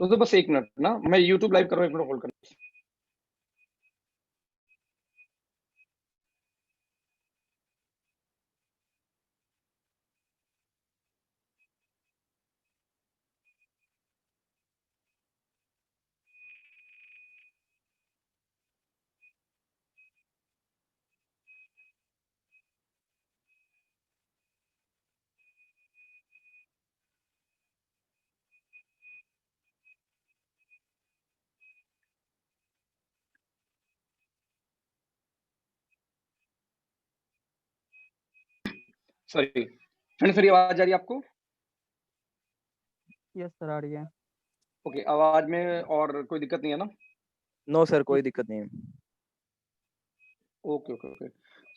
तो बस एक मिनट ना, मैं यूट्यूब लाइव कर रहा हूँ, एक मिनट होल्ड करना। सॉरी फ्रेंड, फिर आवाज आ रही है आपको? यस सर, आ रही है। ओके, आवाज में और कोई दिक्कत नहीं है ना? नो सर, कोई दिक्कत नहीं है। Okay okay okay.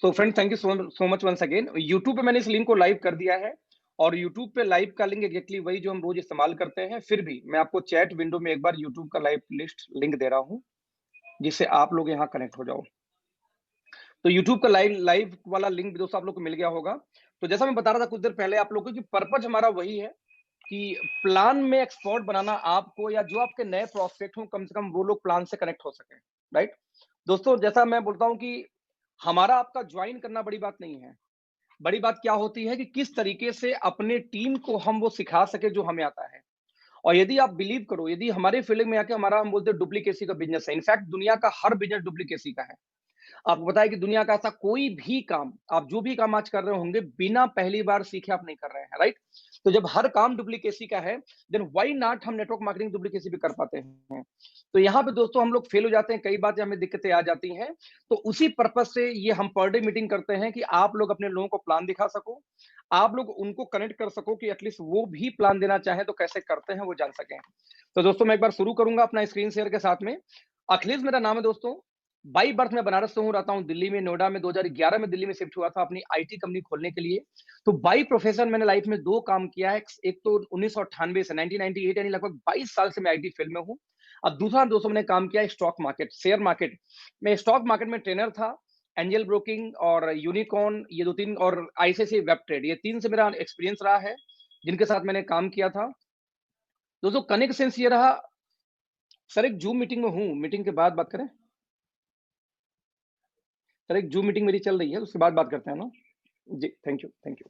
So friend, thank you so much once again. YouTube पे मैंने इस लिंक को लाइव कर दिया है, और यूट्यूब पे लाइव का लिंक एग्जैक्टली वही जो हम रोज इस्तेमाल करते हैं। फिर भी मैं आपको चैट विंडो में एक बार यूट्यूब का लाइव लिस्ट लिंक दे रहा हूँ, जिससे आप लोग यहाँ कनेक्ट हो जाओ। तो यूट्यूब का लाइव लाइव वाला लिंक भी दोस्तों आप लोग को मिल गया होगा। तो जैसा मैं बता रहा था कुछ देर पहले आप लोगों को, कि पर्पज हमारा वही है कि प्लान में एक्सपर्ट बनाना आपको, या जो आपके नए प्रोस्पेक्ट हो कम से कम वो लोग प्लान से कनेक्ट हो सके। राइट दोस्तों, जैसा मैं बोलता हूं कि हमारा आपका ज्वाइन करना बड़ी बात नहीं है। बड़ी बात क्या होती है कि किस तरीके से अपने टीम को हम वो सिखा सके जो हमें आता है। और यदि आप बिलीव करो, यदि हमारे फील्ड में आके हमारा, हम बोलते हैं डुप्लीकेसी का बिजनेस है। इनफैक्ट दुनिया का हर बिजनेस डुप्लीकेसी का है। आपको पता है कि दुनिया का ऐसा कोई भी काम, आप जो भी काम आज कर रहे होंगे, बिना पहली बार सीखे आप नहीं कर रहे हैं। राइट? तो जब हर काम डुप्लीकेसी का है, देन व्हाई नॉट हम नेटवर्क मार्केटिंग डुप्लीकेसी भी कर पाते हैं। तो यहाँ पे दोस्तों हम लोग फेल हो जाते हैं, कई बार हमें दिक्कतें आ जाती हैं। तो उसी पर्पज से ये हम पर डे मीटिंग करते हैं, कि आप लोग अपने लोगों को प्लान दिखा सको, आप लोग उनको कनेक्ट कर सको, कि एटलीस्ट वो भी प्लान देना चाहे तो कैसे करते हैं वो जान सकें। तो दोस्तों मैं एक बार शुरू करूंगा अपना स्क्रीन शेयर के साथ में। अखिलेश मेरा नाम है दोस्तों। बाई बर्थ मैं बनारस से हूँ, रहता हूँ दिल्ली में, नोएडा में। 2011 में दिल्ली में शिफ्ट हुआ था अपनी आईटी कंपनी खोलने के लिए। तो बाई प्रोफेशन मैंने लाइफ में दो काम किया है। एक तो 1998 से 1998, यानी लगभग 22 साल से मैं आईटी फील्ड में हूँ। अब दूसरा दोस्तों मैंने काम किया स्टॉक मार्केट, शेयर मार्केट में। स्टॉक मार्केट में ट्रेनर था, एंजल ब्रोकिंग और यूनिकॉर्न, ये दो तीन, और आईसीआईसीआई वेब ट्रेड, ये तीन से मेरा एक्सपीरियंस रहा है, जिनके साथ मैंने काम किया था। दोस्तों कनेक्ट सेंस ये रहा। सर एक जूम मीटिंग में हूँ, मीटिंग के बाद बात करें? सर एक जूम मीटिंग मेरी चल रही है, उसके बाद बात करते हैं ना जी। Thank you thank you.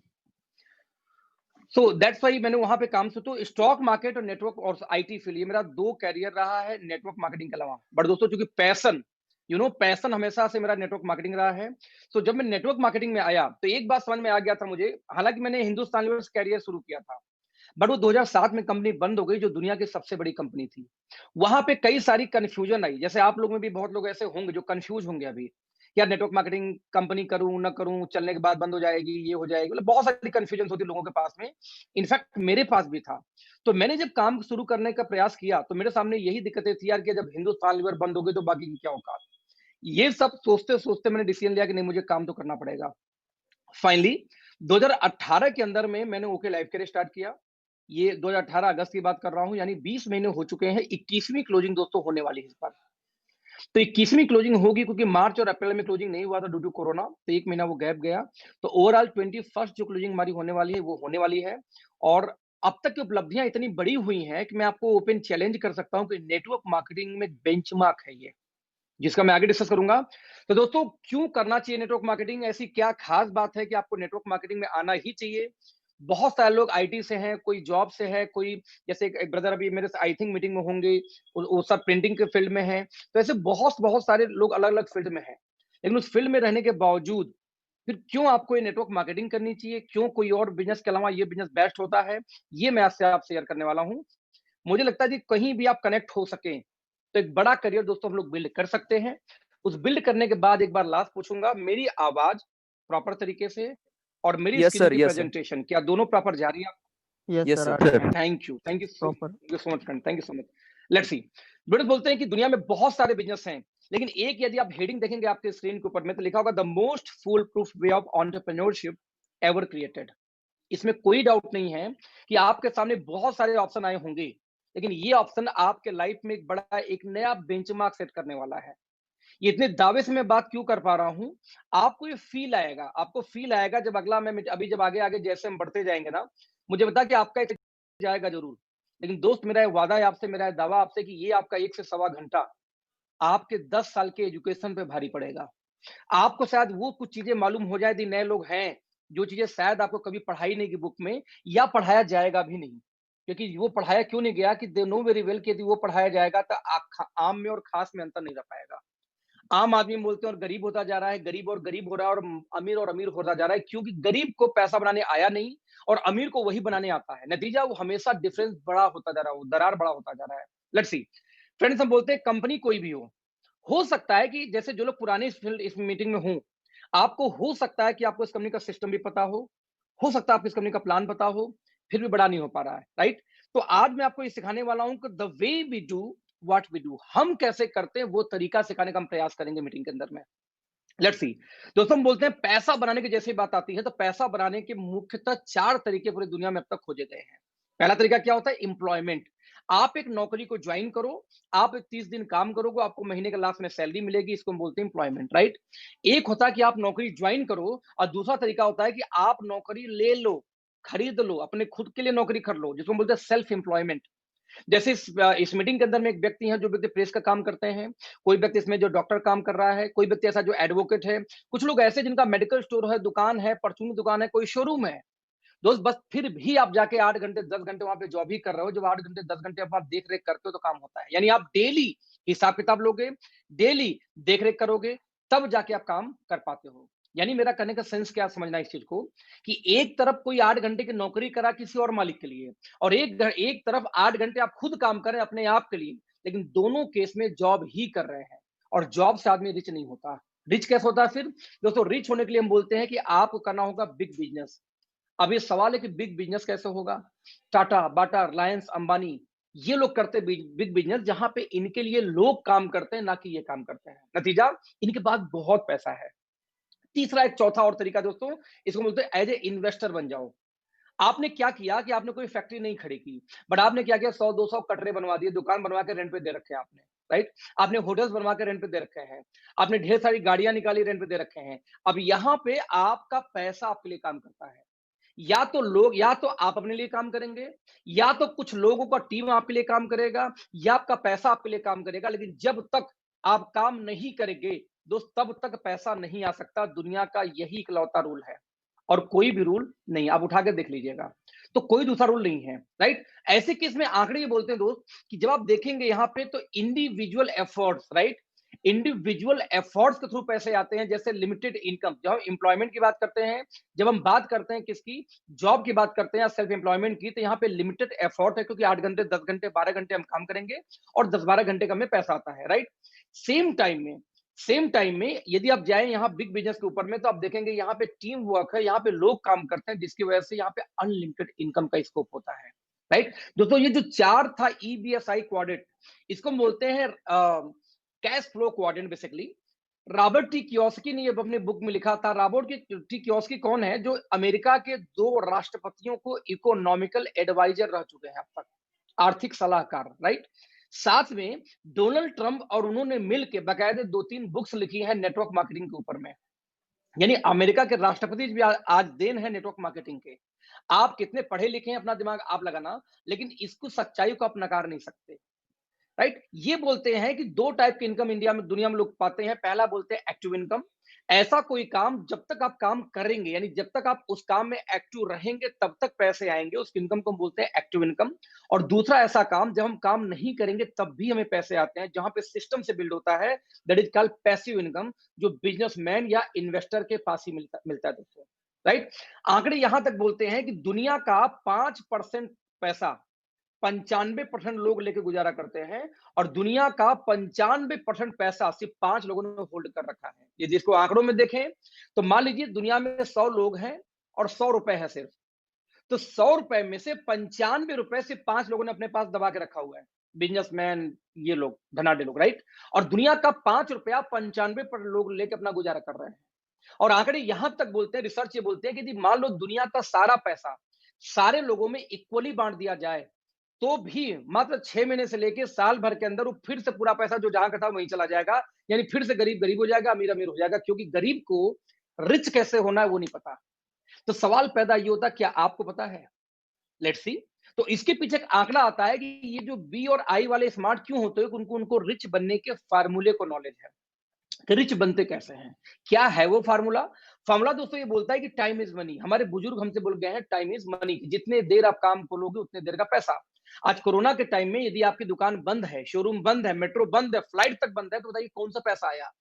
So that's why मैंने वहां पे काम से, तो स्टॉक मार्केट और नेटवर्क और आईटी फील्ड, ये मेरा दो कैरियर रहा है नेटवर्क मार्केटिंग के अलावा। बट दोस्तों चूंकि पैशन, पैशन हमेशा से मेरा नेटवर्क मार्केटिंग रहा है। तो जब मैं नेटवर्क मार्केटिंग में आया तो एक बात समझ में आ गया था मुझे। हालांकि मैंने हिंदुस्तान लीवर से कैरियर शुरू किया था, बट वो 2007 में कंपनी बंद हो गई, जो दुनिया की सबसे बड़ी कंपनी थी। वहां पे कई सारी कंफ्यूजन आई, जैसे आप लोग में भी बहुत लोग ऐसे होंगे जो कंफ्यूज होंगे अभी, यार नेटवर्क मार्केटिंग कंपनी करूं ना करूं, चलने के बाद बंद हो जाएगी, ये हो जाएगी, मतलब बहुत सारी कंफ्यूजन होती है लोगों के पास में। इनफैक्ट मेरे पास भी था। तो मैंने जब काम शुरू करने का प्रयास किया तो मेरे सामने यही दिक्कतें थी यार, कि जब हिंदुस्तान लीवर बंद हो गई तो बाकी की क्या औकात। ये सब सोचते सोचते मैंने डिसीजन लिया कि नहीं, मुझे काम तो करना पड़ेगा। फाइनली 2018 के अंदर में मैंने ओके लाइफ कैरियर स्टार्ट किया। ये 2018 अगस्त की बात कर रहा हूं, यानी 20 महीने हो चुके हैं। 21वीं क्लोजिंग दोस्तों होने वाली है इस बार। तो 21वीं क्लोजिंग होगी, क्योंकि मार्च और अप्रैल में क्लोजिंग नहीं हुआ था ड्यू टू कोरोना, तो एक महीना वो गैप गया। तो ओवरऑल 21st जो क्लोजिंग हमारी होने वाली है वो होने वाली है। और अब तक की उपलब्धियां इतनी बड़ी हुई हैं कि मैं आपको ओपन चैलेंज कर सकता हूं कि नेटवर्क मार्केटिंग में बेंचमार्क है ये, जिसका मैं आगे डिस्कस करूंगा। तो दोस्तों क्यों करना चाहिए नेटवर्क मार्केटिंग, ऐसी क्या खास बात है कि आपको नेटवर्क मार्केटिंग में आना ही चाहिए? बहुत सारे लोग आईटी से हैं, कोई जॉब से है, कोई जैसे एक ब्रदर अभी मेरे से आई थिंक मीटिंग में होंगे, वो सब प्रिंटिंग के फील्ड में है। तो ऐसे बहुत बहुत सारे लोग अलग अलग फील्ड में हैं। लेकिन उस फील्ड में रहने के बावजूद फिर क्यों आपको ये नेटवर्क मार्केटिंग करनी चाहिए, क्यों कोई और बिजनेस के अलावा ये बिजनेस बेस्ट होता है, ये मैं आपसे आप शेयर करने वाला हूं। मुझे लगता है कि कहीं भी आप कनेक्ट हो सके तो एक बड़ा करियर दोस्तों हम लोग बिल्ड कर सकते हैं। उस बिल्ड करने के बाद एक बार लास्ट पूछूंगा, मेरी आवाज प्रॉपर तरीके से और मेरी यस स्क्रीन सर, की यस सर, प्रेजेंटेशन क्या दोनों प्रॉपर जा रही है? यस यस सर, आ सर। रही है thank you thank you proper. So much friend, thank you so much. Let's see. British बोलते हैं कि दुनिया में बहुत सारे बिजनेस हैं, लेकिन एक यदि आप हेडिंग देखेंगे आपके स्क्रीन के ऊपर में, तो लिखा होगा the most full proof way of entrepreneurship ever created. इसमें कोई डाउट नहीं है कि आपके सामने बहुत सारे ऑप्शन आए होंगे, लेकिन ये ऑप्शन आपके लाइफ में एक बड़ा, एक नया बेंचमार्क सेट करने वाला है। ये इतने दावे से मैं बात क्यों कर पा रहा हूं? आपको ये फील आएगा, आपको फील आएगा जब अगला मैं अभी जब आगे आगे जैसे हम बढ़ते जाएंगे ना, मुझे बता कि आपका एक जाएगा जरूर। लेकिन दोस्त मेरा वादा है आपसे, मेरा दावा आपसे कि ये आपका 1 से सवा घंटा आपके 10 साल के एजुकेशन पे भारी पड़ेगा। आपको शायद वो कुछ चीजें मालूम हो जाए, यदि नए लोग हैं, जो चीजें शायद आपको कभी पढ़ाई नहीं की बुक में, या पढ़ाया जाएगा भी नहीं, क्योंकि वो पढ़ाया क्यों नहीं गया कि दे नो वेरी वेल कि यदि वो पढ़ाया जाएगा तो आम में और खास में अंतर नहीं रह पाएगा। आम आदमी बोलते हैं और गरीब होता जा रहा है, गरीब और गरीब हो रहा है, और अमीर होता जा रहा है, क्योंकि गरीब को पैसा बनाने आया नहीं और अमीर को वही बनाने आता है। नतीजा वो हमेशा डिफरेंस बड़ा होता जा रहा है, वो दरार बड़ा होता जा रहा है। लेट्स सी फ्रेंड्स, हम बोलते हैं कंपनी कोई भी हो सकता है कि जैसे जो लोग पुराने इस मीटिंग में हों, आपको हो सकता है कि आपको इस कंपनी का सिस्टम भी पता हो सकता है आपको इस कंपनी का प्लान पता हो, फिर भी बड़ा नहीं हो पा रहा है, राइट? तो आज मैं आपको ये सिखाने वाला हूं कि the way we do what we do, हम कैसे करते हैं वो तरीका सिखाने का हम प्रयास करेंगे मीटिंग के अंदर में। लेट्स सी दोस्तों, हम बोलते हैं पैसा बनाने की जैसे बात आती है तो पैसा बनाने के मुख्यतः 4 तरीके पूरी दुनिया में अब तक खोजे गए हैं। पहला तरीका क्या होता है? एम्प्लॉयमेंट। आप एक नौकरी को ज्वाइन करो, आप 30 दिन काम करोगे, आपको महीने के लास्ट में सैलरी मिलेगी, इसको हम बोलते हैं एम्प्लॉयमेंट, राइट? एक होता है कि आप नौकरी ज्वाइन करो, और दूसरा तरीका होता है कि आप नौकरी ले लो, खरीद लो, अपने खुद के लिए नौकरी कर लो, जिसको हम बोलते हैं सेल्फ एम्प्लॉयमेंट। जैसे इस मीटिंग के अंदर में एक व्यक्ति है जो व्यक्ति प्रेस का काम करते हैं, कोई व्यक्ति इसमें जो डॉक्टर काम कर रहा है, कोई व्यक्ति ऐसा जो एडवोकेट है, कुछ लोग ऐसे जिनका मेडिकल स्टोर है, दुकान है, परचून की दुकान है, कोई शोरूम है। दोस्त बस फिर भी आप जाके 8 घंटे 10 घंटे वहां पे जॉब ही कर रहे हो। जब 8 घंटे 10 घंटे आप देख रेख करते हो तो काम होता है, यानी आप डेली हिसाब किताब लोगे, डेली देख रेख करोगे, तब जाके आप काम कर पाते हो। यानी मेरा कहने का सेंस क्या समझना इस चीज को, कि एक तरफ कोई 8 घंटे की नौकरी करा किसी और मालिक के लिए, और एक तरफ 8 घंटे आप खुद काम करें अपने आप के लिए, लेकिन दोनों केस में जॉब ही कर रहे हैं, और जॉब से आदमी रिच नहीं होता। रिच कैसे होता है फिर? दोस्तों, रिच होने के लिए हम बोलते हैं कि आपको करना होगा बिग बिजनेस। अब ये सवाल है कि बिग बिजनेस कैसे होगा? टाटा, बाटा, रिलायंस, अंबानी, ये लोग करते बिग बिजनेस जहां पे इनके लिए लोग काम करते हैं, ना कि ये काम करते हैं। नतीजा, इनके पास बहुत पैसा है। तीसरा एक चौथा और तरीका दोस्तों, इसको बोलते हैं एज ए इन्वेस्टर बन जाओ। आपने क्या किया कि आपने कोई फैक्ट्री नहीं खड़ी की, बट आपने क्या किया, 100-200 कटरे बनवा दिए, दुकान बनवा के रेंट पे दे रखे हैं आपने, राइट? आपने होटल्स बनवा के रेंट पे दे रखे हैं, आपने ढेर सारी गाड़ियां निकाली रेंट पे दे रखे हैं। अब यहाँ पे आपका पैसा आपके लिए काम करता है। या तो आप अपने लिए काम करेंगे, या तो कुछ लोगों का टीम आपके लिए काम करेगा, या आपका पैसा आपके लिए काम करेगा। लेकिन जब तक आप काम नहीं करेंगे दोस्त, तब तक पैसा नहीं आ सकता। दुनिया का यही इकलौता रूल है, और कोई भी रूल नहीं। आप उठा के देख लीजिएगा, तो कोई दूसरा रूल नहीं है, राइट? ऐसे केस में आंकड़े ये बोलते हैं दोस्त कि जब आप देखेंगे यहाँ पे, तो individual efforts, right? Individual efforts के थ्रू पैसे आते हैं। जैसे लिमिटेड इनकम, जब हम एम्प्लॉयमेंट की बात करते हैं, जब हम बात करते हैं किसकी, जॉब की बात करते हैं या सेल्फ एम्प्लॉयमेंट की, तो यहाँ पे लिमिटेड एफर्ट है, क्योंकि 8 घंटे 10 घंटे 12 घंटे हम काम करेंगे, और 10-12 घंटे का हमें पैसा आता है, राइट? सेम टाइम में सेम टाइम में यदि आप जाएं यहाँ बिग बिजनेस के ऊपर में, तो आप देखेंगे यहाँ पे टीम वर्क है, यहाँ पे लोग काम करते हैं, जिसकी वजह से यहाँ पे अनलिमिटेड इनकम का स्कोप होता है, राइट? दोस्तों, ये जो 4 था EBSI क्वाड्रेंट, इसको हम बोलते हैं cash flow quadrant basically. Robert T Kiyosaki ने ये अपनी बुक में लिखा था। रॉबर्ट टी कियोसाकी कौन है? जो अमेरिका के 2 राष्ट्रपतियों को इकोनॉमिकल एडवाइजर रह चुके हैं अब तक, आर्थिक सलाहकार, राइट? साथ में डोनाल्ड ट्रंप और उन्होंने मिलकर बाकायदे 2-3 बुक्स लिखी हैं नेटवर्क मार्केटिंग के ऊपर में। यानी अमेरिका के राष्ट्रपति भी आज देन है नेटवर्क मार्केटिंग के। आप कितने पढ़े लिखे हैं, अपना दिमाग आप लगाना, लेकिन इसको सच्चाई को आप नकार नहीं सकते, राइट? ये बोलते हैं कि 2 टाइप की इनकम इंडिया में दुनिया में लोग पाते हैं। पहला बोलते हैं एक्टिव इनकम, ऐसा कोई काम जब तक आप काम करेंगे, यानी जब तक आप उस काम में एक्टिव रहेंगे तब तक पैसे आएंगे, उस इनकम को हम बोलते हैं एक्टिव इनकम। और दूसरा ऐसा काम जब हम काम नहीं करेंगे तब भी हमें पैसे आते हैं, जहां पे सिस्टम से बिल्ड होता है, that is called passive income, जो बिजनेसमैन या इन्वेस्टर के पास ही मिलता है दोस्तों, राइट? आंकड़े यहां तक बोलते हैं कि दुनिया का 5% पैसा 95% लोग लेके गुजारा करते हैं, और दुनिया का 95% पैसा सिर्फ 5 लोगों ने होल्ड कर रखा है। ये जिसको आंकड़ों में देखें, तो मान लीजिए दुनिया में 100 लोग हैं और 100 रुपए है सिर्फ, तो 100 रुपए में से 95 रुपए सिर्फ 5 लोगों ने अपने पास दबा के रखा हुआ है, बिजनेसमैन, ये लोग धनाढ़ लोग, राइट? और दुनिया का 5 रुपया 95 पर लोग लेके अपना गुजारा कर रहे हैं। और आंकड़े यहां तक बोलते हैं, रिसर्च ये बोलते हैं कि यदि मान लो दुनिया का सारा पैसा सारे लोगों में इक्वली बांट दिया जाए, तो भी मात्र 6 महीने से लेके साल भर के अंदर वो फिर से पूरा पैसा जो जहां का था वहीं चला जाएगा। यानी फिर से गरीब गरीब हो जाएगा, अमीर अमीर हो जाएगा, क्योंकि गरीब को रिच कैसे होना है वो नहीं पता। तो सवाल पैदा ये होता, क्या आपको पता है? लेट्स सी। तो इसके पीछे एक आंकड़ा आता है कि ये जो बी और आई वाले स्मार्ट क्यों होते हैं, उनको उनको रिच बनने के फार्मूले को नॉलेज है कि रिच बनते कैसे हैं। क्या है वो फार्मूला? फार्मूला दोस्तों ये बोलता है कि टाइम इज मनी। हमारे बुजुर्ग हमसे बोल गए हैं टाइम इज मनी, जितने देर आप काम खोलोगे उतने देर का पैसा। आज कोरोना के टाइम में यदि आपकी दुकान बंद है, शोरूम बंद है, मेट्रो बंद है, फ्लाइट तक बंद है, तो बताइए कौन सा पैसा आया?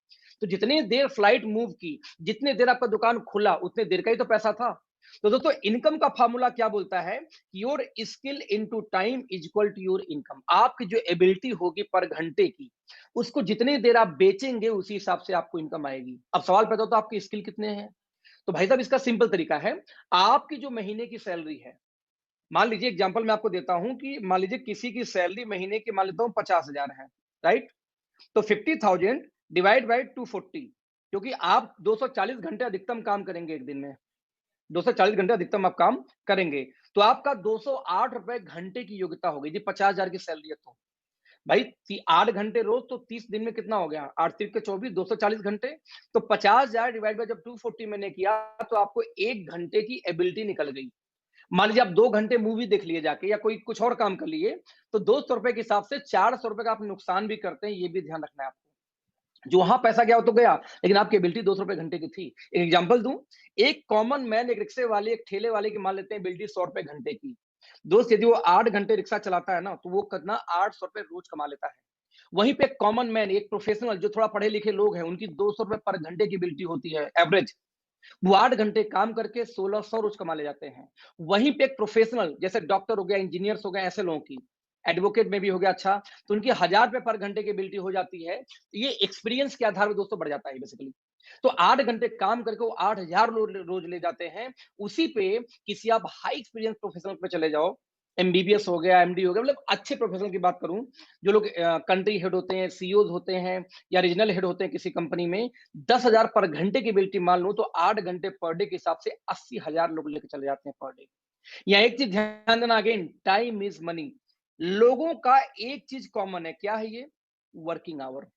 तो जितनी देर फ्लाइट मूव की, जितने देर आपका दुकान खुला, उतने देर का ही तो पैसा था। तो दोस्तों इनकम का फार्मूला क्या बोलता है? Your skill into time is equal to your income. आपकी जो एबिलिटी होगी पर घंटे की, उसको जितनी देर आप बेचेंगे उसी हिसाब से आपको इनकम आएगी। अब सवाल पैदा होता है आपकी स्किल कितने हैं? तो भाई साहब इसका सिंपल तरीका है, आपकी जो महीने की सैलरी है, मान लीजिए एग्जांपल मैं आपको देता हूं कि मान लीजिए किसी की सैलरी महीने की मान लेता हूं 50,000 है, राइट? तो 50,000 डिवाइड बाई 240, क्योंकि आप 240 घंटे अधिकतम काम करेंगे एक दिन में, 240 घंटे अधिकतम आप काम करेंगे, तो आपका 208 रुपए घंटे की योग्यता होगी जी। 50,000 की सैलरी है तो भाई 8 घंटे रोज, तो 30 दिन में कितना हो गया? 8 3 के 24, 240 घंटे। तो 50,000 डिवाइड बाय जब 240 मैंने किया, तो आपको 1 घंटे की एबिलिटी निकल गई। मान लीजिए आप 2 घंटे मूवी देख लिए जाके या कोई कुछ और काम कर लिए, तो 200 रुपए के हिसाब से 400 रुपए का आप नुकसान भी करते हैं, ये भी ध्यान रखना है आपको। जो वहां पैसा गया वो तो गया, लेकिन आपकी एबिलिटी 200 रुपए घंटे की थी। एक एग्जांपल दूं, एक कॉमन मैन, एक रिक्शे वाले, एक ठेले वाले की मान लेते हैं एबिलिटी 100 रुपए घंटे की। दोस्त यदि वो 8 घंटे रिक्शा चलाता है ना, तो वो कितना 800 रुपए रोज कमा लेता है। वहीं पे एक कॉमन मैन, एक प्रोफेशनल जो थोड़ा पढ़े लिखे लोग हैं, उनकी 200 रुपए पर घंटे की एबिलिटी होती है एवरेज। वो 8 घंटे काम करके 1600 रोज कमा ले जाते हैं। वहीं पे एक प्रोफेशनल जैसे डॉक्टर हो गया, इंजीनियर्स हो गए, ऐसे लोगों की, एडवोकेट में भी हो गया, अच्छा, तो उनकी 1000 रुपए पर घंटे की एबिलिटी हो जाती है। ये एक्सपीरियंस के आधार पर दोस्तों बढ़ जाता है बेसिकली। तो 8 घंटे काम करके वो 8000 रोज ले जाते हैं। उसी पे किसी आप हाई एक्सपीरियंस प्रोफेशनल पे चले जाओ, एमबीबीएस हो गया, एमडी हो गया, मतलब अच्छे प्रोफेशनल की बात करूं, जो लोग कंट्री हेड होते हैं, सीईओज होते हैं या रीजनल हेड होते हैं किसी कंपनी में, 10,000 पर घंटे की एबिलिटी मान लो, तो 8 घंटे पर डे के हिसाब से 80,000 लोग लेके चले जाते हैं पर डे। यहाँ एक चीज ध्यान देना, अगेन टाइम इज मनी। लोगों का एक चीज कॉमन है, क्या है ये? Working hour.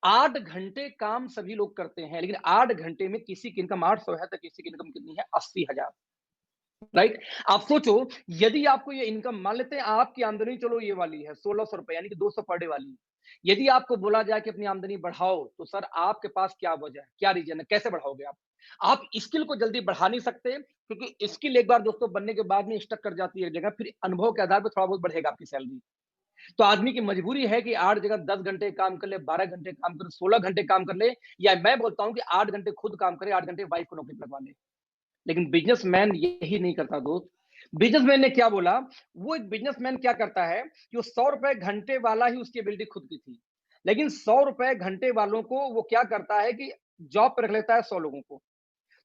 8 घंटे काम सभी लोग करते हैं, लेकिन 8 घंटे में किसी की इनकम 800 है तो किसी की इनकम कितनी है? 80,000। राइट? आप सोचो, यदि आपको ये इनकम मान लेते हैं आपकी आमदनी चलो ये वाली है 1600 रुपए, यानी कि 200 पर डे वाली। यदि आपको बोला जाए कि अपनी आमदनी बढ़ाओ, तो सर आपके पास क्या वजह है, क्या रीजन है, कैसे बढ़ाओगे आप स्किल को जल्दी बढ़ा नहीं सकते, क्योंकि स्किल एक बार दोस्तों बनने के बाद में स्टक कर जाती है जगह, फिर अनुभव के आधार पर थोड़ा बहुत बढ़ेगा आपकी सैलरी। तो आदमी की मजबूरी है कि 8 जगह 10 घंटे काम कर ले, 12 घंटे काम कर ले, 16 घंटे काम कर ले, या मैं बोलता हूं कि 8 घंटे खुद काम करे, 8 घंटे वाइफ को नौकरी लगवा ले। लेकिन बिजनेसमैन यही नहीं करता दोस्त। बिजनेसमैन ने क्या बोला? वो एक बिजनेसमैन क्या करता है कि वो 100 रुपए घंटे वाला ही उसकी एबिलिटी खुद की थी, लेकिन 100 रुपए घंटे वालों को वो क्या करता है कि जॉब पर रख लेता है 100 लोगों को।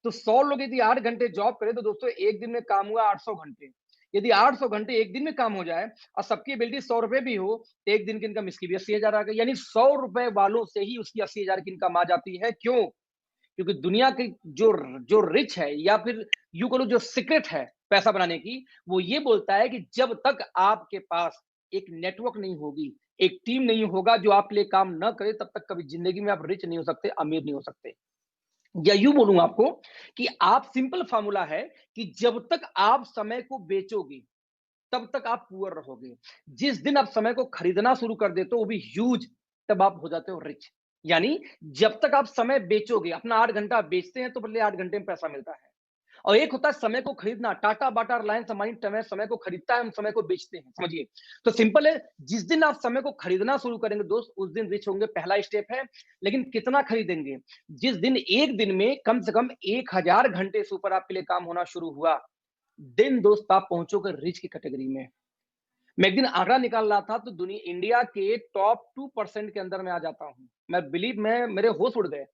तो 100 लोग यदि 8 घंटे जॉब करे, तो दोस्तों एक दिन में काम हुआ 800 घंटे। यदि 800 घंटे एक दिन में काम हो जाए और सबकी एबिलिटी 100 रुपए भी हो, तो एक दिन की इनकम इसकी भी 80,000 आ गई। यानी 100 रुपए वालों से ही उसकी 80,000 की इनकम आ जाती है। क्यों? क्योंकि दुनिया की जो जो रिच है, या फिर यू कहो जो सीक्रेट है पैसा बनाने की, वो ये बोलता है कि जब तक आपके पास एक नेटवर्क नहीं होगी, एक टीम नहीं होगा जो आपके लिए काम न करे, तब तक कभी जिंदगी में आप रिच नहीं हो सकते, अमीर नहीं हो सकते। या यूं बोलूंगा आपको कि आप सिंपल फार्मूला है कि जब तक आप समय को बेचोगे, तब तक आप पुअर रहोगे। जिस दिन आप समय को खरीदना शुरू कर देते हो, वो भी ह्यूज, तब आप हो जाते हो रिच। यानी जब तक आप समय बेचोगे, अपना 8 घंटा आप बेचते हैं तो बदले 8 घंटे में पैसा मिलता है। और एक होता है समय को खरीदना, टाटा बाटा रिलायंस अंबानी समय को खरीदता है, हम समय को बेचते हैं, समझिए। तो सिंपल है, जिस दिन आप समय को खरीदना शुरू करेंगे दोस्त, उस दिन रिच होंगे, पहला स्टेप है। लेकिन कितना खरीदेंगे? जिस दिन एक दिन में कम से कम 1000 घंटे से ऊपर आपके लिए काम होना शुरू हुआ, दिन दोस्त आप पहुंचोगे रिच की कैटेगरी में। मैं एक दिन आंकड़ा निकाल रहा था, तो दुनिया इंडिया के टॉप 2% के अंदर मैं आ जाता हूं। मैं मेरे होश उड़ गए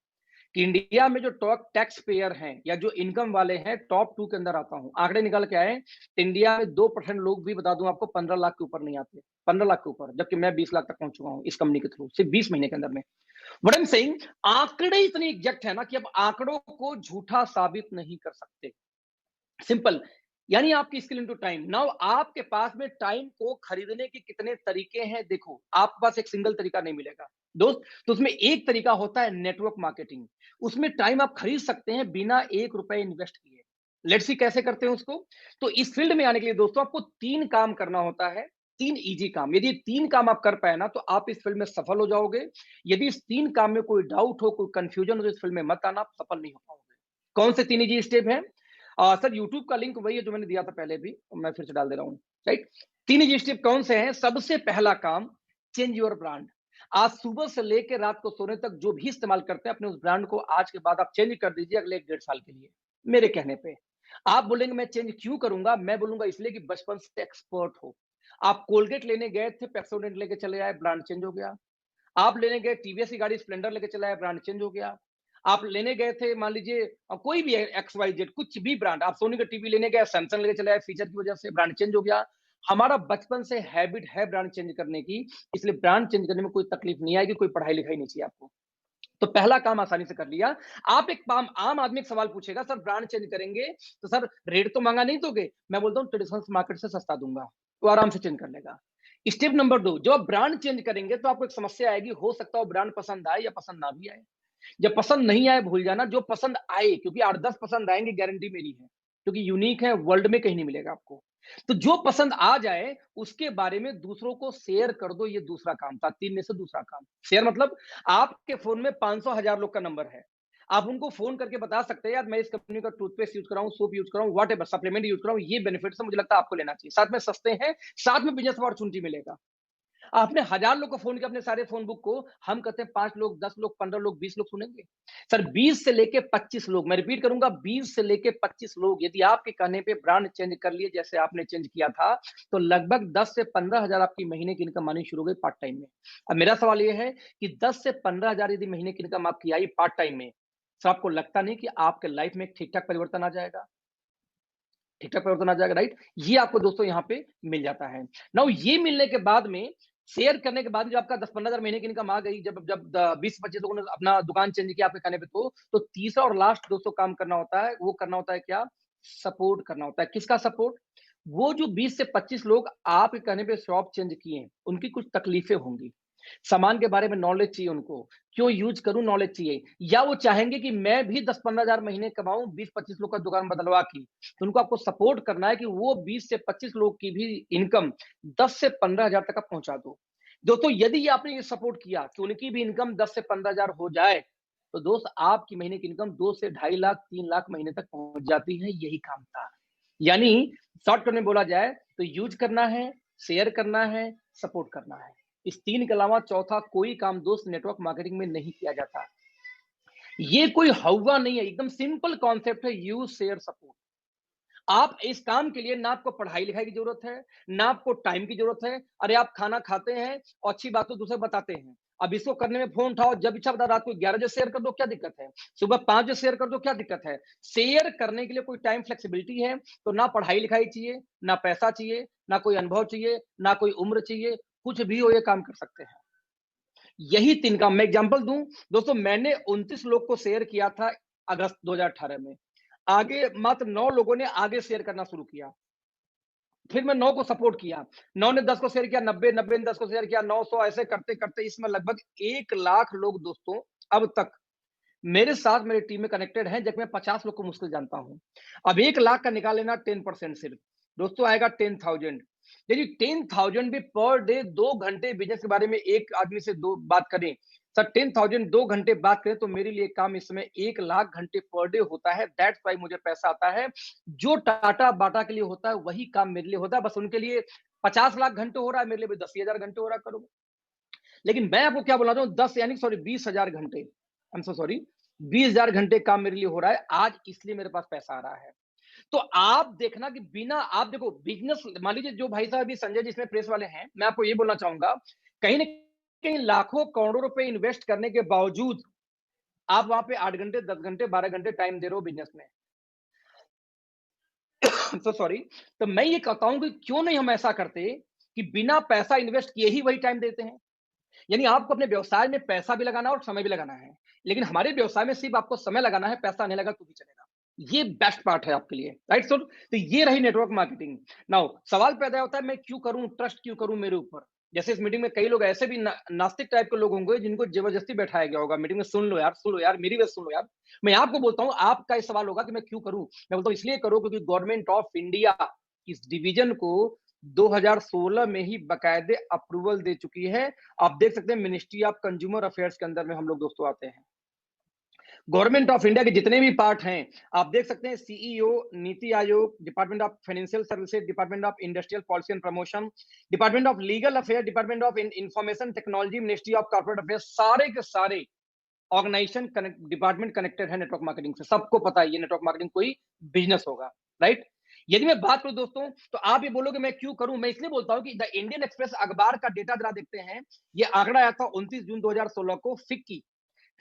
कि इंडिया में जो टॉप टैक्स पेयर हैं या जो इनकम वाले हैं, टॉप 2 के अंदर आता हूं। आंकड़े निकाल के आए, इंडिया में 2% लोग भी, बता दूं आपको, 15 लाख के ऊपर नहीं आते, 15 लाख के ऊपर, जबकि मैं 20 लाख तक पहुंच चुका हूं इस कंपनी के थ्रू, सिर्फ 20 महीने के अंदर में। व्हाट आई एम सेइंग, आंकड़े इतने एग्जैक्ट है ना कि अब आंकड़ों को झूठा साबित नहीं कर सकते। सिंपल। यानी आपकी स्किल इनटू टाइम। नाउ आपके पास में टाइम को खरीदने के कितने तरीके हैं? देखो, आपके पास एक सिंगल तरीका नहीं मिलेगा दोस्त। तो उसमें एक तरीका होता है नेटवर्क मार्केटिंग। उसमें टाइम आप खरीद सकते हैं बिना 1 रुपए इन्वेस्ट किए। लेट्स सी कैसे करते हैं उसको। तो इस फील्ड में आने के लिए दोस्तों आपको 3 काम करना होता है, 3 ईज़ी काम। यदि 3 काम आप कर पाए ना तो आप इस फील्ड में सफल हो जाओगे। यदि इस 3 काम में कोई डाउट हो, कोई कन्फ्यूजन हो तो इस फील्ड में मत आना, आप सफल नहीं हो पाओगे। कौन से 3 ईज़ी स्टेप हैं? सर यूट्यूब का लिंक वही है जो मैंने दिया था पहले भी, मैं फिर से डाल दे रहा हूँ, राइट? 3 ईज़ी स्टेप कौन से हैं? सबसे पहला काम, चेंज योर ब्रांड। आज सुबह से लेके रात को सोने तक जो भी इस्तेमाल करते हैं अपने उस ब्रांड को आज के बाद आप चेंज कर दीजिए अगले 1 डेढ़ साल के लिए, मेरे कहने पे। आप बोलेंगे मैं चेंज क्यों करूंगा? मैं बोलूंगा इसलिए कि बचपन से एक्सपर्ट हो। आप कोलगेट लेने गए थे, पेप्सोडेंट लेके चले आए, ब्रांड चेंज हो गया। आप लेने गए टीवीएस की गाड़ी स्प्लेंडर लेके चले आए, ब्रांड चेंज हो गया। आप लेने गए थे मान लीजिए कोई भी एक्स वाई जेड कुछ भी ब्रांड, आप सोनी का टीवी लेने गए, सैमसंग लेके चले आए, फीचर की वजह से ब्रांड चेंज हो गया। हमारा बचपन से हैबिट है ब्रांड चेंज करने की, इसलिए ब्रांड चेंज करने में कोई तकलीफ नहीं आएगी, कोई पढ़ाई लिखाई नहीं चाहिए आपको। तो पहला काम आसानी से कर लिया। आप एक आम आदमी एक सवाल पूछेगा, सर ब्रांड चेंज करेंगे तो सर रेट तो महंगा नहीं दोगे? मैं बोलता हूँ ट्रेडिशनल मार्केट से सस्ता दूंगा, वो आराम से चेंज कर लेगा। स्टेप नंबर 2, जब आप ब्रांड चेंज करेंगे तो आपको एक समस्या आएगी, हो सकता है ब्रांड पसंद आए या पसंद ना भी आए। जब पसंद नहीं आए भूल जाना, जो पसंद आए, क्योंकि 8-10 पसंद आएंगे गारंटी मेरी है, क्योंकि यूनिक है, वर्ल्ड में कहीं नहीं मिलेगा आपको। तो जो पसंद आ जाए उसके बारे में दूसरों को शेयर कर दो, ये दूसरा काम था, 3 में से दूसरा काम। शेयर मतलब आपके फोन में 500 हजार लोग का नंबर है, आप उनको फोन करके बता सकते हैं यार मैं इस कंपनी का टूथपेस्ट यूज कर रहा हूँ, सोप यूज कर रहा हूँ, वॉट एवर सप्लीमेंट यूज कर रहा हूँ, ये बेनिफिट्स है, मुझे लगता है आपको लेना चाहिए, साथ में सस्ते हैं, साथ में बिजनेस अपॉर्चुनिटी मिलेगा। आपने 1000 लोग को फोन किया, अपने सारे फोन बुक को, हम कहते हैं 5 लोग, 10 लोग, 15 लोग, 20 लोग सुनेंगे। सर 20 से लेके 25 लोग, मैं रिपीट करूंगा, 20 से लेके 25 लोग यदि आपके कहने पे ब्रांड चेंज कर लिए जैसे आपने चेंज किया था, तो लगभग 10 से 15 हजार आपकी महीने की इनकम आनी शुरू हो गई पार्ट टाइम में। अब मेरा सवाल यह है कि 10 से 15 हजार यदि महीने की इनकम आपकी आई पार्ट टाइम में, तो आपको लगता नहीं कि आपके लाइफ में एक ठीक ठाक परिवर्तन आ जाएगा? ठीक ठाक परिवर्तन आ जाएगा, राइट? ये आपको दोस्तों यहाँ पे मिल जाता है। नाउ ये मिलने के बाद में, शेयर करने के बाद जब आपका 10-15 हजार महीने की इनकम आ गई, जब जब 20-25 लोगों ने अपना दुकान चेंज किया आपके कहने पे, तो तीसरा और लास्ट दोस्तों काम करना होता है, वो करना होता है क्या? सपोर्ट करना होता है। किसका सपोर्ट? वो जो 20 से 25 लोग आपके कहने पे शॉप चेंज किए, उनकी कुछ तकलीफें होंगी, सामान के बारे में नॉलेज चाहिए उनको, क्यों यूज करूं नॉलेज चाहिए, या वो चाहेंगे कि मैं भी 10-15 हजार महीने कमाऊं 20-25 लोग का दुकान बदलवा की। तो उनको आपको सपोर्ट करना है कि वो 20 से 25 लोग की भी इनकम 10 से 15 हजार तक आप पहुंचा दो। दोस्तों यदि ये आपने ये सपोर्ट किया कि उनकी भी इनकम 10 से 15 हजार हो जाए, तो दोस्त आपकी महीने की इनकम 2 से 2.5 लाख 3 लाख महीने तक पहुंच जाती है। यही काम था। यानी शॉर्टकट में बोला जाए तो यूज करना है, शेयर करना है, सपोर्ट करना है। इस 3 के अलावा चौथा कोई काम दोस्त नेटवर्क मार्केटिंग में नहीं किया जाता। ये कोई हौवा नहीं है, एकदम सिंपल कॉन्सेप्ट है, यूज शेयर सपोर्ट। आप इस काम के लिए ना आपको पढ़ाई लिखाई की जरूरत है, ना आपको टाइम की जरूरत है। अरे आप खाना खाते हैं और अच्छी बात तो दूसरे बताते हैं, अब इसको करने में फोन उठाओ, जब इच्छा बता, रात को 11 बजे शेयर कर दो, क्या दिक्कत है? सुबह 5 बजे शेयर कर दो, क्या दिक्कत है? शेयर करने के लिए कोई टाइम फ्लेक्सिबिलिटी है, तो ना पढ़ाई लिखाई चाहिए, ना पैसा चाहिए, ना कोई अनुभव चाहिए, ना कोई उम्र चाहिए, कुछ भी हो ये काम कर सकते हैं। यही 3 काम। मैं एग्जांपल दूं दोस्तों, मैंने 29 लोग को शेयर किया था अगस्त 2018 में, आगे मात्र 9 लोगों ने आगे शेयर करना शुरू किया, फिर मैं 9 को सपोर्ट किया, 9 ने 10 को शेयर किया, 90 90 ने 10 को शेयर किया, 900, ऐसे करते करते इसमें लगभग 1 लाख लोग दोस्तों अब तक मेरे साथ मेरी टीम में कनेक्टेड हैं, जबकि मैं 50 लोग को मुश्किल जानता हूं। अब 1 लाख का निकाल लेना 10% सिर्फ दोस्तों आएगा 10,000। यदि 10,000 भी पर डे 2 घंटे बिजनेस के बारे में एक आदमी से दो बात करें, सर 10,000 2 घंटे बात करें तो मेरे लिए काम इस समय 1 लाख घंटे पर डे होता है। दैट्स व्हाई मुझे पैसा आता है। जो टाटा बाटा के लिए होता है वही काम मेरे लिए होता है, बस उनके लिए 50 लाख घंटे हो रहा है, मेरे लिए भी 10,000 घंटे हो रहा है, करो। लेकिन मैं आपको क्या बोला रहा हूँ, 10 यानी सॉरी 20,000 घंटे, आई एम सो सॉरी, 20,000 घंटे काम मेरे लिए हो रहा है आज, इसलिए मेरे पास पैसा आ रहा है। तो आप देखना कि बिना, आप देखो बिजनेस, मान लीजिए जो भाई साहब अभी संजय जी इसमें प्रेस वाले हैं, मैं आपको ये बोलना चाहूंगा, कहीं ना कहीं लाखों करोड़ों रुपए इन्वेस्ट करने के बावजूद आप वहां पे 8 घंटे 10 घंटे 12 घंटे टाइम दे रहे हो बिजनेस में। तो सॉरी, तो मैं ये कहता हूं कि क्यों नहीं हम ऐसा करते कि बिना पैसा इन्वेस्ट किए ही वही टाइम देते हैं। यानी आपको अपने व्यवसाय में पैसा भी लगाना है और समय भी लगाना है, लेकिन हमारे व्यवसाय में सिर्फ आपको समय लगाना है, पैसा नहीं लगा तो भी चलेगा। ये बेस्ट पार्ट है आपके लिए, राइट सर। तो ये रही नेटवर्क मार्केटिंग। नाउ सवाल पैदा होता है मैं क्यों करूं, ट्रस्ट क्यों करूं मेरे ऊपर। जैसे इस मीटिंग में कई लोग ऐसे भी नास्तिक टाइप के लोग होंगे जिनको जबरदस्ती बैठाया गया होगा मीटिंग में, सुन लो यार, सुन लो यार, मेरी बात सुन लो यार। मैं आपको बोलता हूं, आपका ये सवाल होगा कि मैं क्यों करूं। मैं बोलता हूं इसलिए करो क्योंकि गवर्नमेंट ऑफ इंडिया इस डिवीजन को 2016 में ही बाकायदे अप्रूवल दे चुकी है। आप देख सकते हैं मिनिस्ट्री ऑफ कंज्यूमर अफेयर्स के अंदर में हम लोग दोस्तों आते हैं। गवर्नमेंट ऑफ इंडिया के जितने भी पार्ट हैं आप देख सकते हैं, CEO, NITI Aayog, department of financial services, department of industrial policy and promotion, department of legal affair, department of information technology, ministry of corporate affairs, सारे के सारे ऑर्गेनाइजेशन डिपार्टमेंट कनेक्टेड है नेटवर्क मार्केटिंग से। सबको पता है ये नेटवर्क मार्केटिंग कोई बिजनेस होगा, राइट। यदि मैं बात करूं दोस्तों तो आप ये बोलोगे मैं क्यों करूं। मैं इसलिए बोलता हूं कि द इंडियन एक्सप्रेस अखबार का डेटा जरा देखते हैं। ये आंकड़ा आया था 29 जून 2016 को। फिक्की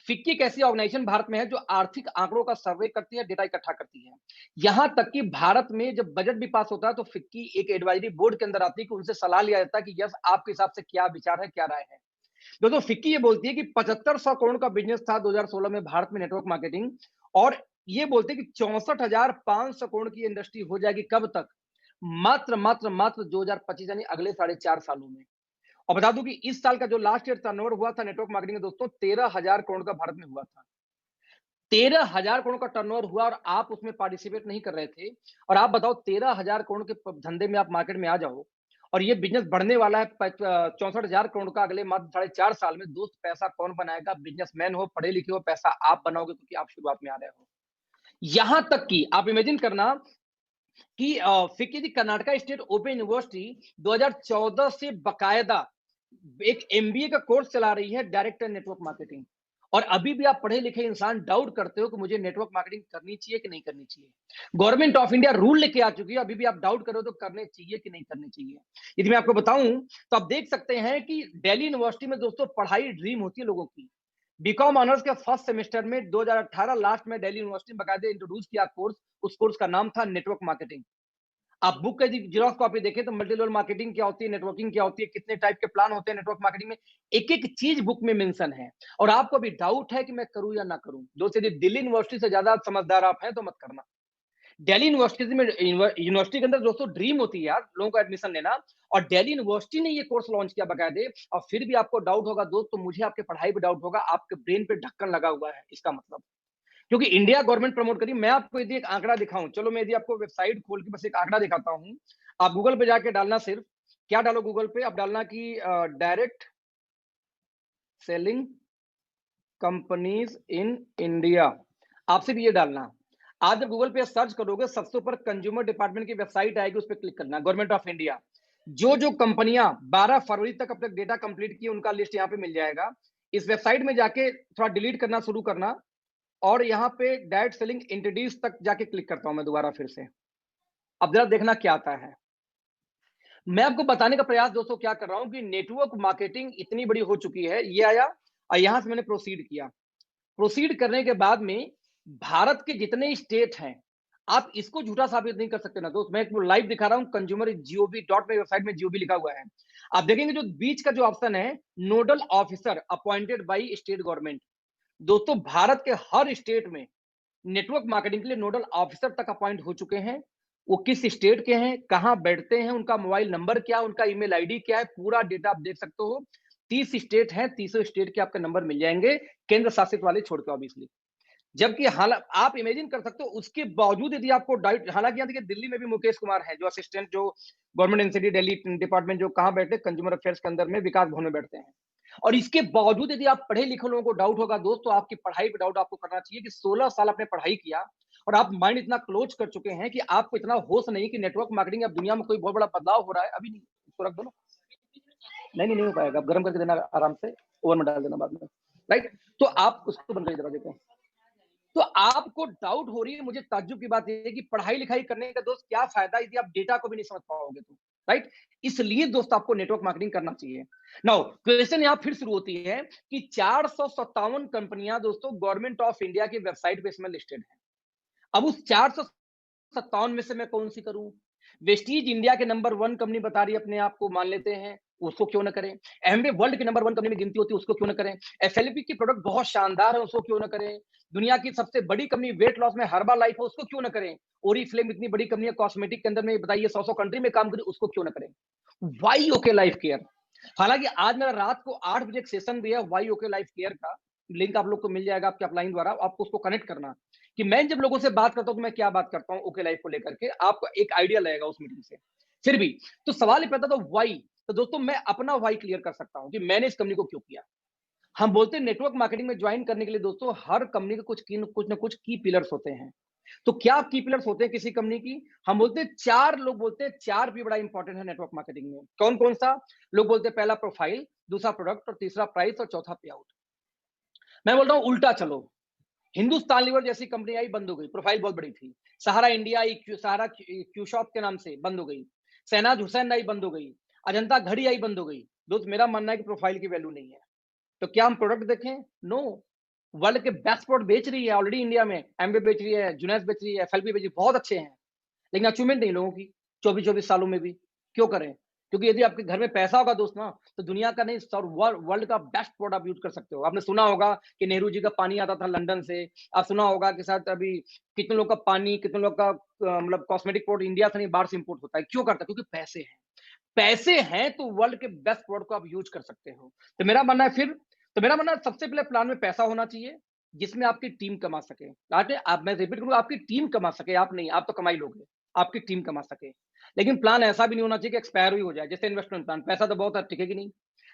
फिक्की एक ऐसी ऑर्गेनाइजेशन भारत में है जो आर्थिक आंकड़ों का सर्वे करती है, डेटा इकट्ठा करती है। यहां तक कि भारत में जब बजट भी पास होता है तो फिक्की एक एडवाइजरी बोर्ड के अंदर आती है कि उनसे सलाह लिया जाता है कि यस आपके हिसाब से क्या विचार है, क्या राय है। दोस्तों फिक्की ये बोलती है कि 7500 करोड़ का बिजनेस था 2016 में भारत में नेटवर्क मार्केटिंग, और ये बोलते हैं कि 64,500 करोड़ की इंडस्ट्री हो जाएगी कब तक, मात्र मात्र मात्र 2025 यानी अगले 4.5 सालों में। और बता दूं कि इस साल का जो लास्ट ईयर टर्नओवर हुआ था नेटवर्क मार्केटिंग में दोस्तों 13,000 करोड़ का भारत में हुआ था। 13,000 करोड़ का टर्नओवर हुआ और आप उसमें पार्टिसिपेट नहीं कर रहे थे। और आप बताओ 13,000 करोड़ के धंधे में आप मार्केट में आ जाओ और ये बिजनेस बढ़ने वाला है 64,000 करोड़ का अगले मात्र 4.5 साल में। दोस्त पैसा कौन बनाएगा, बिजनेसमैन हो, पढ़े लिखे हो, पैसा आप बनाओगे क्योंकि आप शुरुआत में आ रहे हो। यहां तक कि आप इमेजिन करना कि फिक्की दी कर्नाटका स्टेट ओपन यूनिवर्सिटी 2014 से बकायदा एक एमबीए का कोर्स चला रही है, डायरेक्टर नेटवर्क मार्केटिंग। और अभी भी आप पढ़े लिखे इंसान डाउट करते हो कि मुझे नेटवर्क मार्केटिंग करनी चाहिए कि नहीं करनी चाहिए। गवर्नमेंट ऑफ इंडिया रूल लेके आ चुकी है, अभी भी आप डाउट करो तो करने चाहिए कि नहीं करने चाहिए। यदि मैं आपको बताऊं तो आप देख सकते हैं कि दिल्ली यूनिवर्सिटी में दोस्तों पढ़ाई ड्रीम होती है लोगों की। बीकॉम ऑनर्स के फर्स्ट सेमेस्टर में 2018 लास्ट में दिल्ली यूनिवर्सिटी में बाकायदे इंट्रोड्यूस किया कोर्स। उस कोर्स का नाम था नेटवर्क मार्केटिंग। आप बुक का जीरोक्स कॉपी देखें तो मल्टी लेवल मार्केटिंग क्या होती है, नेटवर्किंग क्या होती है, कितने टाइप के प्लान होते हैं नेटवर्क मार्केटिंग में, एक एक चीज बुक में मेंशन है। और आपको भी डाउट है कि मैं करूं या ना करूं, दोस्तों यदि दिल्ली यूनिवर्सिटी से ज्यादा समझदार आप हैं तो मत करना। दिल्ली यूनिवर्सिटी के अंदर दोस्तों ड्रीम होती है यार लोगों का एडमिशन लेना, और दिल्ली यूनिवर्सिटी ने ये कोर्स लॉन्च किया बकायदे। और फिर भी आपको डाउट होगा दोस्त, तो मुझे आपके पढ़ाई पे डाउट होगा, आपके ब्रेन पे ढक्कन लगा हुआ है इसका मतलब, क्योंकि इंडिया गवर्नमेंट प्रमोट करी। मैं आपको यदि एक आंकड़ा दिखाऊं, चलो मैं यदि आपको वेबसाइट खोल के बस एक आंकड़ा दिखाता हूं। आप गूगल पे जाके डालना, सिर्फ क्या डालो गूगल पे, आप डालना कि direct selling companies in India, आपसे भी ये डालना। आज जब गूगल पे सर्च करोगे सबसे ऊपर कंज्यूमर डिपार्टमेंट की वेबसाइट आएगी, उस पर क्लिक करना, गवर्नमेंट ऑफ इंडिया। जो जो कंपनियां 12 फरवरी तक अपना डेटा कंप्लीट की उनका लिस्ट यहाँ पे मिल जाएगा। इस वेबसाइट में जाके थोड़ा डिलीट करना शुरू करना, और यहाँ पे डायरेक्ट सेलिंग एंटिटीज तक जाके क्लिक करता हूं मैं दोबारा फिर से। अब जरा देखना क्या आता है। मैं आपको बताने का प्रयास दोस्तों क्या कर रहा हूं कि नेटवर्क मार्केटिंग इतनी बड़ी हो चुकी है। ये आया और यहां से मैंने प्रोसीड किया। प्रोसीड करने के बाद में भारत के जितने स्टेट हैं, आप इसको झूठा साबित नहीं कर सकते ना दोस्त। मैं एक लाइव दिखा रहा हूं, कंज्यूमर जीओवी डॉट वेबसाइट में जीओवी लिखा हुआ है। आप देखेंगे जो बीच का जो ऑप्शन है, nodal officer appointed by state government. दोस्तों भारत के हर स्टेट में नेटवर्क मार्केटिंग के लिए नोडल ऑफिसर तक अपॉइंट हो चुके हैं। वो किस स्टेट के हैं, कहां बैठते हैं, उनका मोबाइल नंबर क्या, उनका ईमेल आईडी क्या है, पूरा डेटा आप देख सकते हो। 30 स्टेट हैं, 30 स्टेट के आपके नंबर मिल जाएंगे, केंद्र शासित वाले छोड़ के ऑब्वियसली। जबकि आप इमेजिन कर सकते हो उसके बावजूद यदि आपको डाउट, हालांकि यहाँ देखिए दिल्ली में भी मुकेश कुमार है जो असिस्टेंट, जो गवर्नमेंट एनसीडी दिल्ली डिपार्टमेंट, जो कहां बैठे, कंज्यूमर अफेयर्स के अंदर में विकास भवन में बैठते हैं। और इसके बावजूद यदि आप पढ़े लिखे लोगों को डाउट होगा दोस्त, तो आपकी पढ़ाई पे डाउट आपको करना चाहिए कि 16 साल आपने पढ़ाई किया और आप माइंड इतना क्लोज कर चुके हैं कि आपको इतना होश नहीं कि नेटवर्क मार्केटिंग अब दुनिया में कोई बहुत बड़ा बदलाव हो रहा है। अभी नहीं, इसको रख दो ना। नहीं हो पाएगा, गर्म करके देना आराम से, ओवन में डाल देना बाद में, राइट। तो आप उसको बंद करिए दरवाजे को। तो आपको डाउट हो रही है, मुझे ताज्जुब की बात यह है कि पढ़ाई लिखाई करने का दोस्त क्या फायदा यदि आप डेटा को भी नहीं समझ पाओगे तो, राइट। इसलिए दोस्त आपको नेटवर्क मार्केटिंग करना चाहिए। नाउ क्वेश्चन यहां फिर शुरू होती है कि 457 कंपनियां दोस्तों गवर्नमेंट ऑफ इंडिया की वेबसाइट पे इसमें लिस्टेड है। अब उस 457 में से मैं कौन सी करूं? वेस्टीज इंडिया के नंबर 1 कंपनी बता रही है, अपने आप को मान लेते हैं, उसको क्यों ना करें? एमवे वर्ल्ड के नंबर 1 कंपनी में गिनती होती है, उसको क्यों ना करें? एसएलपी की प्रोडक्ट बहुत शानदार है, उसको क्यों ना करें? दुनिया की सबसे बड़ी कंपनी वेट लॉस में हर्बा लाइफ है, उसको क्यों ना करें? ओरिफ्लेम इतनी बड़ी कंपनी है कॉस्मेटिक के अंदर में, बताइए 100 कंट्री में काम करी, उसको क्यों ना करें? Why okay life care? हालांकि आज मेरा रात को 8 बजे एक सेशन भी है वाई ओके लाइफ केयर का, लिंक आप लोग को मिल जाएगा आपके अपलाइन द्वारा, आपको उसको कनेक्ट करना कि मैं जब लोगों से बात करता हूं तो मैं क्या बात करता हूं ओके लाइफ को लेकर के, आपको एक आइडिया लगेगा उस मीटिंग से। फिर भी तो सवाल ये पैदा था वाई, तो दोस्तों मैं अपना वाई क्लियर कर सकता हूं कि मैंने इस कंपनी को क्यों किया। हम बोलते हैं नेटवर्क मार्केटिंग में ज्वाइन करने के लिए दोस्तों हर कंपनी के कुछ ना कुछ की पिलर्स होते हैं। तो क्या की पिलर्स होते हैं किसी कंपनी की? हम बोलते हैं 4 लोग बोलते हैं 4 भी बड़ा इंपॉर्टेंट है नेटवर्क मार्केटिंग में। कौन-कौन सा? लोग बोलते हैं पहला प्रोफाइल, दूसरा प्रोडक्ट और तीसरा प्राइस और चौथा पे आउट। मैं बोल रहा हूं उल्टा चलो। हिंदुस्तान लीवर जैसी कंपनी आई, बंद हो गई, प्रोफाइल बहुत बड़ी थी। सहारा इंडिया आई, सहारा क्यू शॉप के नाम से बंद हो गई। शहनाज हुसैन आई, बंद हो गई। अजंता घड़ी आई, बंद हो गई। दोस्त मेरा मानना है कि प्रोफाइल की वैल्यू नहीं है। तो क्या हम प्रोडक्ट देखें? नो। वर्ल्ड के बेस्ट प्रोडक्ट बेच रही है ऑलरेडी इंडिया में, एमवे बेच रही है, जुनैस बेच रही है, एफएलपी बेच रही है, बहुत अच्छे हैं, लेकिन अचीवमेंट नहीं लोगों की 24-24 सालों में भी। क्यों करें? क्योंकि यदि आपके घर में पैसा होगा दोस्त ना, तो दुनिया का नहीं सर वर्ल्ड का बेस्ट प्रोडक्ट आप यूज कर सकते हो। आपने सुना होगा कि नेहरू जी का पानी आता था लंदन से। आप सुना होगा कि शायद अभी कितने लोग का पानी, कितने लोग का मतलब कॉस्मेटिक प्रोडक्ट इंडिया से नहीं बाहर से इंपोर्ट होता है। क्यों करता है? क्योंकि पैसे हैं। पैसे हैं तो वर्ल्ड के बेस्ट प्रोडक्ट को आप यूज कर सकते हो। तो मेरा मानना है फिर, तो मेरा मानना है सबसे पहले प्लान में पैसा होना चाहिए, जिसमें आपकी टीम कमा सके। आप मैं रिपीट करूंगा, आपकी टीम कमा सके, आप नहीं, आप तो कमाई लोगे, आपकी टीम कमा सके। लेकिन प्लान ऐसा भी नहीं होना चाहिए कि एक्सपायर ही हो जाए, जैसे इन्वेस्टमेंट प्लान, पैसा तो बहुत है, टिकेगी नहीं।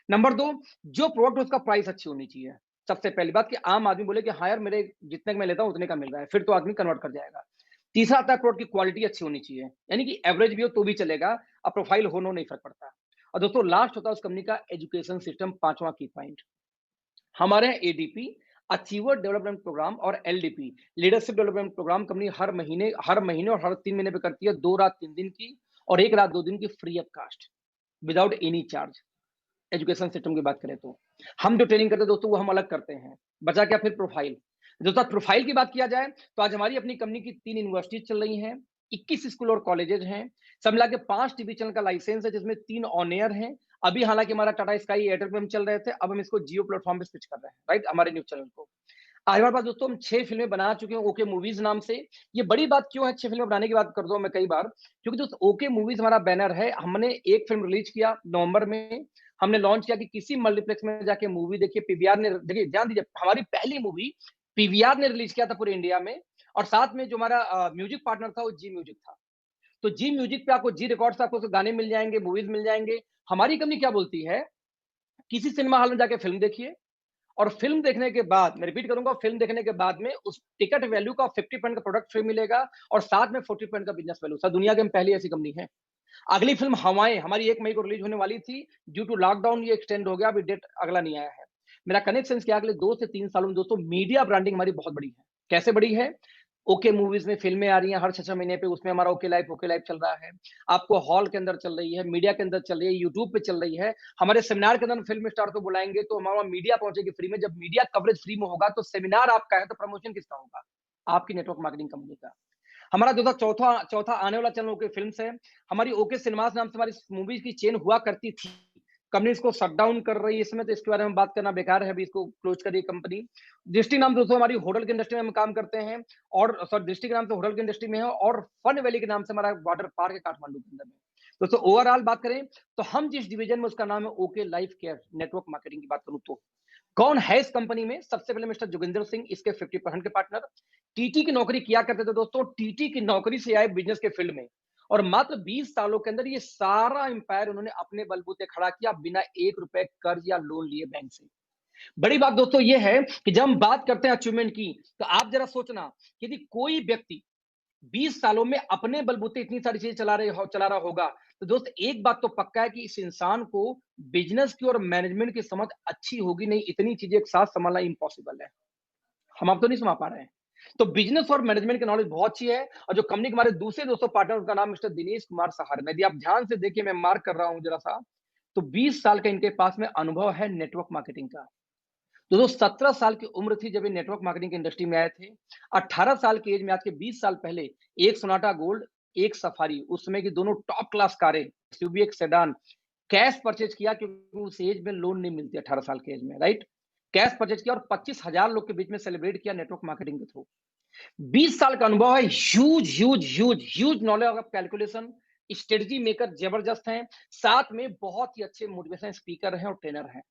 नंबर 2, जो प्रोडक्ट उसका प्राइस अच्छी होनी चाहिए। सबसे पहली बात कि आम आदमी बोले कि हाँ यार मेरे जितने का मैं लेता हूं उतने का मिल रहा है, फिर तो आदमी कन्वर्ट कर जाएगा। तीसरा आता है प्रोडक्ट की क्वालिटी अच्छी होनी चाहिए, यानी कि एवरेज भी हो तो भी चलेगा, अब प्रोफाइल हो नो नहीं फर्क पड़ता। और दोस्तों लास्ट होता है उस कंपनी का एजुकेशन सिस्टम, पांचवा की पॉइंट। हमारे यहाँ एडीपी, अचीवर डेवलपमेंट प्रोग्राम, और LDP, leadership development programme, company हर महीने और हर 3 महीने पे करती है, 2 रात 3 दिन की और 1 रात 2 दिन की free of cost, without any charge. Education system की बात करें तो हम जो ट्रेनिंग करते हैं दोस्तों वो हम अलग करते हैं। बचा क्या फिर? प्रोफाइल। दोस्तों प्रोफाइल की बात किया जाए तो आज हमारी अपनी कंपनी की 3 यूनिवर्सिटीज चल रही हैं, 21 स्कूल और कॉलेजेस हैं, सब मिला के 5 टीवी चैनल का लाइसेंस है, जिसमें 3 ऑन एयर हैं। अभी हालांकि हमारा टाटा स्काई एयरटेल पे हम चल रहे थे, अब हम इसको जियो प्लेटफॉर्म पे स्विच कर रहे हैं, राइट, हमारे न्यूज चैनल को। आज हमारे पास दोस्तों हम 6 फिल्में बना चुके हैं ओके मूवीज नाम से। ये बड़ी बात क्यों है 6 फिल्में बनाने की बात कर दूं मैं कई बार, क्योंकि दोस्तों ओके मूवीज हमारा बैनर है। हमने एक फिल्म रिलीज किया नवंबर में, हमने लॉन्च किया कि किसी मल्टीप्लेक्स में जाके मूवी देखिए। पीवीआर ने, देखिए ध्यान दीजिए, हमारी पहली मूवी पीवीआर ने रिलीज किया था पूरे इंडिया में, और साथ में जो हमारा म्यूजिक पार्टनर था वो जी म्यूजिक था। तो जी म्यूजिक पे आपको, जी रिकॉर्ड्स पे आपको गाने मिल जाएंगे, मूवीज मिल जाएंगे। हमारी कंपनी क्या बोलती है, किसी सिनेमा हॉल में जाके फिल्म देखिए, और फिल्म देखने के बाद, मैं रिपीट करूंगा, फिल्म देखने के बाद में उस टिकट वैल्यू का 50% का प्रोडक्ट फ्री मिलेगा, और साथ में 40% का बिजनेस वैल्यू। सर दुनिया की हम पहली ऐसी कंपनी है। अगली फिल्म हवाएं हमारी 1 मई को रिलीज होने वाली थी, ड्यू टू लॉकडाउन ये एक्सटेंड हो गया, अभी डेट अगला नहीं आया है। मेरा कनेक्शन क्या, अगले 2 से 3 सालों में दोस्तों मीडिया ब्रांडिंग हमारी बहुत बड़ी है। कैसे बड़ी है? ओके मूवीज में फिल्में आ रही हैं हर 6-6 महीने पे, उसमें हमारा ओके लाइव चल रहा है। आपको हॉल के अंदर चल रही है, मीडिया के अंदर चल रही है, यूट्यूब पे चल रही है। हमारे सेमिनार के अंदर फिल्म स्टार को बुलाएंगे तो हमारा मीडिया पहुंचेगी फ्री में। जब मीडिया कवरेज फ्री में होगा तो सेमिनार आपका है तो प्रमोशन किसका होगा? आपकी नेटवर्क मार्केटिंग कंपनी का। हमारा जो था चौथा चौथा आने वाला चैनल ओके फिल्म्स है। हमारी ओके सिनेमास नाम से हमारी मूवीज की चेन हुआ करती थी, कंपनी इसको शट डाउन कर रही है इस समय, तो इसके बारे में बात करना बेकार है, अभी इसको क्लोज करिए कंपनी। दृष्टि नाम दोस्तों हमारी होटल की इंडस्ट्री में हम काम करते हैं, और सॉरी दृष्टि के नाम से होटल की इंडस्ट्री में है, और फन वैली के नाम से हमारा वाटर पार्क है काठमांडू के अंदर में। दोस्तों ओवरऑल बात करें तो हम जिस डिवीजन में, उसका नाम है okay life care network marketing की बात करूं तो कौन है इस कंपनी में? सबसे पहले मिस्टर जोगिंदर सिंह, इसके 50% के पार्टनर। टीटी की नौकरी किया करते थे दोस्तों, टीटी की नौकरी से आए बिजनेस के फील्ड में, और मात्र 20 सालों के अंदर ये सारा एम्पायर उन्होंने अपने बलबूते खड़ा किया, बिना 1 रुपए कर्ज या लोन लिए बैंक से। बड़ी बात दोस्तों ये है कि जब हम बात करते हैं अचीवमेंट की, तो आप जरा सोचना, यदि कोई व्यक्ति 20 सालों में अपने बलबूते इतनी सारी चीजें चला रहा होगा, तो दोस्त एक बात तो पक्का है कि इस इंसान को बिजनेस की और मैनेजमेंट की समझ अच्छी होगी नहीं, इतनी चीजें एक साथ संभालना इम्पॉसिबल है। हम आप तो नहीं संभाल पा रहे हैं। तो बिजनेस और मैनेजमेंट की नॉलेज बहुत अच्छी है। और जो कंपनी के हमारे दूसरे दोस्तों पार्टनर, उनका नाम मिस्टर दिनेश कुमार सहार। यदि आप ध्यान से देखिए, मैं मार्क कर रहा हूं जरा सा, तो 20 साल का इनके पास में अनुभव है नेटवर्क मार्केटिंग का। तो दोस्त 17 साल की उम्र थी जब ये नेटवर्क मार्केटिंग की इंडस्ट्री में आए थे। 18 साल की एज में, आज के 20 साल पहले, एक सोनाटा गोल्ड एक सफारी, उस समय की दोनों टॉप क्लास कारें, एसयूवी एक सेडान, कैश परचेज किया क्योंकि उस एज में लोन नहीं मिलती 18 साल के एज में, राइट? कैश परचेज किया और 25,000 लोग के बीच में सेलिब्रेट किया नेटवर्क मार्केटिंग के थ्रू। 20 साल का अनुभव है, huge knowledge of calculation, strategy maker जबरदस्त हैं, साथ में बहुत ही अच्छे मोटिवेशन स्पीकर हैं और ट्रेनर हैं।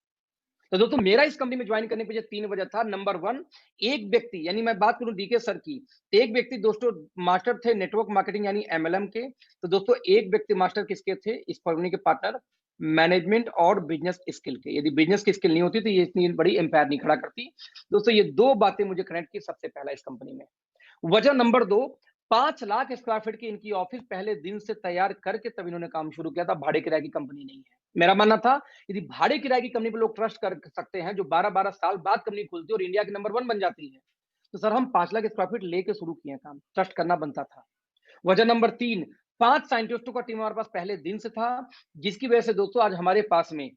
तो दोस्तों मेरा इस कंपनी में ज्वाइन करने के पीछे 3 वजह था। नंबर 1, एक व्यक्ति, यानी मैं बात करूं डीके सर की, एक व्यक्ति दोस्तों मास्टर थे नेटवर्क मार्केटिंग यानी एमएलएम के। तो दोस्तों एक व्यक्ति मास्टर किसके थे इस कंपनी के पार्टनर? मैनेजमेंट और बिजनेस स्किल के। यदि बिजनेस की स्किल नहीं होती तो ये इतनी बड़ी एम्पायर नहीं खड़ा करती। दोस्तों ये 2 बातें मुझे कनेक्ट की सबसे पहला इस कंपनी में। वजह नंबर 2, 5 लाख स्क्वायर फीट की इनकी ऑफिस पहले दिन से तैयार करके तब इन्होंने काम शुरू किया था। भाड़े किराए की कंपनी नहीं है। मेरा मानना था यदि भाड़े किराए की कंपनी पे लोग ट्रस्ट कर सकते हैं, जो 12-12 साल बाद कंपनी खुलती है और इंडिया की नंबर 1 बन जाती है, तो सर हम 5 लाख स्क्वायर फीट लेके शुरू किए काम, ट्रस्ट करना बनता था। वजह नंबर 3, 5 साइंटिस्टों का टीम हमारे पास पहले दिन से था, जिसकी वजह से दोस्तों आज हमारे पास में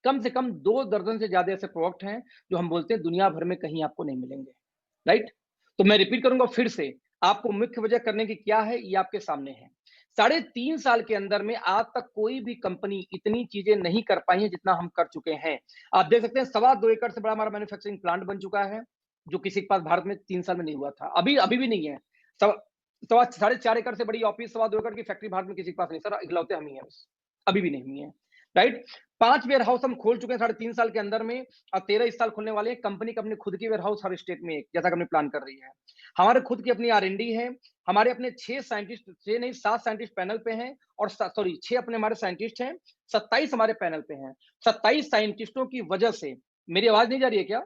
कम से कम 2 दर्जन से ज्यादा ऐसे प्रोडक्ट हैं जो हम बोलते हैं दुनिया भर में कहीं आपको नहीं मिलेंगे, राइट? तो मैं रिपीट करूंगा फिर से, आपको मुख्य वजह करने की क्या है ये आपके सामने है। 3.5 साल के अंदर में आज तक कोई भी कंपनी इतनी चीजें नहीं कर पाई है जितना हम कर चुके हैं। आप देख सकते हैं 2.25 एकड़ से बड़ा हमारा मैन्युफैक्चरिंग प्लांट बन चुका है, जो किसी के पास भारत में 3 साल में नहीं हुआ था। अभी भी नहीं है। सवा 4.5 एकड़ से बड़ी ऑफिस, 2.25 एकड़ की फैक्ट्री भारत में किसी के पास नहीं सर, इकलौते हम ही हैं बस, अभी भी नहीं है, राइट? 5 वेयर हाउस हम खोल चुके हैं 3.5 साल के अंदर में, और 13 इस साल खोलने वाले हैं। कंपनी का अपने खुद की वेयर हाउस हर स्टेट में एक, जैसा कंपनी प्लान कर रही है। हमारे खुद की अपनी R&D है। हमारे अपने 6 साइंटिस्ट, 6 नहीं 7 साइंटिस्ट पैनल पे हैं, और सॉरी 6 अपने हमारे साइंटिस्ट हैं, 27 हमारे पैनल पे हैं। 27 साइंटिस्टों की वजह से, मेरी आवाज नहीं जा रही है क्या?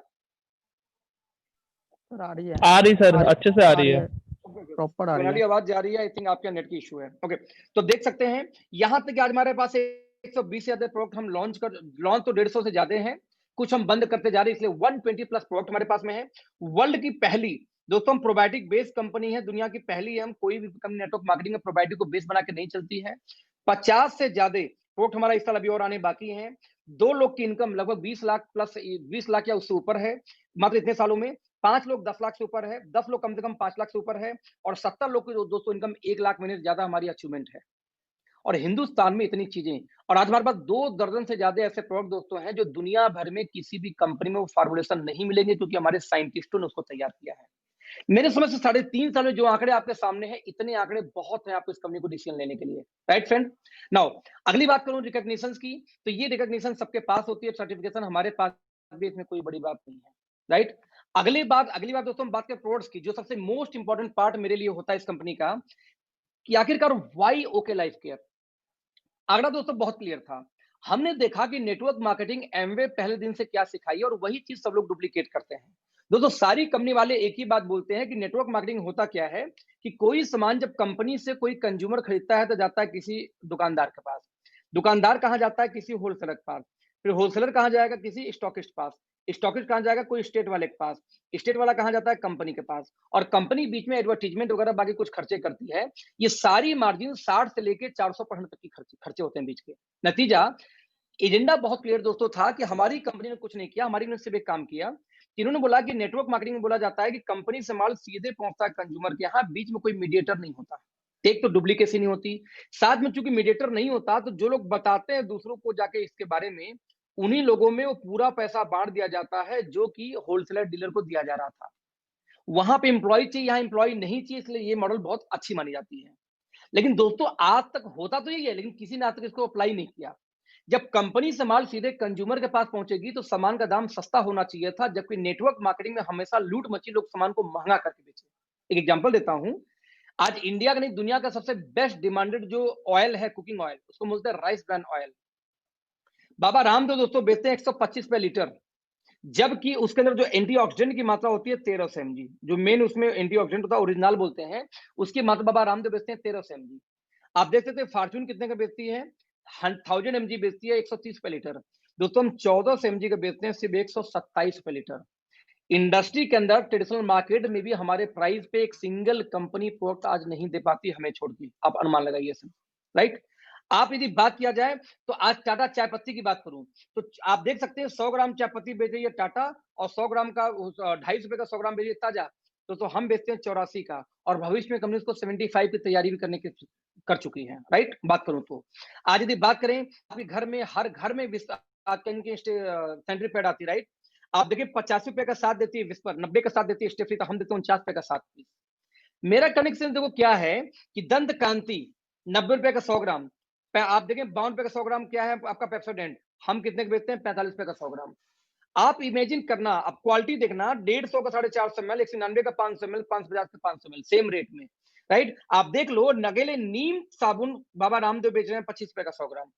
सर आ रही है। आ रही सर, अच्छे से आ रही है। प्रॉपर आ रही है। आवाज जा रही है, आई थिंक आपके नेट की इशू है। ओके, तो देख सकते हैं यहां तक आज हमारे पास 120 से ज्यादा प्रोडक्ट हम लॉन्च तो 150 से ज्यादा हैं, कुछ हम बंद करते जा रहे हैं, इसलिए 120 प्लस प्रोडक्ट हमारे पास में है। वर्ल्ड की पहली दोस्तों हम प्रोबायोटिक बेस्ड कंपनी है, दुनिया की पहली है। हम कोई भी कंपनी नेटवर्क मार्केटिंग में प्रोबायोटिक को बेस बना के नहीं चलती है। 50 से ज्यादा प्रोडक्ट हमारा इस साल अभी और आने बाकी हैं। 2 लोग की इनकम लगभग 20 लाख प्लस 20 लाख या उससे ऊपर है मात्र इतने सालों में। 5 लोग 10 लाख से ऊपर है, 10 लोग कम से कम 5 लाख से ऊपर है, और 70 लोग की दोस्तों इनकम 1 लाख महीने से ज्यादा हमारी अचीवमेंट है। और हिंदुस्तान में इतनी चीजें, और आज हमारे पास 2 दर्जन से ज्यादा ऐसे प्रोडक्ट दोस्तों हैं जो दुनिया भर में किसी भी कंपनी में वो फॉर्मुलेशन नहीं मिलेंगे, क्योंकि हमारे साइंटिस्टों ने उसको तैयार किया है। मेरे समझ से 3.5 साल में जो आंकड़े आपके सामने हैं, इतने आंकड़े बहुत हैं आपको इस कंपनी को डिसीजन लेने के लिए, राइट फ्रेंड? नाउ अगली बात करूं रिकॉग्निशंस की, तो ये रिकॉग्निशन सबके पास होती है, सर्टिफिकेशन हमारे पास भी, इसमें कोई बड़ी बात नहीं है, राइट? अगली बात दोस्तों हम बात करें प्रोडक्ट्स की, जो सबसे मोस्ट इंपॉर्टेंट पार्ट मेरे लिए होता है इस कंपनी का, कि आखिरकार व्हाई ओके लाइफ केयर। आंकड़ा दोस्तों बहुत क्लियर था। हमने देखा कि नेटवर्क मार्केटिंग एमवे पहले दिन से क्या सिखाई, और वही चीज सब लोग डुप्लीकेट करते हैं। दोस्तों सारी कंपनी वाले एक ही बात बोलते हैं कि नेटवर्क मार्केटिंग होता क्या है, कि कोई सामान जब कंपनी से कोई कंज्यूमर खरीदता है तो जाता है किसी दुकानदार के पास, दुकानदार कहां जाता है? किसी होलसेलर के पास, फिर होलसेलर कहां जाएगा? किसी स्टॉकिस्ट पास, स्टॉकिस्ट कहां जाएगा? कोई स्टेट वाले के पास, स्टेट वाला कहां जाता है? कंपनी के पास, और कंपनी बीच में एडवर्टीजमेंट वगैरह बाकी कुछ खर्चे करती है। ये सारी मार्जिन 60 से लेके 400% तक की खर्चे होते हैं बीच के। नतीजा, एजेंडा बहुत क्लियर दोस्तों था कि हमारी कंपनी ने कुछ नहीं किया, हमारी ने सिर्फ एक काम किया कि इन्होंने बोला कि नेटवर्क मार्केटिंग में बोला जाता है कि कंपनी से माल सीधे पहुंचता है कंज्यूमर के यहाँ, बीच में कोई मीडिएटर नहीं होता। एक तो डुप्लीकेसी नहीं होती, साथ में चूंकि मीडिएटर नहीं होता तो जो लोग बताते हैं दूसरों को जाके इसके बारे में, उन्हीं लोगों में वो पूरा पैसा बांट दिया जाता है जो कि होलसेलर डीलर को दिया जा रहा था। वहां पे एम्प्लॉय चाहिए, यहाँ एम्प्लॉय नहीं चाहिए, इसलिए ये मॉडल बहुत अच्छी मानी जाती है। लेकिन दोस्तों आज तक होता तो यही है, लेकिन किसी ने आज तक इसको अप्लाई नहीं किया। जब कंपनी से माल सीधे कंज्यूमर के पास पहुंचेगी तो सामान का दाम सस्ता होना चाहिए था, जबकि नेटवर्क मार्केटिंग में हमेशा लूट मची, लोग सामान को महंगा करके बेचे। एक एग्जांपल देता हूं, आज इंडिया का नहीं दुनिया का सबसे बेस्ट डिमांडेड जो ऑयल है, कुकिंग ऑयल, उसको बोलते हैं rice brand oil. Baba Ramdev दोस्तों बेचते हैं 125 रुपए लीटर, जबकि उसके अंदर जो एंटीऑक्सीडेंट की मात्रा होती है 1300 mg, जो मेन उसमें एंटीऑक्सीडेंट होता है ओरिजिनल बोलते हैं, उसकी मात्रा बाबा रामदेव बेचते हैं 1300 mg। आप देख सकते हैं फॉर्च्यून कितने का बेचती है? 1000 mg बेचती है 130 रुपए लीटर। दोस्तों हम 1400 mg का बेचते हैं सिर्फ 127 रुपए लीटर। इंडस्ट्री के अंदर ट्रेडिशनल मार्केट में भी हमारे प्राइस पे एक सिंगल कंपनी प्रोडक्ट आज नहीं दे पाती हमें छोड़ के, आप अनुमान लगाइए सर, राइट? आप यदि बात किया जाए तो आज टाटा चाय पत्ती की बात करूं तो आप देख सकते हैं 100 ग्राम चाय पत्ती बेच रही है टाटा, और 100 ग्राम का 250 रुपए का 100 ग्राम बेच रही है ताजा। तो हम बेचते हैं 84 का, और भविष्य में कंपनी उसको 75 की तैयारी भी करने की कर चुकी है, राइट। बात करूं तो आज यदि बात करें, आपके घर में, हर घर में सैनिटरी पैड आती है, राइट। आप देखिए 85 रुपए का साथ देती है विस्पर, 90 का साथ देती है स्टेफ्री, तो हम देते हैं 49 रुपए का साथ पीस। मेरा कनेक्शन देखो क्या है कि दंत कांति 90 रुपए का 100 ग्राम, आप देखें 52 रुपए का 100 ग्राम क्या है आपका पेप्सोडेंट, हम कितने के बेचते हैं 45 रुपए का 100 ग्राम। आप इमेजिन करना, आप क्वालिटी देखना, 150 का 450 ml, 199 का 500 ml, 550 का 500 ml, सेम रेट में, राइट। आप देख लो, नगेले नीम साबुन बाबा रामदेव बेच रहे हैं 25 रुपए का 100 ग्राम,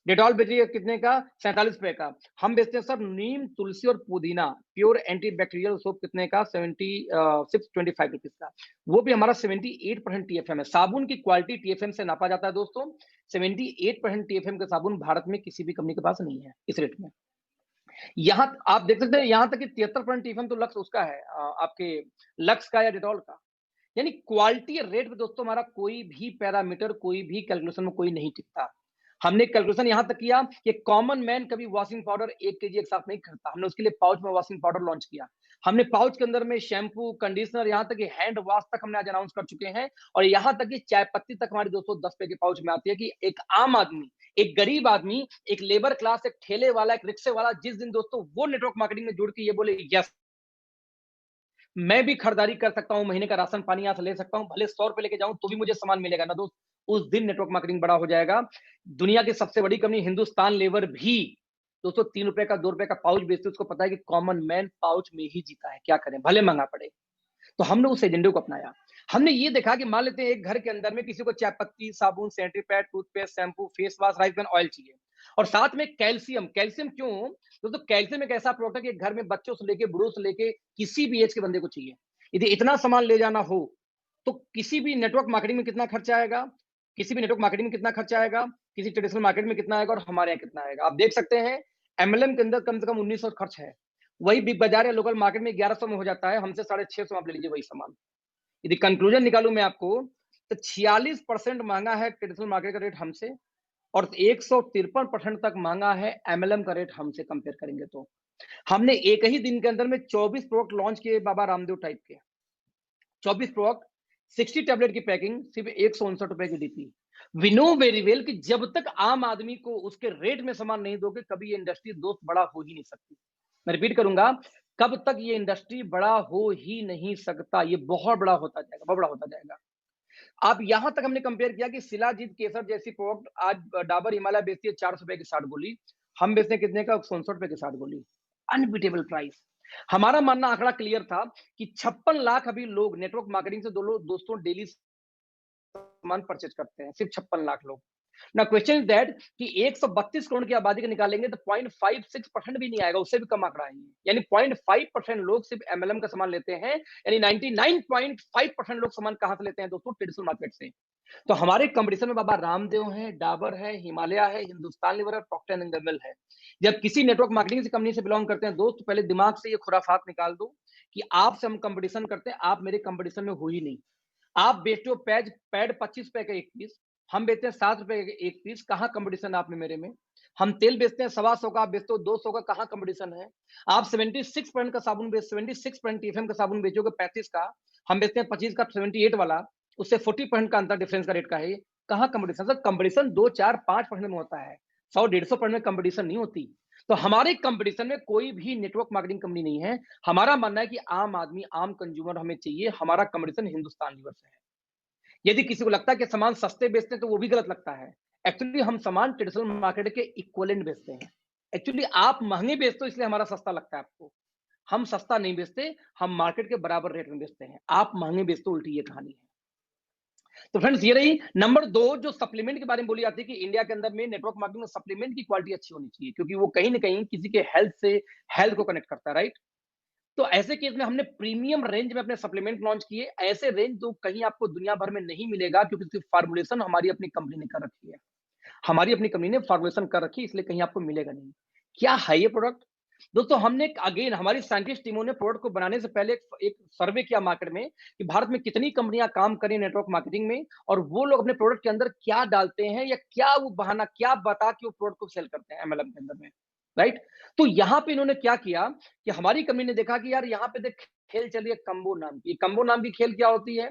डेटॉल बेच रही है कितने का 47 रुपए का। हम बेचते हैं सर नीम, तुलसी और पुदीना प्योर एंटी बैक्टीरियल सोप कितने का 625 रुपीज का, वो भी हमारा 78% TFM है। साबुन की क्वालिटी TFM से नापा जाता है दोस्तों, 78% TFM का साबुन भारत में किसी भी कंपनी के पास नहीं है इस रेट में। यहां आप देख सकते हैं, यहां तक कि 73% TFM तो लक्स उसका है, आपके लक्स का या डेटॉल का। यानी क्वालिटी रेट पे दोस्तों हमारा कोई भी पैरामीटर, कोई भी कैलकुलेशन में कोई नहीं टिकता। हमने कैलकुलेशन यहां तक किया कि कॉमन मैन कभी वॉशिंग पाउडर 1 kg एक साथ नहीं खरीदता, हमने उसके लिए पाउच में वॉशिंग पाउडर लॉन्च किया। हमने पाउच के अंदर में शैम्पू, कंडीशनर, यहां तक कि हैंड वॉश तक हमने आज अनाउंस कर चुके हैं। और यहां तक कि चाय पत्ती तक हमारी दोस्तों 10 रुपए के पाउच में आती है, कि एक आम आदमी, एक गरीब आदमी, एक लेबर क्लास, एक ठेले वाला, एक रिक्शे वाला, जिस दिन दोस्तों वो नेटवर्क मार्केटिंग में जुड़ के ये बोले यस मैं भी खरीदारी कर सकता हूं, महीने का राशन पानी यहां से ले सकता हूं, भले 100 रुपए लेके जाऊं तो भी मुझे सामान मिलेगा ना दोस्त, उस दिन नेटवर्क मार्केटिंग बड़ा हो जाएगा। दुनिया की सबसे बड़ी कंपनी हिंदुस्तान लेवर भी दोस्तों 3 रुपए का 2 रुपए का पाउच बेचते हैं, उसको पता है कि कॉमन मैन पाउच में ही जीता है, क्या करें भले महंगा पड़े। तो हमने उस एजेंडे को अपनाया। हमने ये देखा कि मान लेते हैं एक घर के अंदर में किसी को चाय पत्ती, साबुन, sanitary pad, toothpaste, shampoo, face wash, rice bran oil चाहिए, और साथ में कैल्शियम। कैल्शियम क्यों दोस्तों? कैल्शियम एक ऐसा प्रोडक्ट है कि घर में बच्चों से लेके बूढ़ों से लेके किसी भी एज के बंदे को चाहिए। यदि इतना सामान ले जाना हो तो किसी भी नेटवर्क मार्केटिंग में कितना खर्चा आएगा, किसी भी नेटवर्क मार्केटिंग में कितना खर्चा आएगा, किसी ट्रेडिशनल मार्केट में कितना आएगा, और हमारे यहाँ कितना आएगा। आप देख सकते हैं एमएलएम के अंदर कम से कम 1900 खर्च है, वही बिग बाजार या लोकल मार्केट में 1100 में हो जाता है, हमसे 650 आप ले लीजिए वही सामान। यदि कंक्लूजन निकालूं मैं आपको, तो 46% महंगा है ट्रेडिशनल मार्केट का रेट हमसे, और 153% तक महंगा है एमएलएम का रेट हमसे कंपेयर करेंगे तो। हमने एक ही दिन के अंदर में 24 प्रोडक्ट लॉन्च किए बाबा रामदेव टाइप के, 24 प्रोडक्ट, 60 टैबलेट की पैकिंग, सिर्फ 159 रुपए की DP. We know very well कि जब तक आम आदमी को उसके रेट में सामान नहीं दोगे, कभी ये इंडस्ट्री दोस्त बड़ा हो ही नहीं सकती। मैं रिपीट करूंगा, कब तक ये इंडस्ट्री बड़ा हो ही नहीं सकता, ये बहुत बड़ा होता जाएगा, बहुत बड़ा होता जाएगा। अब यहां तक हमने कंपेयर किया कि शिलाजीत केसर जैसी प्रोडक्ट आज डाबर हिमालय बेचती है 400 रुपए की 60 गोली, हम बेचते हैं कितने का 159 रुपए की 60 गोली, अनबीटेबल प्राइस। हमारा मानना आंकड़ा क्लियर था कि 56 लाख अभी लोग नेटवर्क मार्केटिंग से दोस्तों डेली सामान परचेज करते हैं, सिर्फ 56 लाख लोग। ना क्वेश्चन इज दैट कि 132 करोड़ की आबादी को निकालेंगे तो 0.56% भी नहीं आएगा, उससे भी कम आंकड़ा है। यानी 0.5% लोग सिर्फ एमएलएम का सामान लेते हैं, यानी 99.5% लोग सामान कहां से लेते हैं दोस्तों? ट्रेडिशनल मार्केट से। तो हमारे कंपटीशन में बाबा रामदेव है, डाबर है, हिमालय है, हिंदुस्तान लीवर है, प्रॉक्टर एंड गैम्बल है। जब किसी नेटवर्क मार्केटिंग से कंपनी से बिलोंग करते हैं दोस्त, तो पहले दिमाग से ये खुराफात निकाल दो कि आपसे हम कंपटीशन करते हैं, आप मेरे कंपटीशन में हो ही नहीं। आप बेचते हो पैड 25 रुपए का एक पीस, हम बेचते हैं 7 रुपए का एक पीस, कहां कंपटीशन आप में मेरे में? हम तेल बेचते हैं 125 का, आप बेचते हो 200 का, कहां कंपटीशन है? आप 76% का साबुन 76% टीएफएम का साबुन बेचोगे 35 का, हम बेचते हैं 25 का 78 वाला, उससे 40% का अंतर डिफरेंस का रेट का है, कहां कंपटीशन? सर कंपटीशन 2, 4, 5% में होता है, 100-150% में कंपटीशन नहीं होती। तो हमारे कंपटीशन में कोई भी नेटवर्क मार्केटिंग कंपनी नहीं है। हमारा मानना है कि आम आदमी, आम कंज्यूमर हमें चाहिए, हमारा कंपटीशन हिंदुस्तान लीवर से है। यदि किसी को लगता है कि सामान सस्ते बेचते हैं तो वो भी गलत लगता है। एक्चुअली हम सामान ट्रेडिशनल मार्केट के इक्विवेलेंट बेचते हैं। एक्चुअली आप महंगे बेचते हो इसलिए हमारा सस्ता लगता है आपको। हम सस्ता नहीं बेचते, हम मार्केट के बराबर रेट में बेचते हैं। आप महंगे बेचते हो, उल्टी ये कहानी है। तो फ्रेंड्स ये रही नंबर 2 जो सप्लीमेंट के बारे में बोली जाती है कि इंडिया के अंदर में नेटवर्क मार्केटिंग में सप्लीमेंट की क्वालिटी अच्छी होनी चाहिए, क्योंकि वो कहीं ना कहीं किसी के हेल्थ को कनेक्ट करता है, राइट। तो ऐसे केस में हमने प्रीमियम रेंज में अपने सप्लीमेंट लॉन्च किए, ऐसे रेंज जो कहीं आपको दुनिया भर में नहीं मिलेगा, क्योंकि इसकी फार्मूलेशन हमारी अपनी कंपनी ने कर रखी है। हमारी अपनी कंपनी ने फार्मूलेशन कर रखी है, इसलिए कहीं आपको मिलेगा नहीं। क्या है ये प्रोडक्ट दोस्तों? हमने अगेन हमारी साइंटिस्ट टीमों ने प्रोडक्ट को बनाने से पहले एक सर्वे किया मार्केट में कि भारत में कितनी कंपनियां काम करें नेटवर्क मार्केटिंग में, और वो लोग अपने प्रोडक्ट के अंदर क्या डालते हैं, या क्या वो बहाना, क्या बता के वो प्रोडक्ट को सेल करते हैं एमएलएम के अंदर में, राइट। तो यहां पे इन्होंने क्या किया कि हमारी कंपनी ने देखा कि यार यहाँ पे देख खेल चल रही है कम्बो नाम की। कम्बो नाम की खेल क्या होती है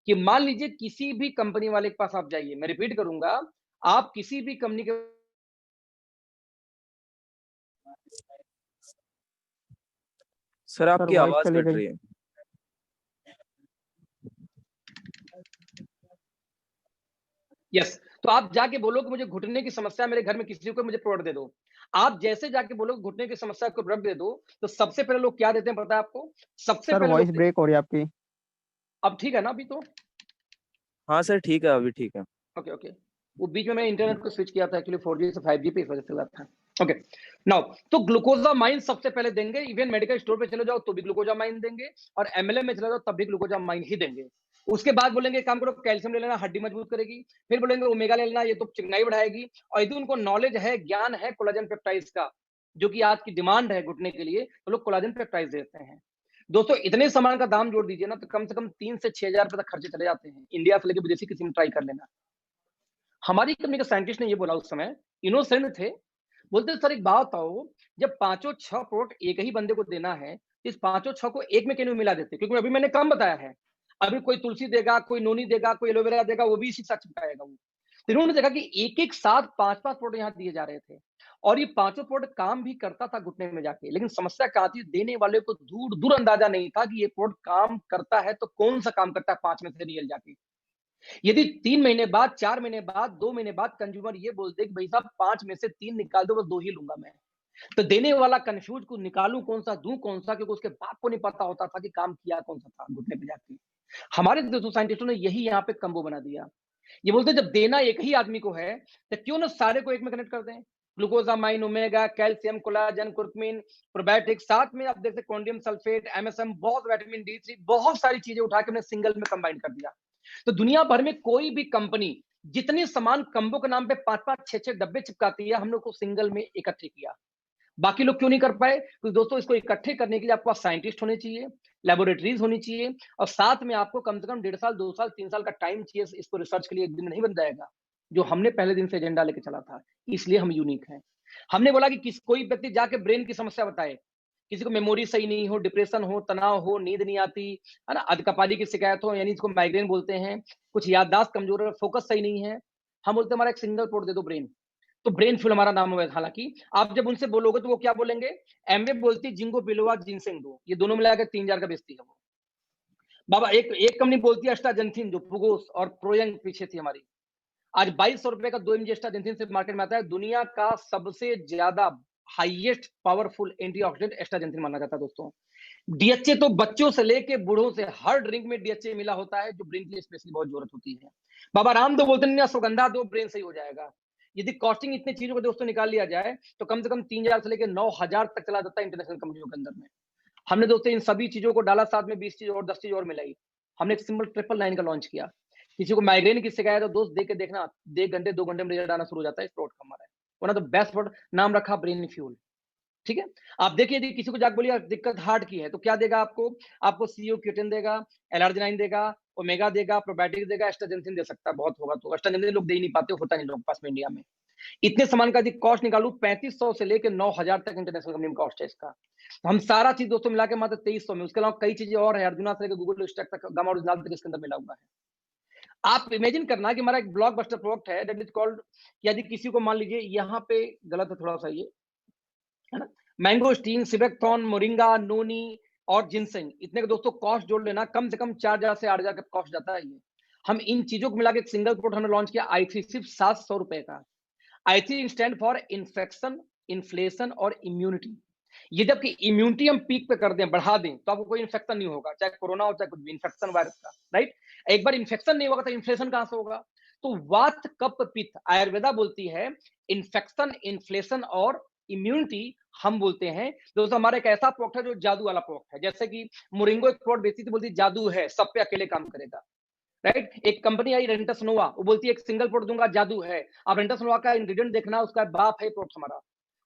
कि मान लीजिए किसी भी कंपनी वाले के पास आप जाइए, मैं रिपीट करूंगा, आप किसी भी कंपनी के सर आपकी वॉइस आवाज चली कट गई। रही है। यस, तो आप जाके बोलो कि मुझे घुटने की समस्या, मेरे घर में किसी को, मुझे प्रोडक्ट दे दो। आप जैसे जाके बोलो घुटने की समस्या को प्रोडक्ट दे दो, तो सबसे पहले लोग क्या देते हैं पता है आपको? सबसे सर पहले वॉइस लोग, ब्रेक हो रही है आपकी। अब ठीक है ना अभी तो? हाँ सर ठीक है, अभी ठीक है। ओके ओके, वो बीच में मैंने इंटरनेट को स्विच किया था एक्चुअली 4G से 5G पे, इस वजह से हुआ था। ओके, नाउ तो ग्लूकोजामाइन सबसे पहले देंगे। इवन मेडिकल स्टोर पे चले जाओ तो भी ग्लूकोजामाइन देंगे, और एमएलएम में चले जाओ तब भी ग्लूकोजामाइन ही देंगे। उसके बाद बोलेंगे काम करो कैल्शियम ले लेना, हड्डी मजबूत करेगी। फिर बोलेंगे ओमेगा ले लेना, ये तो चिकनाई बढ़ाएगी। और यदि उनको नॉलेज है, ज्ञान है कोलाजन पेप्टाइड्स का, जो कि आज की डिमांड है घुटने के लिए, तो लोग कोलाजन पेप्टाइड्स देते हैं। दोस्तों इतने सामान का दाम जोड़ दीजिए ना, तो कम से कम 3 से 6 हजार रुपए तक खर्चे चले जाते हैं। इंडिया से लेकर विदेशी किसी में ट्राई कर लेना। हमारी कंपनी के साइंटिस्ट ने ये बोला उस समय, इनोसेंट थे, बोलते सर एक बात बताओ, जब पांचों 6 प्रोडक्ट एक ही बंदे को देना है, इस पांचों 6 को एक में क्यों नहीं मिला देते? क्योंकि अभी मैंने कम बताया है। अभी कोई तुलसी देगा, कोई नोनी देगा, कोई एलोवेरा देगा, वो भी इसी साथ चिपकाएगा वो। तो इन्होंने देखा कि एक एक साथ 5-5 प्रोडक्ट यहाँ दिए जा रहे थे, और ये पांचों प्रोडक्ट काम भी करता था घुटने में जाके। लेकिन समस्या क्या थी, देने वाले को दूर दूर अंदाजा नहीं था कि ये प्रोडक्ट काम करता है तो कौन सा काम करता है 5 में से रियल जाके। यदि 3 महीने बाद, 4 महीने बाद, 2 महीने बाद कंज्यूमर ये बोलते कि भाई साहब 5 में से 3 निकाल दो, बस 2 ही लूंगा मैं, तो देने वाला कंफ्यूज को निकालूं कौन सा, दूं कौन सा, क्योंकि उसके बाप को नहीं पता होता था कि काम किया कौन सा था घुटने पे जाके। हमारे दोस्तों साइंटिस्टों ने यही यहाँ पे कंबो बना दिया। ये बोलते जब देना एक ही आदमी को है, तो क्यों ना सारे को एक में कनेक्ट कर दें। Glucosamine, omega, calcium, collagen, curcumin, probiotic, साथ में आप देखते कॉन्डियम सल्फेट, एमएसएम, बहुत विटामिन D3, बहुत सारी चीजें उठा के हमने सिंगल में कंबाइन कर दिया। तो दुनिया भर में कोई भी कंपनी जितने सामान कंबो के नाम पे 5-5, 6-6 डब्बे चिपकाती है, हम लोग को सिंगल में इकट्ठे किया। बाकी लोग क्यों नहीं कर पाए? क्योंकि दोस्तों इसको इकट्ठे करने के लिए आपके पास साइंटिस्ट होने चाहिए, लेबोरेटरीज होनी चाहिए, और साथ में आपको कम से कम 1.5 साल, 2 साल, 3 साल का टाइम चाहिए। इसको रिसर्च के लिए एक दिन नहीं बन जाएगा, जो हमने पहले दिन से एजेंडा लेके चला था। इसलिए हम यूनिक हैं। हमने बोला कि कोई व्यक्ति जाके ब्रेन की समस्या बताए, किसी को मेमोरी सही नहीं हो, डिप्रेशन हो, तनाव हो, नींद नहीं आती है ना, अधकपाली की शिकायत हो, यानी इसको माइग्रेन बोलते हैं, कुछ याददाश्त कमजोर है, फोकस सही नहीं है, हम बोलते हैं हमारा एक सिंगल पोर्ट दे दो ब्रेन। तो ब्रेन फ्यूल हमारा नाम है। हालांकि आप जब उनसे बोलोगे तो वो क्या बोलेंगे? एमवे बोलती जिंगो बिलोवा जिनसेंग दो, ये दोनों मिलाकर 3,000 का बेचती है वो। बाबा एक कंपनी बोलती है अस्टाजेंथिन, जो पुगोस और प्रोयंग पीछे थी हमारी। आज 2200 रुपए का 2 mg एस्टाजेंथिन से मार्केट में आता है। दुनिया का सबसे ज्यादा हाईएस्ट पावरफुल एंटीऑक्सीडेंट एस्टाजेंथिन माना जाता है दोस्तों। डीएचए तो बच्चों से लेके बूढ़ों से हर ड्रिंक में डीएचए मिला होता है, जो ब्रेन के लिए स्पेशली बहुत जरूरत होती है। बाबा रामदेव बोलते हैं सुगंधा दो, ब्रेन सही हो जाएगा। यदि कॉस्टिंग इतनी चीजों को दोस्तों निकाल लिया जाए, तो कम से कम 3,000 से लेकर 9,000 तक चला जाता है इंटरनेशनल कंपनियों के अंदर में। हमने दोस्तों इन सभी चीजों को डाला, साथ में 20 चीज और 10 चीज और मिलाई। हमने एक सिंपल 999 का लॉन्च किया। किसी को माइग्रेन की शिकायत है, दोस्त देख के देखना, 1 घंटे 2 घंटे में रिजल्ट आना शुरू हो जाता है। इस प्रोडक्ट का हमारा one of the best product, नाम रखा ब्रेन फ्यूल। ठीक है, आप देखिए यदि किसी को जाके बोलिए दिक्कत हार्ट की है, तो क्या देगा आपको? आपको सीओ क्यूटिन देगा, एलआर्जिनाइन देगा, ओमेगा देगा, प्रोबायोटिक देगा, एस्टाजेंथिन दे सकता है, बहुत होगा तो। एस्टाजेंथिन लोग दे ही नहीं पाते, होता नहीं लोग पास में इंडिया में। इतने सामान का यदि कॉस्ट निकालू, 3500 से लेकर 9,000 तक इंटरनेशनल कंपनी में कॉस्ट है इसका। तो हम सारा चीज दोस्तों मिला के मात्र 2300 में। उसके अलावा कई चीजें और है, अर्जुना से लेकर गूगल स्टैक तक, गामा ओरिजिनल तक इसके अंदर मिला हुआ है। आप इमेजिन करना कि हमारा एक ब्लॉकबस्टर प्रोडक्ट है, दैट इज कॉल्ड, यदि किसी को मान लीजिए, यहाँ पे गलत है थोड़ा सा ये, है ना, मैंगोस्टीन, सिबेक्थॉन, मोरिंगा, नोनी और जिनसेंग, इतने के दोस्तों कॉस्ट जोड़ लेना, कम से कम 4,000 से 8,000 का कॉस्ट जाता है ये। हम इन चीजों को मिला के एक सिंगल प्रोडक्ट हमने लॉन्च किया, i3, सिर्फ 700 रुपए का। i3 stand for infection, inflation और इम्यूनिटी। ये जबकि इम्यूनिटी हम पीक पे कर दें, बढ़ा दें, तो आपको कोई इन्फेक्शन नहीं होगा, चाहे कोरोना हो चाहे कुछ भी, इन्फेक्शन वायरस का, राइट। एक बार इन्फेक्शन नहीं होगा तो इन्फ्लेशन कहां से होगा? तो वात, कफ, पित्त, आयुर्वेदा बोलती है इन्फेक्शन, इन्फ्लेशन और इम्यूनिटी हम बोलते हैं। दोस्तों हमारा एक ऐसा प्रोडक्ट है जो जादू वाला प्रोडक्ट है। जैसे कि मोरिंगो एक प्रोडक्ट बेचती थी, बोलती जादू है, सब पे अकेले काम करेगा, राइट। एक कंपनी आई रेंटस नोवा, वो बोलती है एक सिंगल प्रोडक्ट दूंगा, जादू है। अब रेंटस नोवा का इंग्रेडिएंट देखना, उसका बाप है प्रोडक्ट हमारा।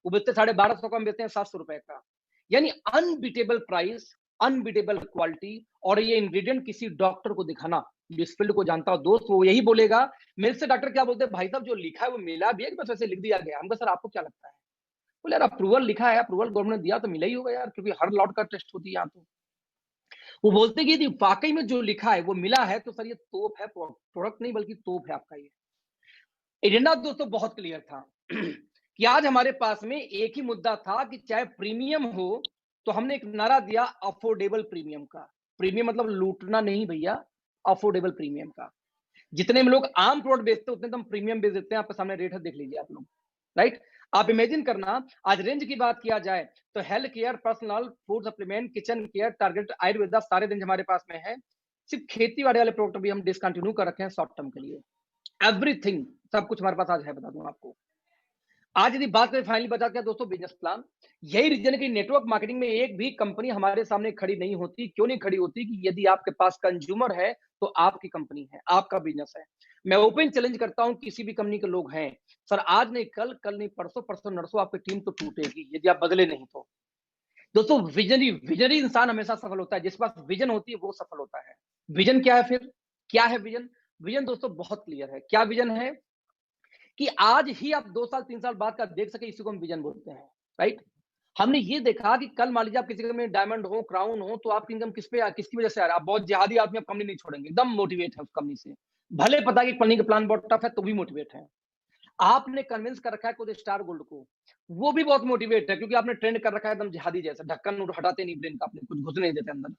वो बेचते 1250 का, हम बेचते हैं 700 रुपए का। यानी अनबीटेबल प्राइस, अनबीटेबल क्वालिटी। और ये इंग्रेडिएंट किसी डॉक्टर को दिखाना जो इस फील्ड को जानता हो दोस्त, वो यही बोलेगा। मेरे से डॉक्टर क्या बोलते हैं, भाई साहब जो लिखा है वो मिला भी है कि बस ऐसे लिख दिया गया? हमको सर आपको क्या लगता है? बोले यार अप्रूवल लिखा है, अप्रूवल गवर्नमेंट ने दिया तो मिला ही होगा यार, क्योंकि हर लॉट का टेस्ट होती है यहाँ तो। वो बोलते कि यदि वाकई में जो लिखा है वो मिला है तो सर ये तोप है, प्रोडक्ट नहीं बल्कि तोप है आपका ये। एजेंडा दोस्तों बहुत क्लियर था कि आज हमारे पास में एक ही मुद्दा था कि चाहे प्रीमियम हो, तो हमने एक नारा दिया अफोर्डेबल प्रीमियम का। प्रीमियम मतलब लूटना नहीं भैया, अफोर्डेबल प्रीमियम का। जितने में लोग आम प्रोडक्ट बेचते हैं उतने हम प्रीमियम बेच देते हैं। आपके सामने रेट है, देख लीजिए आप लोग, राइट। आप इमेजिन करना, आज रेंज की बात किया जाए तो health care, personal, food supplement, kitchen care, target, Ayurveda, सारे रेंज हमारे पास में है। सिर्फ खेती बाड़ी वाले प्रोडक्ट भी हम डिसकंटिन्यू कर रखे हैं शॉर्ट टर्म के लिए। एवरीथिंग, सब कुछ हमारे पास आज है, बता दूं आपको। आज यदि बात करें फाइनली बता के दोस्तों बिजनेस प्लान, यही रीजन है कि नेटवर्क मार्केटिंग में एक भी कंपनी हमारे सामने खड़ी नहीं होती। क्यों नहीं खड़ी होती? कि यदि आपके पास कंज्यूमर है तो आपकी कंपनी है, आपका बिजनेस है। मैं ओपन चैलेंज करता हूं, किसी भी कंपनी के लोग हैं सर, आज नहीं कल, कल नहीं परसों, परसों नरसों आपकी टीम तो टूटेगी यदि आप बदले नहीं तो। दोस्तों विजनरी इंसान हमेशा सफल होता है, जिसके पास विजन होती है वो सफल होता है। विजन क्या है फिर? क्या है विजन? विजन दोस्तों बहुत क्लियर है। क्या विजन है? कि आज ही आप 2 साल 3 साल बाद का देख सके, इसी को हम विजन बोलते हैं, राइट। हमने ये देखा कि कल मान लीजिए आप किसी में डायमंड हो, क्राउन हो, तो आपकी इनकम किसकी वजह से आ रहा है? आप बहुत जिहादी आदमी, आप कंपनी नहीं छोड़ेंगे, एकदम मोटिवेट है उस कंपनी से। भले पता है कि कंपनी का प्लान बहुत टफ है, तो भी मोटिवेट है। आपने कन्विंस कर रखा है खुद स्टार गोल्ड को, वो भी बहुत मोटिवेट है, क्योंकि आपने ट्रेंड कर रखा है एकदम जिहादी जैसा, ढक्कन हटाते नहीं ब्रेन का, अपने कुछ घुसने नहीं देते अंदर।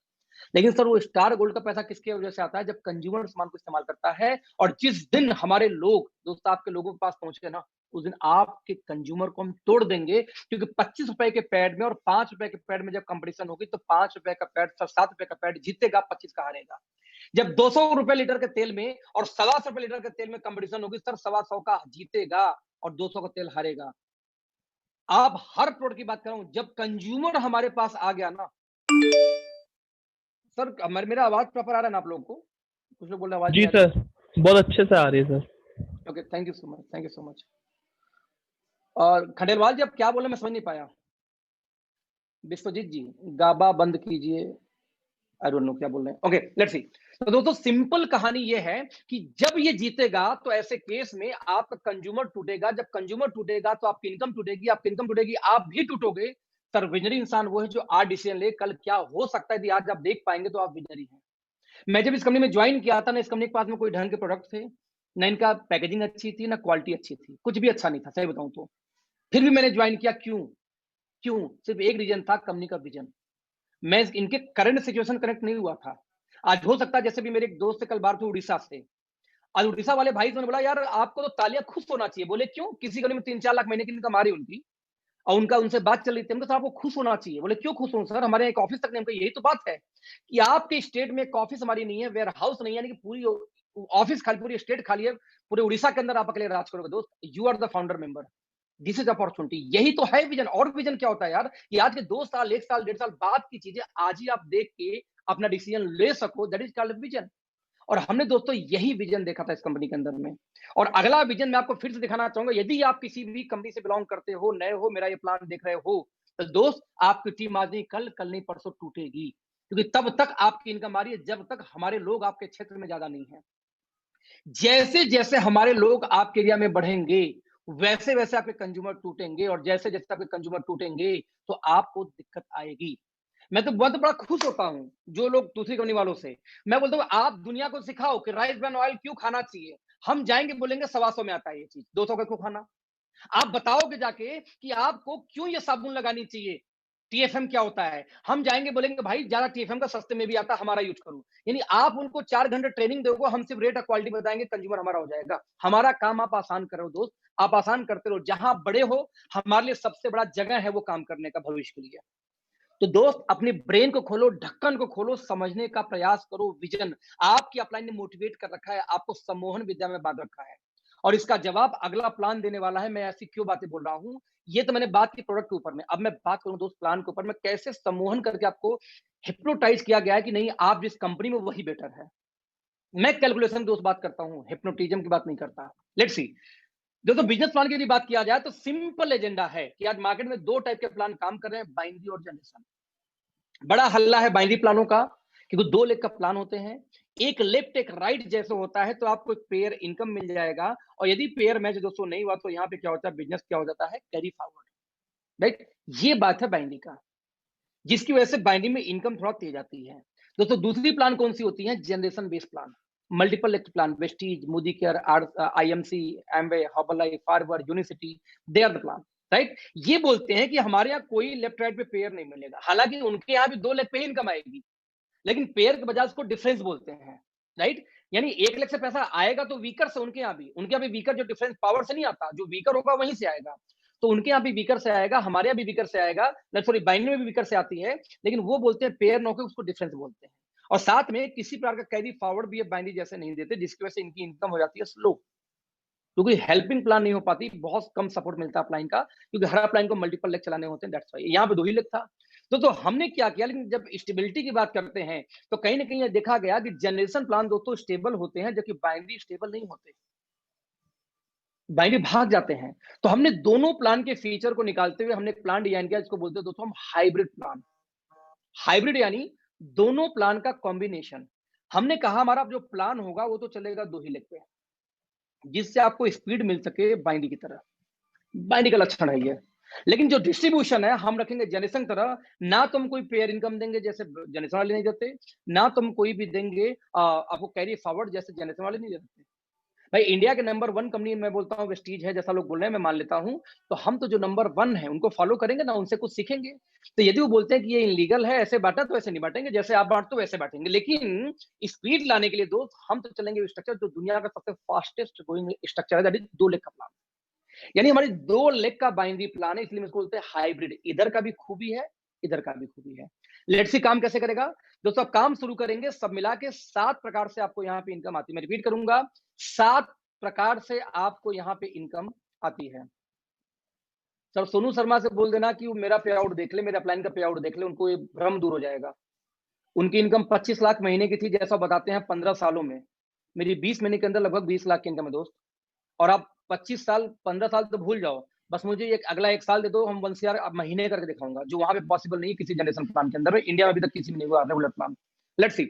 लेकिन सर वो स्टार गोल्ड का पैसा किसकी वजह से आता है? जब कंज्यूमर सामान को इस्तेमाल करता है। और जिस दिन हमारे लोग, दोस्त आपके लोगों के पास पहुंचे ना, उस दिन आपके कंज्यूमर को हम तोड़ देंगे। क्योंकि 25 रुपए के पैड में और 5 रुपए के पैड में जब कंपटीशन होगी, तो 5 रुपए का पैड सर 7 रुपए का पैड जीतेगा, 25 का हारेगा। जब 200 रुपए लीटर के तेल में और 125 रुपए लीटर के तेल में कंपटीशन होगी, सर 125 का जीतेगा और 200 का तेल हारेगा। आप हर प्रोडक्ट की बात कर रहा हूं, जब कंज्यूमर हमारे पास आ गया ना सर, मेरा आवाज प्रॉपर आ रहा है ना आप लोगों को? कुछ लोग बोल रहे आवाज जी नहीं आ रही। सर, बहुत अच्छे से आ रही है sir. Okay, thank you so much, thank you so much. और खंडेलवाल जी आप क्या बोले, मैं समझ नहीं पाया। विश्वजीत जी, गाबा बंद कीजिए। आई डोंट नो क्या बोल रहे हैं। Okay, let's see. तो दोस्तों सिंपल कहानी ये है कि जब ये जीतेगा तो ऐसे केस में आपका कंज्यूमर टूटेगा। जब कंज्यूमर टूटेगा तो आपकी इनकम टूटेगी, आपकी इनकम टूटेगी, आप भी टूटोगे। सर विजनरी इंसान वो है जो आज डिसीजन ले कल क्या हो सकता है, यदि आज आप देख पाएंगे तो आप विजनरी हैं। मैं जब इस कंपनी में ज्वाइन किया था ना, इस कंपनी के पास में कोई ढंग के प्रोडक्ट थे ना, इनका पैकेजिंग अच्छी थी ना क्वालिटी अच्छी थी, कुछ भी अच्छा नहीं था सही बताऊं तो। फिर भी मैंने ज्वाइन किया। क्यों? क्यों? सिर्फ एक रीजन था, कंपनी का विजन। मैं इनके करंट सिचुएशन कनेक्ट नहीं हुआ था। आज हो सकता है, जैसे भी मेरे एक दोस्त से कल बात हुई उड़ीसा से, आज उड़ीसा वाले भाई ने बोला यार आपको तो तालियां खुश होना चाहिए। बोले क्यों? किसी कंपनी में 3-4 लाख महीने की इनकम आ रही उनकी, और उनका उनसे बात चल रही थी। हमको सर आपको खुश होना चाहिए। बोले क्यों खुश हूं सर, हमारे एक ऑफिस तक नहीं। हमको यही तो बात है कि आपके स्टेट में एक ऑफिस हमारी नहीं है, वेयर हाउस नहीं है, यानी कि पूरी ऑफिस खाली, पूरी स्टेट खाली है, पूरे उड़ीसा के अंदर आप अकेले राज करोगे। दोस्त you are the founder member, this is opportunity. यही तो है विजन। और विजन क्या होता है यार? कि आज के 2 साल 1 साल 1.5 साल बाद की चीजें आज ही आप देख के अपना डिसीजन ले सको, दैट इज कॉल्ड विजन। और हमने दोस्तों यही विजन देखा था इस कंपनी के अंदर में। और अगला विजन मैं आपको फिर से दिखाना चाहूंगा। यदि आप किसी भी कंपनी से बिलोंग करते हो, नए हो, मेरा ये प्लान देख रहे हो, तो दोस्त आपकी टीम आज नहीं कल, कल नहीं परसों टूटेगी। क्योंकि तब तक आपकी इनकम आ रही है जब तक हमारे लोग आपके क्षेत्र में ज्यादा नहीं है। जैसे जैसे हमारे लोग आपके एरिया में बढ़ेंगे, वैसे वैसे आपके कंज्यूमर टूटेंगे, और जैसे जैसे आपके कंज्यूमर टूटेंगे तो आपको दिक्कत आएगी। मैं तो बहुत बड़ा खुश होता हूं जो लोग दूसरी कंपनी वालों से, मैं बोलता हूं आप दुनिया को सिखाओ कि राइस ब्रान ऑयल क्यों खाना चाहिए। हम जाएंगे बोलेंगे 125 में आता है ये चीज, 200 का क्यों खाना। आप बताओगे जाके कि आपको क्यों ये साबुन लगानी चाहिए, टीएफएम क्या होता है। हम जाएंगे बोलेंगे भाई ज्यादा टीएफएम का सस्ते में भी आता है, हमारा यूज करो। यानी आप उनको 4 घंटे ट्रेनिंग दोगे, हम सिर्फ रेट और क्वालिटी बताएंगे, कंज्यूमर हमारा हो जाएगा। हमारा काम आप आसान करो दोस्त, आप आसान करते रहो। जहां बड़े हो, हमारे लिए सबसे बड़ा जगह है वो काम करने का भविष्य के लिए। तो दोस्त अपने ब्रेन को खोलो, ढक्कन को खोलो, समझने का प्रयास करो। विजन आपकी अपलाइन ने मोटिवेट कर रखा है, आपको सम्मोहन विद्या में बांध रखा है, और इसका जवाब अगला प्लान देने वाला है। मैं ऐसी क्यों बातें बोल रहा हूं, ये तो मैंने बात की प्रोडक्ट के ऊपर में। अब मैं बात करूं दोस्त प्लान के ऊपर में, कैसे सम्मोहन करके आपको हिप्नोटाइज किया गया है कि नहीं आप जिस कंपनी में वही बेटर है। मैं कैलकुलेशन दोस्त बात करता हूं, हिप्नोटिज्म की बात नहीं करता। Let's see. दोस्तों बिजनेस प्लान की यदि बात किया जाए तो सिंपल एजेंडा है कि आज मार्केट में 2 टाइप के प्लान काम कर रहे हैं, बाइनरी और जनरेशन। बड़ा हल्ला है बाइनरी प्लानों का, क्योंकि 2 लेग का प्लान होते हैं, एक लेफ्ट एक राइट जैसे होता है, तो आपको एक पेयर इनकम मिल जाएगा। और यदि पेयर मैच दोस्तों नहीं हुआ तो यहाँ पे क्या होता है, बिजनेस क्या हो जाता है, कैरी फॉरवर्ड, राइट। ये बात है बाइनरी का, जिसकी वजह से बाइनरी में इनकम थोड़ा तेज आती है। दोस्तों दूसरी प्लान कौन सी होती है? Generation based plan, multiple lecture plan, Vestige, Modicare, IMC, Amway, Herbalife, Forever, Unicity, they are the plan, right. ये बोलते हैं कि हमारे यहाँ कोई लेफ्ट राइट पे पेयर नहीं मिलेगा, हालांकि उनके यहाँ भी 2 लाख पे इनकम आएगी, लेकिन पेयर के बजाय उसको डिफरेंस बोलते हैं, राइट। यानी 1 लाख से पैसा आएगा तो वीकर से, उनके यहाँ भी वीकर जो डिफरेंस पावर से नहीं आता, जो वीकर होगा वहीं से आएगा, तो उनके यहाँ भी वीकर से आएगा, हमारे यहाँ भी वीकर से आएगा, सॉरी बाइनरी में भी वीकर से आती है, लेकिन वो बोलते हैं पेयर नौ के, उसको डिफरेंस बोलते हैं। और साथ में किसी प्रकार का कैरी फॉरवर्ड भी बाइनरी जैसे नहीं देते, जिसकी वजह से इनकी इनकम हो जाती है स्लो, क्योंकि हेल्पिंग प्लान नहीं हो पाती, बहुत कम सपोर्ट मिलता है अपलाइन का, क्योंकि हर अपलाइन को मल्टीपल लेग चलाने होते हैं, दैट्स व्हाई यहाँ पे 2 ही लेग था। तो हमने क्या किया, लेकिन जब स्टेबिलिटी की बात करते हैं तो कहीं ना कहीं देखा गया कि जनरेशन प्लान दोस्तों स्टेबल होते हैं, जबकि बाइनरी स्टेबल नहीं होते, बाइनरी भाग जाते हैं। तो हमने दोनों प्लान के फीचर को निकालते हुए हमने एक प्लान डिजाइन किया, जिसको बोलते हैं दोस्तों हम हाइब्रिड प्लान। हाइब्रिड यानी दोनों प्लान का कॉम्बिनेशन। हमने कहा हमारा जो प्लान होगा वो तो चलेगा 2 ही लेग पे, जिससे आपको स्पीड मिल सके बाइनरी की तरह, बाइनरी का लक्षण है ये। लेकिन जो डिस्ट्रीब्यूशन है हम रखेंगे जनरेशन तरह, ना तुम कोई पेयर इनकम देंगे जैसे जनरेशन वाले नहीं देते, ना तुम कोई भी देंगे आपको कैरी फॉरवर्ड जैसे जनरेशन वाले नहीं देते। भाई इंडिया के नंबर 1 कंपनी मैं बोलता हूँ वेस्टीज है, जैसा लोग बोल रहे हैं मैं मान लेता हूँ, तो हम तो जो नंबर 1 है उनको फॉलो करेंगे ना, उनसे कुछ सीखेंगे। तो यदि वो बोलते हैं कि ये इनलीगल है, ऐसे बांटा, तो ऐसे नहीं बांटेंगे, जैसे आप बांटते हो वैसे बांटेंगे। लेकिन स्पीड लाने के लिए दोस्त हम तो चलेंगे स्ट्रक्चर जो दुनिया का सबसे फास्टेस्ट ग्रोइंग स्ट्रक्चर है, दैट इज 2 लेग का प्लान। यानी हमारी 2 लेग का बाइनरी प्लान है, इसलिए इसको बोलते हैं हाइब्रिड। इधर का भी खूबी है, इधर का भी खूबी है। लेट्स सी काम कैसे करेगा दोस्तों। आप काम शुरू करेंगे, सब मिला के 7 प्रकार से आपको यहाँ पे इनकम आती है। मैं रिपीट करूंगा, 7 प्रकार से आपको यहाँ पे इनकम आती है। सर सोनू शर्मा से बोल देना कि वो मेरा पे आउट देख ले, मेरे अपलाइन का पे आउट देख ले, उनको ये भ्रम दूर हो जाएगा। उनकी इनकम 25 लाख महीने की थी, जैसा बताते हैं 15 सालों में। मेरी 20 महीने के अंदर लगभग 20 लाख की इनकम है दोस्त। और आप 25 साल 15 साल तो भूल जाओ, बस मुझे एक अगला 1 साल दे दो, हम 1 CR महीने करके दिखाऊंगा, जो वहां पे पॉसिबल नहीं है किसी जनरेशन प्लान के अंदर। इंडिया में अभी तक किसी में नहीं हुआ रेगुलर प्लान। Let's see.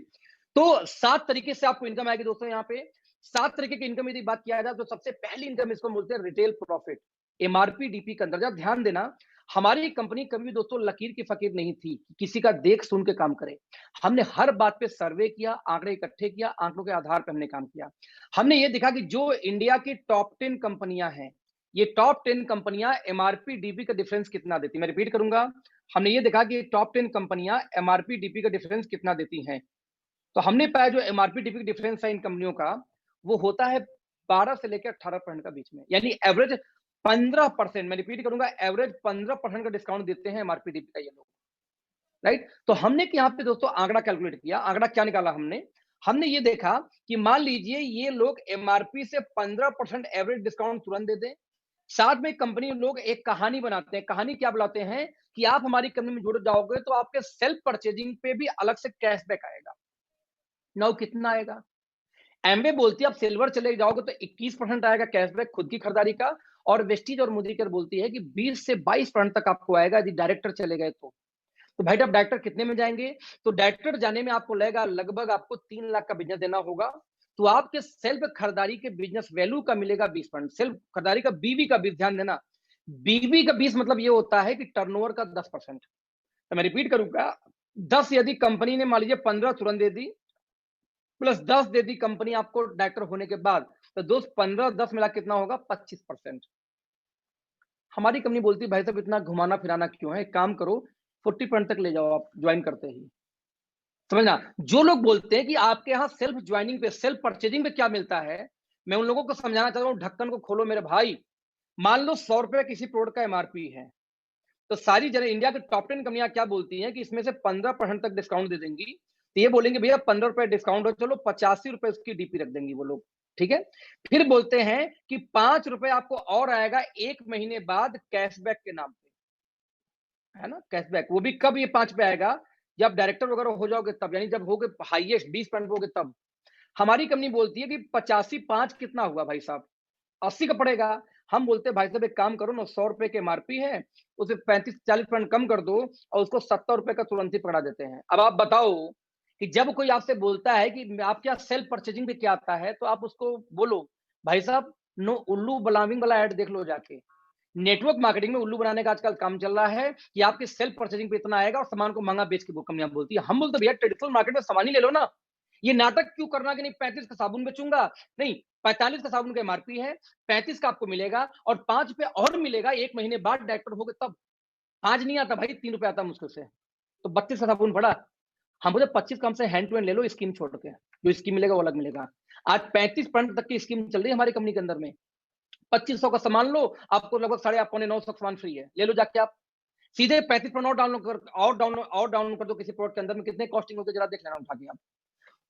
तो 7 तरीके से आपको इनकम आएगी दोस्तों। यहाँ पे 7 तरीके की इनकम यदि बात किया जाए तो सबसे पहली इनकम इसको बोलते हैं रिटेल प्रॉफिट, एमआरपी डीपी के अंदर। ध्यान देना, हमारी कंपनी कभी भी दोस्तों लकीर की फकीर नहीं थी, किसी का देख सुन के काम करे। हमने हर बात पे सर्वे किया, आंकड़े इकट्ठे किया, आंकड़ों के आधार पर हमने काम किया। हमने ये देखा कि जो इंडिया की टॉप 10 कंपनियां हैं, ये टॉप 10 कंपनियां एमआरपी डीपी का डिफरेंस कितना देती। मैं रिपीट करूंगा, हमने ये देखा कि टॉप 10 कंपनियां एमआरपी डीपी का डिफरेंस कितना देती हैं। तो हमने पाया जो एमआरपी डीपी का डिफरेंस है इन कंपनियों का, वो होता है 12 से लेकर 18% का बीच में, यानी एवरेज 15%। मैं रिपीट करूंगा, एवरेज 15% का डिस्काउंट देते हैं एमआरपी डीपी का ये लोग, राइट। तो हमने यहाँ पे दोस्तों आंकड़ा कैलकुलेट किया। आंकड़ा क्या निकाला हमने? हमने ये देखा कि मान लीजिए ये लोग एमआरपी से 15% एवरेज डिस्काउंट तुरंत दे दें। साथ में कंपनी लोग एक कहानी बनाते हैं। कहानी क्या बुलाते हैं कि आप हमारी कंपनी में जुड़ जाओगे तो आपके सेल्फ परचेजिंग पे भी अलग से कैशबैक आएगा। नाउ कितना आएगा? एमवे बोलती है आप सिल्वर चले जाओगे तो 21% आएगा कैशबैक खुद की खरीदारी का, और वेस्टीज और मोदी केयर बोलती है कि 20 से 22% तक आपको आएगा यदि डायरेक्टर चले गए तो भाई आप डायरेक्टर कितने में जाएंगे? तो डायरेक्टर जाने में आपको लगेगा लगभग आपको 3 लाख का बिजनेस देना होगा, तो आपके सेल्फ खरीदारी के बिजनेस वैल्यू का मिलेगा 20%। सेल्फ खरीदारी का बीवी का 20, ध्यान देना, बीवी का 20 मतलब ये होता है कि टर्नओवर का 10%। तो मैं रिपीट करूंगा, 10 यदि कंपनी ने मान लीजिए 15 तुरंत दे दी, प्लस 10 दे दी कंपनी आपको डायरेक्टर होने के बाद, तो दोस्त 15 10 मिला कितना होगा? 25%। हमारी कंपनी बोलती है भाई साहब इतना घुमाना फिराना क्यों है, एक काम करो 40% तक ले जाओ आप ज्वाइन करते ही। समझना, जो लोग बोलते हैं कि आपके यहाँ सेल्फ ज्वाइनिंग पे, सेल्फ परचेजिंग पे क्या मिलता है, मैं उन लोगों को समझाना चाहता हूँ, ढक्कन को खोलो मेरे भाई। मान लो 100 रुपए किसी प्रोडक्ट का एमआरपी है, तो सारी जगह इंडिया के टॉप 10 कंपनियां क्या बोलती हैं कि इसमें से 15% तक डिस्काउंट दे देंगी। तो ये बोलेंगे भैया 15 रुपए डिस्काउंट हो, चलो 85 रुपए उसकी डीपी रख देंगी वो लोग, ठीक है। फिर बोलते हैं कि 5 रुपए आपको और आएगा 1 महीने बाद कैशबैक के नाम पे, है ना। कैशबैक वो भी कब ये 5 पे आएगा? जब डायरेक्टर वगैरह हो जाओगे तब, यानी जब होगे हाईएस्ट 20% होगे तब। हमारी कंपनी बोलती है कि 85 5 कितना हुआ भाई साहब? 80 का पड़ेगा। हम बोलते हैं भाई साहब एक काम करो ना, 100 रुपए के एमआरपी है, उसे 35-40% कम कर दो और उसको 70 रुपए का तुरंत ही पकड़ा देते हैं। अब आप बताओ कि जब कोई आपसे बोलता है कि आप क्या सेल्फ परचेजिंग पे क्या आता है, तो आप उसको बोलो भाई साहब नो उल्लू बलाविंग वाला ऐड देख लो जाके, नेटवर्क मार्केटिंग में उल्लू बनाने का आजकल काम चल रहा है कि आपके सेल्फ परचेजिंग पे इतना आएगा और सामान को महंगा बेच के वो कंपनियां बोलती है। हम बोलते भैया ट्रेडिशनल मार्केट में सामान ही ले लो ना, ये नाटक क्यों करना कि नहीं 35 का साबुन बेचूंगा, नहीं 45 का साबुन का एमआरपी है, 35 का आपको मिलेगा और 5 पे और मिलेगा 1 महीने बाद डायरेक्टर हो गए तब। 5 नहीं आता भाई, 3 रुपए आता मुश्किल से, तो 32 का साबुन पड़ा। हम बोले 25 का हमसे हैंड टू हैंड ले लो स्कीम छोड़ के, जो स्कीम मिलेगा वो अलग मिलेगा। आज 35% तक की स्कीम चल रही है हमारी कंपनी के अंदर में। 2500 का सामान लो, आपको लगभग 8,500 का सामान फ्री है, ले लो जाके आप। सीधे 35 पर और डाउनलोड कर दो किसी प्रोडक्ट के अंदर में, कितने कॉस्टिंग होकर जरा देख लेना उठा के आप।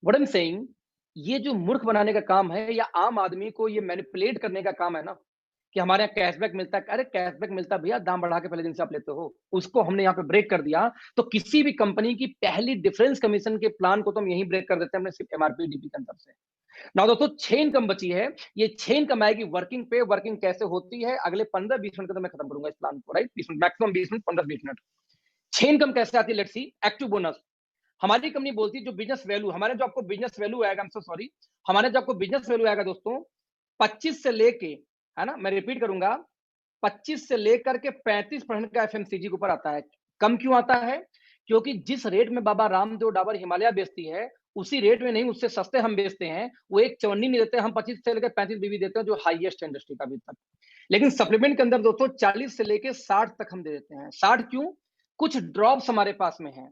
व्हाट आई एम सेइंग, ये जो मूर्ख बनाने का काम है या आम आदमी को ये मैनिपुलेट करने का काम है ना, कि हमारे यहाँ कैशबैक मिलता है, अरे कैशबैक मिलता है भैया, दाम बढ़ा के पहले दिन से आप लेते हो, उसको हमने यहाँ पे ब्रेक कर दिया। तो किसी भी कंपनी की पहली डिफरेंस कमीशन के प्लान को तो हम यहीं ब्रेक कर देते हैं अपने सिर्फ एमआरपी डीपी के अंदर से। ना दोस्तों 6 इनकम बची है, ये 6 इनकम आएगी वर्किंग पे। वर्किंग कैसे होती है अगले 15-20 मिनट के अंदर मैं खत्म करूंगा इस प्लान को, right? 20 minute maximum, 20 minute, 15-20 minute. 6 income कैसे आती है, लेट्स सी। एक्टिव बोनस, हमारी कंपनी बोलती है जो बिजनेस वैल्यू, हमारे जो आपको बिजनेस वैल्यू आएगा, आई एम सो सॉरी, हमारे जो आपको बिजनेस वैल्यू आएगा दोस्तों 25 से लेके, है ना, मैं रिपीट करूंगा, 25 से लेकर के 35% का एफएमसीजी के ऊपर आता है। कम क्यों आता है? क्योंकि जिस रेट में बाबा रामदेव डाबर हिमालय बेचती है उसी रेट में नहीं, उससे सस्ते हम बेचते हैं। वो एक चवन्नी नहीं देते, हम 25 से लेकर 35 बीवी देते हैं, जो हाईएस्ट इंडस्ट्री का अभी तक। लेकिन सप्लीमेंट के अंदर दोस्तों 40 से लेकर 60 तक हम दे देते हैं। 60 क्यों? कुछ ड्रॉप्स हमारे पास में है।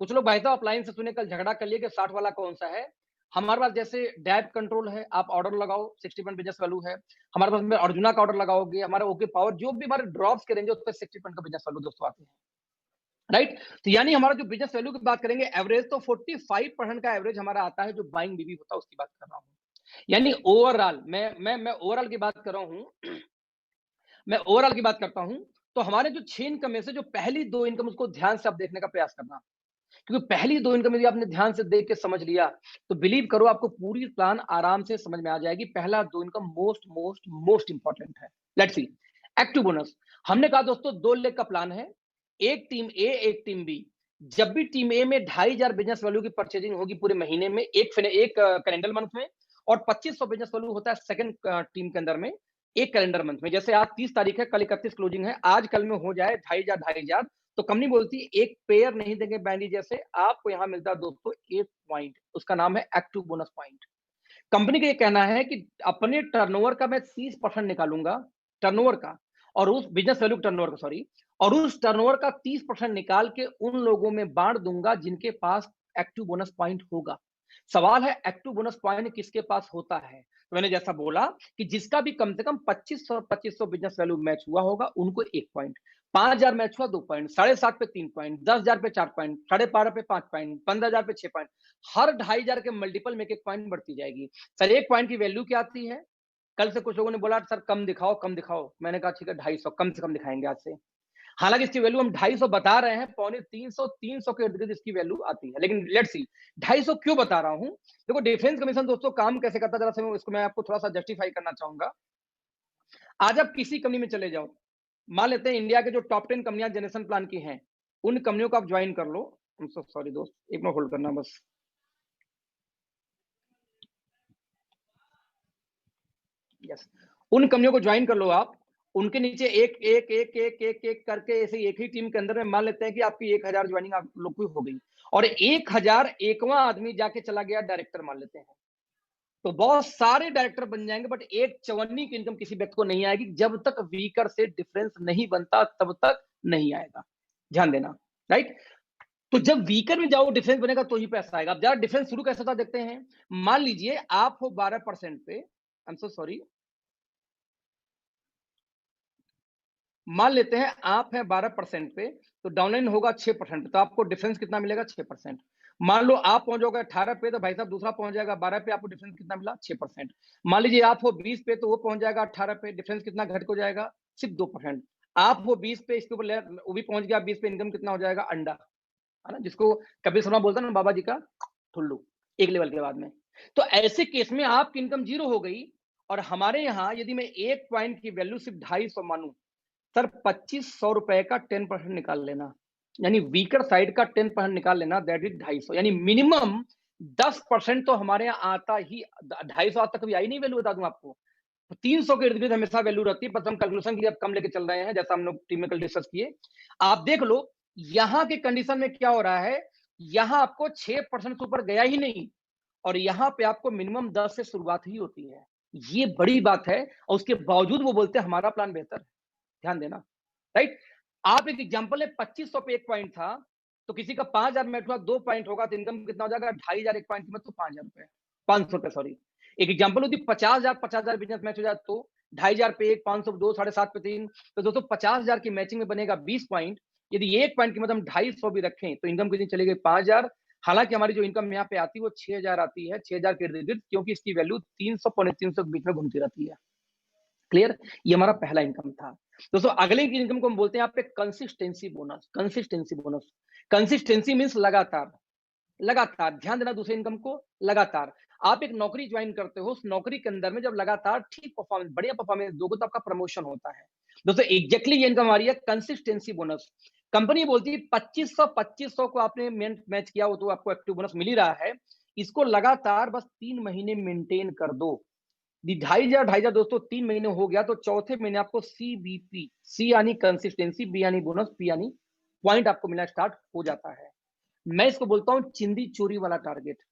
कुछ लोग भाई साहब अपलाइन से सुने, कल झगड़ा कर लिए कि 60 वाला कौन सा है। हमारे पास जैसे डैब कंट्रोल है, आप ऑर्डर लगाओ, 60% बिजनेस वैल्यू है। हमारे पास में अर्जुना का ऑर्डर लगाओगे, हमारा ओके पावर, जो भी हमारे ड्रॉप्स के रेंज है उस पर 60% का बिजनेस वैल्यू दोस्तों आते हैं, राइट? तो यानी हमारा जो बिजनेस वैल्यू की बात करेंगे एवरेज, तो 45% का एवरेज हमारा आता है, जो बाइंग बीबी होता है उसकी बात कर रहा हूँ। यानी ओवरऑल मैं ओवरऑल की बात कर रहा हूँ, मैं ओवरऑल की बात करता हूँ। तो हमारे जो 6 इनकम में से जो पहली 2 इनकम, उसको ध्यान से आप देखने का प्रयास करना, क्योंकि पहली 2 इनकम यदि आपने ध्यान से देख के समझ लिया तो बिलीव करो आपको पूरी प्लान आराम से समझ में आ जाएगी। पहला 2 income most most most important है। Let's see, active bonus. हमने कहा दोस्तों 2 लेग का प्लान है, एक टीम ए एक टीम बी। जब भी टीम ए में 2,500 बिजनेस वैल्यू की परचेजिंग होगी पूरे महीने में, एक कैलेंडर मंथ में, और 2500 बिजनेस वैल्यू होता है सेकंड टीम के अंदर में, एक कैलेंडर मंथ में। जैसे आज 30 तारीख है, कल 31 क्लोजिंग है, आज कल में हो जाए 2,500, तो कंपनी बोलती है एक पेयर नहीं देंगे बैंडी जैसे, आपको यहां मिलता है दोस्तों 1 पॉइंट, उसका नाम है एक्टिव बोनस पॉइंट। कंपनी का ये कहना है कि अपने टर्नओवर का मैं 30% निकालूंगा, टर्नओवर का, और उस बिजनेस वैल्यू टर्नओवर का, सॉरी, और उस टर्नओवर का 30% निकाल के उन लोगों में बांट दूंगा जिनके पास एक्टिव बोनस पॉइंट होगा। सवाल है एक्टिव बोनस पॉइंट किसके पास होता है? तो मैंने जैसा बोला कि जिसका भी कम से कम 2500 बिजनेस वैल्यू मैच हुआ होगा उनको 1 पॉइंट, 5,000 मैच हुआ 2 पॉइंट, 7,500 पे 3 पॉइंट, 10,000 पे 4 पॉइंट, 12,500 पे 5 पॉइंट, 15,000 पे 6 पॉइंट, हर 2,500 के मल्टीपल में 1 पॉइंट बढ़ती जाएगी। सर 1 पॉइंट की वैल्यू क्या आती है? कल से कुछ लोगों ने बोला सर कम दिखाओ कम दिखाओ, मैंने कहा ठीक है 250 कम से कम दिखाएंगे आज से। हालांकि इसकी वैल्यू हम 250 बता रहे हैं, 250-300 के इर्द गिर्द इसकी वैल्यू आती है, लेकिन लेट्स सी 250 क्यों बता रहा हूं। देखो डिफेंस कमीशन दोस्तों काम कैसे करता है, जरा से इसको मैं आपको थोड़ा सा जस्टिफाई करना चाहूंगा। आज आप किसी कंपनी में चले जाओ, मान लेते हैं इंडिया के जो टॉप 10 कंपनियां जनरेशन प्लान की हैं, उन कंपनियों को आप ज्वाइन कर लो। सॉरी दोस्त, एक मिनट होल्ड करना बस। यस, उन कंपनियों को ज्वाइन कर लो आप। उनके नीचे एक एक एक एक एक एक करके ऐसे एक ही टीम के अंदर में मान लेते हैं कि आपकी 1,000 ज्वाइनिंग आप लोग की हो गई, और 1,001वां आदमी जाके चला गया डायरेक्टर मान लेते हैं, तो बहुत सारे डायरेक्टर बन जाएंगे, बट एक चवन्नी की इनकम किसी व्यक्ति को नहीं आएगी। जब तक वीकर से डिफरेंस नहीं बनता तब तक नहीं आएगा, ध्यान देना, राइट? तो जब वीकर में जाओ डिफरेंस बनेगा तो ही पैसा आएगा। अब जरा डिफरेंस शुरू कैसे होता देखते हैं। मान लीजिए आप हो 12% पे, आई एम सो सॉरी, मान लेते हैं आप हैं 12% पे, तो डाउनलाइन होगा 6%, तो आपको डिफरेंस कितना मिलेगा? 6%। मान लो आप पहुंच जाओगे 18 पे, तो भाई साहब दूसरा पहुंच जाएगा 12 पे, आपको डिफरेंस कितना मिला? 6%। मान लीजिए आप हो 20 पे, तो वो पहुंच जाएगा 18 पे, डिफरेंस कितना घट को जाएगा? सिर्फ 2%। आप हो 20 पे, इसके ऊपर वो भी पहुंच गया 20 पे, इनकम कितना हो जाएगा? अंडा, है ना, जिसको कपिल शर्मा बोलता है ना बाबा जी का ठुल्लू, एक लेवल के बाद में। तो ऐसे केस में आपकी इनकम 0 हो गई। और हमारे यहाँ यदि मैं 1 पॉइंट की वैल्यू सिर्फ 250 मानू, सर 2,500 रुपए का 10% निकाल लेना, यानी वीकर साइड का 10% निकाल लेना, दैट इज 250, यानी मिनिमम 10% तो हमारे यहाँ आता ही। 250 आज तक कभी आई नहीं वैल्यू, बता दूं आपको। 300 के इर्द गिर्द हमेशा वैल्यू रहती है, बस हम कैलकुलेशन के लिए अब कम लेके चल रहे हैं, जैसा हम लोग टीम में कल डिस्कस किए। आप देख लो यहां के कंडीशन में क्या हो रहा है, यहां आपको 6% से ऊपर गया ही नहीं, और यहां पे आपको मिनिमम 10 से शुरुआत ही होती है। ये बड़ी बात है, और उसके बावजूद वो बोलते हैं हमारा प्लान बेहतर है। ध्यान देना, राइट। आप एक एग्जांपल है, 2500 पे एक पॉइंट था, तो किसी का 5000 में 2 पॉइंट होगा तो इनकम कितना हो जाएगा, 2500 एक पॉइंट की मतलब तो 5000 रुपए, 500 रुपए सॉरी। एक एग्जांपल होती 50,000 बिजनेस मैच हो जाए तो 2500 पे एक, 500 पे 2, 7.5 पे 3, तो दोस्तों 50,000 की मैचिंग में बनेगा 20 पॉइंट। यदि एक पॉइंट की मतलब हम 250 भी रखें तो इनकम कितनी चली गई, 5000। हालांकि हमारी जो इनकम यहाँ पे आती है वो 6000 आती है, 6000 के इर्द गिर्द, क्योंकि इसकी वैल्यू 300 पौने 300 के बीच में घूमती रहती है। क्लियर, ये हमारा पहला इनकम था। दोस्तों अगले इनकम को हम बोलते हैं यहाँ पे consistency bonus. Consistency bonus, consistency means लगातार, लगातार। ध्यान देना दूसरे इनकम को, लगातार। आप एक नौकरी ज्वाइन करते हो, उस नौकरी के अंदर में जब लगातार ठीक परफॉर्मेंस, बढ़िया परफॉर्मेंस दोगे तो आपका प्रमोशन होता है। दोस्तों एग्जैक्टली ये इनकम आ रही है कंसिस्टेंसी बोनस। कंपनी बोलती है 2500 को आपने मैच किया हो तो आपको एक्टिव बोनस मिल ही रहा है, इसको लगातार बस 3 महीने मेंटेन कर दो। 2500 दोस्तों 3 महीने हो गया तो चौथे महीने आपको CBP, C यानी कंसिस्टेंसी, B यानी बोनस, P यानी पॉइंट आपको मिलना स्टार्ट हो जाता है। मैं इसको बोलता हूं चिंदी चोरी वाला टारगेट।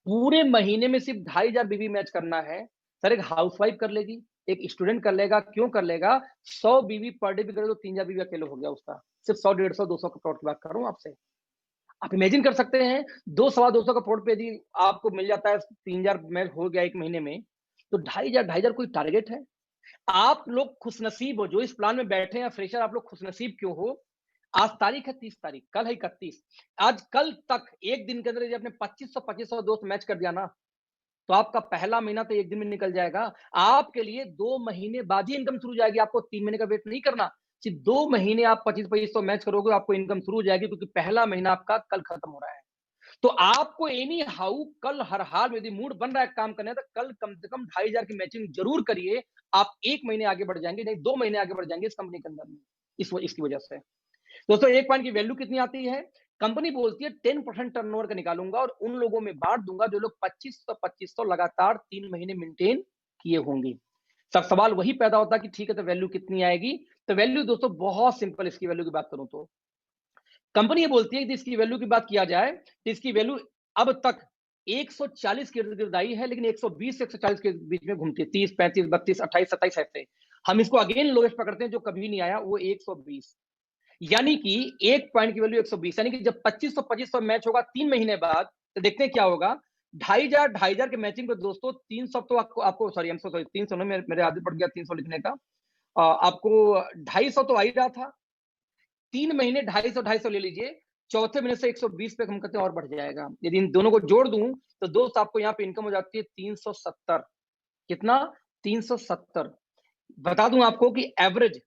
पूरे महीने में सिर्फ 2500 बीबी मैच करना है। सर एक हाउसवाइफ कर लेगी, एक स्टूडेंट कर लेगा, क्यों कर लेगा, 100 बीबी पर डे भी करे तो 3000 बीबी अकेले हो गया उसका। सिर्फ 100, 150, 200 करोड़ की बात कर रहा हूं आपसे। आप इमेजिन कर सकते हैं 200 करोड़ पे यदि आपको मिल जाता है, 3000 मैच हो गया एक महीने में, तो 2500 कोई टारगेट है। आप लोग खुशनसीब हो जो इस प्लान में बैठे हैं फ्रेशर, आप लोग खुशनसीब क्यों हो। आज तारीख है 30 तारीख, कल है 31। आज कल तक एक दिन के अंदर यदि आपने 2500 दोस्त मैच कर दिया ना, तो आपका पहला महीना तो एक दिन में निकल जाएगा। आपके लिए 2 महीने बाद ही इनकम शुरू हो जाएगी, आपको 3 महीने का वेट नहीं करना। सिर्फ 2 महीने आप 2500 मैच करोगे, आपको इनकम शुरू हो जाएगी, क्योंकि पहला महीना आपका कल खत्म हो रहा है। तो आपको एनी हाउ कल हर हाल में यदि मूड बन रहा है काम करने तो कल कम से कम 2500 की मैचिंग जरूर करिए। आप 1 महीने आगे बढ़ जाएंगे, नहीं 2 महीने आगे बढ़ जाएंगे इस कंपनी के अंदर में, इसकी वजह से। दोस्तों एक पॉइंट की वैल्यू कितनी आती है, कंपनी बोलती है 10% टर्नओवर का निकालूंगा और उन लोगों में बांट दूंगा जो लोग 2500 लगातार 3 महीने मेंटेन किए होंगे। सब सवाल वही पैदा होता है कि ठीक है तो वैल्यू कितनी आएगी। तो वैल्यू दोस्तों बहुत सिंपल, इसकी वैल्यू की बात करूं तो कंपनी ये बोलती है कि इसकी वैल्यू की बात किया जाए तो इसकी वैल्यू अब तक 140 के इर्द गिर्द आई है, लेकिन 120 से 140 के बीच में घूमती है, 30, 35, 32, 28, 27 ऐसे। हम इसको अगेन लोएस्ट पकड़ते हैं जो कभी नहीं आया, वो 120, यानी कि एक पॉइंट की वैल्यू 120, यानी कि जब 2500 मैच होगा 3 महीने बाद, तो देखते हैं क्या होगा। 2500 के मैचिंग पे दोस्तों 300 तो आपको सॉरी 300 ना, मेरे आदत पड़ गया 300 लिखने का। आपको 250 तो आ ही रहा था, 3 महीने 250 ले लीजिए, चौथे महीने से 120 पे हम कहते हैं और बढ़ जाएगा। यदि इन दोनों को जोड़ दूं तो दोस्त आपको यहाँ पे इनकम हो जाती है 370। कितना, 370। बता दूं आपको कि एवरेज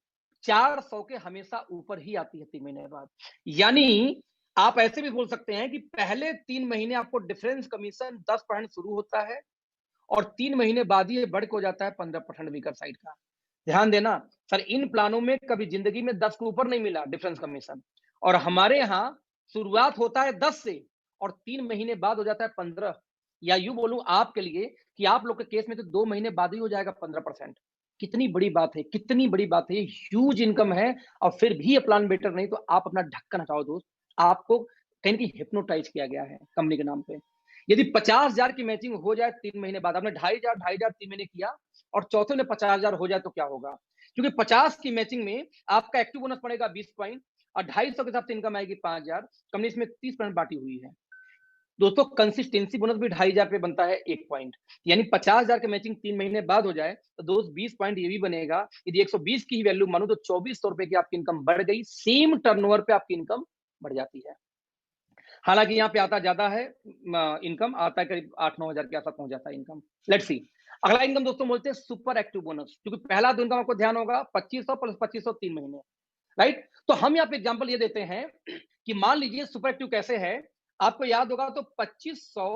400 के हमेशा ऊपर ही आती है 3 महीने बाद। यानी आप ऐसे भी बोल सकते हैं कि पहले 3 महीने आपको डिफरेंस कमीशन 10% शुरू होता है और 3 महीने बाद ही बढ़ के हो जाता है 15% वीकर साइड का। ध्यान देना सर, इन प्लानों में कभी जिंदगी में 10 के ऊपर नहीं मिला डिफरेंस कमीशन, और हमारे यहाँ शुरुआत होता है 10 से और 3 महीने बाद हो जाता है 15, या यूं बोलूं आपके लिए कि आप लोग के केस में तो 2 महीने बाद ही हो जाएगा 15%। कितनी बड़ी बात है, कितनी बड़ी बात है, ह्यूज इनकम है। और फिर भी ये प्लान बेटर नहीं, तो आप अपना ढक्कन हटाओ दोस्त, आपको कहीं की हिप्नोटाइज किया गया है कंपनी के नाम पे। यदि 50,000 की मैचिंग हो जाए 3 महीने बाद, आपने 2500 3 महीने किया और चौथे में 50,000 हो जाए तो क्या होगा, क्योंकि 50 की मैचिंग में आपका एक्टिव बोनस पड़ेगा 20 पॉइंट और 250 के हिसाब से इनकम आएगी 5000, कंपनी इसमें 30% बांटी हुई है। दोस्तों कंसिस्टेंसी बोनस भी 2500 पे बनता है 1 पॉइंट, यानी 50,000 की मैचिंग 3 महीने बाद हो जाए तो दोस्त 20 पॉइंट ये भी बनेगा। यदि 120 की ही वैल्यू मानो तो 2400 रुपए की आपकी इनकम बढ़ गई, सेम टर्नओवर पे आपकी इनकम बढ़ जाती है। हालांकि यहाँ पे आता ज्यादा है, इनकम आता है करीब 8-9 हजार के आसपास पहुंच जाता है इनकम। लेट्स सी अगला इनकम दोस्तों बोलते हैं सुपर एक्टिव बोनस, क्योंकि पहला तो इनकम आपको ध्यान होगा 2500 प्लस 2500 3 महीने, राइट। तो हम यहाँ पे एग्जांपल ये देते हैं कि मान लीजिए सुपर एक्टिव कैसे है, आपको याद होगा तो 2500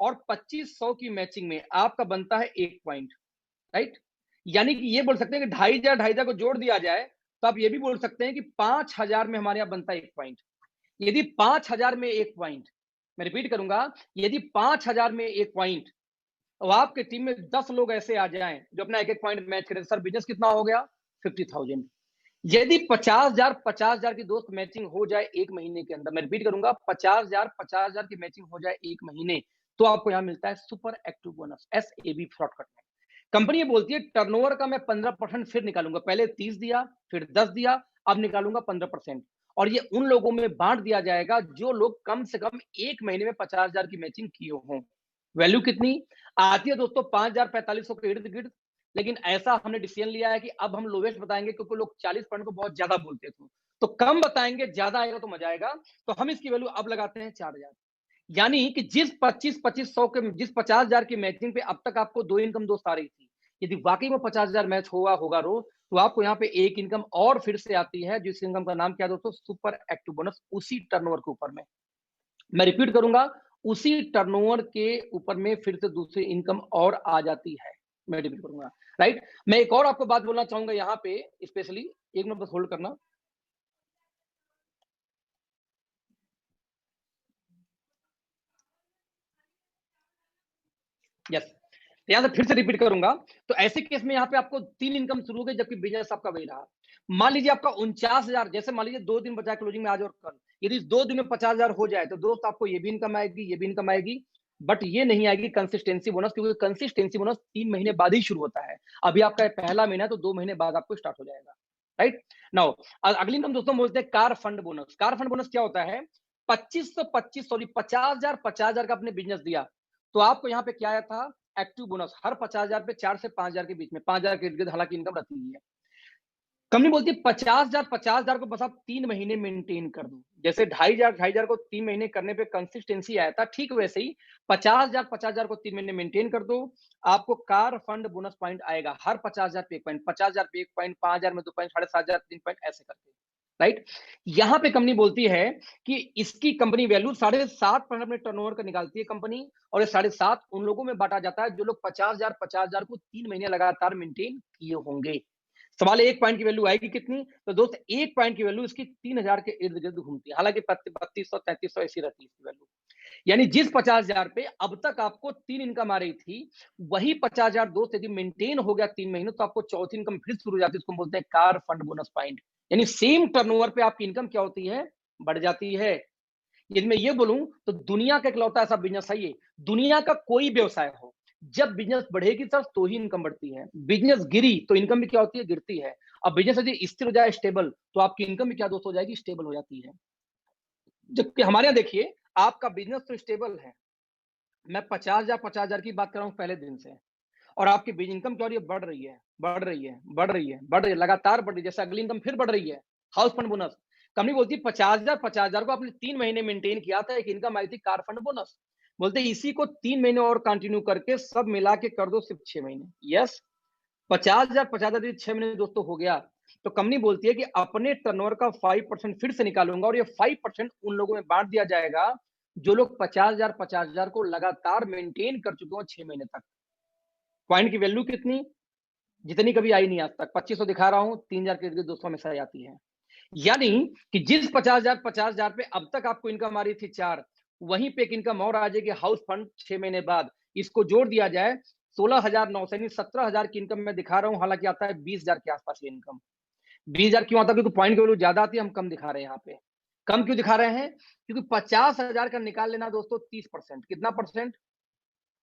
और 2500 की मैचिंग में आपका बनता है 1 पॉइंट, राइट। यानी कि ये बोल सकते हैं कि 2500 को जोड़ दिया जाए तो आप ये भी बोल सकते हैं कि 5000 में हमारे यहाँ बनता है 1 पॉइंट। यदि 5000 में 1 पॉइंट, मैं रिपीट करूंगा, यदि 5000 में 1 पॉइंट और आपके टीम में 10 लोग ऐसे आ जाएं जो अपना एक एक पॉइंट मैच करें, सर बिजनेस कितना हो गया? 50,000। यदि 50,000 की दोस्त मैचिंग हो जाए एक महीने के अंदर, मैं रिपीट करूंगा, 50,000 की मैचिंग हो जाए एक महीने, तो आपको यहां मिलता है super active bonus, SAB shortcut में। कंपनी ये बोलती है टर्नओवर का मैं 15% फिर निकालूंगा, पहले 30 दिया, फिर 10 दिया, अब निकालूंगा 15%, और ये उन लोगों में बांट दिया जाएगा जो लोग कम से कम एक महीने में 50,000 की मैचिंग किए हों। वैल्यू कितनी आती है दोस्तों? 5,000-4500 के इर्द गिर्द। लेकिन ऐसा हमने डिसीजन लिया है कि अब हम लोवेस्ट बताएंगे, क्योंकि लोग 40 पॉइंट को बहुत ज्यादा बोलते थे, तो कम बताएंगे, ज्यादा आएगा तो मजा आएगा। तो हम इसकी वैल्यू अब लगाते हैं 4,000। यानी कि जिस 25-2500 के, जिस 50,000 की मैचिंग पे अब तक आपको 2 इनकम दोस्त आ रही थी, यदि वाकई में 50,000 मैच होगा रोज, तो आपको यहाँ पे एक इनकम और फिर से आती है, जिस इनकम का नाम क्या है दोस्तों? सुपर एक्टिव बोनस, उसी टर्नओवर के ऊपर में। मैं रिपीट करूंगा, उसी टर्नओवर के ऊपर में फिर से दूसरी इनकम और आ जाती है। मैं रिपीट करूंगा, राइट। मैं एक और आपको बात बोलना चाहूंगा यहाँ पे स्पेशली, एक मिनट बस होल्ड करना। यस, यहां से फिर से रिपीट करूंगा। तो ऐसे केस में यहाँ पे आपको 3 इनकम शुरू हो गई, जबकि बिजनेस आपका वही रहा। मान लीजिए आपका 49,000, जैसे मान लीजिए 2 दिन बचा क्लोजिंग में आज और कल, यदि 2 दिन में 50,000 हो जाए, तो दोस्त आपको ये भी इनकम आएगी, ये भी इनकम आएगी, बट ये नहीं आएगी कंसिस्टेंसी बोनस, क्योंकि कंसिस्टेंसी बोनस 3 महीने बाद ही शुरू होता है। अभी आपका पहला महीना, तो 2 महीने बाद आपको स्टार्ट हो जाएगा, राइट। नाउ अगली इनकम दोस्तों बोलते हैं car fund bonus. Car fund bonus क्या होता है? 50,000 का आपने बिजनेस दिया, तो आपको यहाँ पे क्या आया था? Active bonus. हर 50,000 पे 4 से 5,000 के बीच में, 5,000 के इर्द हालांकि इनकम रहती है। कंपनी बोलती है 50,000 को बस आप 3 महीने मेंटेन कर दो। जैसे 2,500 को 3 महीने करने पे कंसिस्टेंसी आया था, ठीक वैसे ही 50,000 को 3 महीने मेंटेन कर दो, आपको कार फंड बोनस पॉइंट आएगा। हर 50,000 पे 1 पॉइंट, 50,000 पे 1 पॉइंट, 5,000 में 2 पॉइंट, 7,500 3 पॉइंट, ऐसे करके, राइट। यहां पे कंपनी बोलती है कि इसकी कंपनी वैल्यू 7.5% अपने टर्नओवर का निकालती है कंपनी, और ये 7.5 उन लोगों में बांटा जाता है जो लोग 50,000 को 3 महीने लगातार मेंटेन किए होंगे। सवाल 1 पॉइंट की वैल्यू आएगी कितनी? तो दोस्त 1 पॉइंट की वैल्यू इसकी 3,000 के इर्द गिर्द घूमती है, हालांकि 3200-3300 ऐसी रहती है इसकी वैल्यू। यानी जिस 50,000 पे अब तक आपको 3 इनकम आ रही थी, वही 50,000 दोस्त यदि मेंटेन हो गया 3 महीने, तो आपको चौथी इनकम फिर शुरू हो जाती है, इसको बोलते हैं कार फंड बोनस पॉइंट। यानी सेम टर्नओवर पे आपकी इनकम क्या होती है? बढ़ जाती है। यदि मैं ये बोलूं तो दुनिया का इकलौता ऐसा बिजनेस है ये, दुनिया का कोई व्यवसाय हो, जब बिजनेस बढ़ेगी सर तो ही इनकम बढ़ती है, बिजनेस गिरी तो इनकम भी क्या होती है? गिरती है। अब बिजनेस यदि स्थिर हो जाए, स्टेबल, तो आपकी इनकम भी क्या दोस्त हो जाएगी? स्टेबल हो जाती है। जबकि हमारे यहाँ देखिए, आपका बिजनेस तो स्टेबल है, मैं 50,000 की बात कर रहा हूँ पहले दिन से, और आपकी इनकम क्या हो रही है? बढ़ रही है, बढ़ रही है, बढ़ रही है, बढ़ रही है, लगातार बढ़ रही है। जैसे अगली इनकम फिर बढ़ रही है, हाउस फंड बोनस। कंपनी बोलती है 50,000 को आपने 3 महीने मेंटेन किया था, एक इनकम आई थी कार फंड बोनस। बोलते इसी को 3 महीने और कंटिन्यू करके सब मिला के कर दो सिर्फ 6 महीने। यस, 50,000 6 महीने दोस्तों हो गया, तो कंपनी बोलती है कि अपने टर्नओवर का 5% फिर से निकालूंगा, और ये 5% उन लोगों में बांट दिया जाएगा जो लोग 50,000 को लगातार मेंटेन कर चुके हो 6 महीने तक। पॉइंट की वैल्यू कितनी? जितनी कभी आई नहीं आज तक। 2500 दिखा रहा हूं, 3,000 के 200 में से आती है। यानी कि जिस 50,000 पे अब तक आपको इनकम आ रही थी 4, वहीं पे एक इनकम और आ जाएगी हाउस फंड 6 महीने बाद। इसको जोड़ दिया जाए 16,900 यानी 17,000 की इनकम मैं दिखा रहा हूं, हालांकि आता है 20,000 के आसपास ये इनकम। 20,000 क्यों आता है? क्योंकि पॉइंट की वैल्यू ज्यादा आती है, हम कम दिखा रहे हैं यहाँ पे। कम क्यों दिखा रहे हैं? क्योंकि 50,000 का निकाल लेना दोस्तों 30%, कितना परसेंट?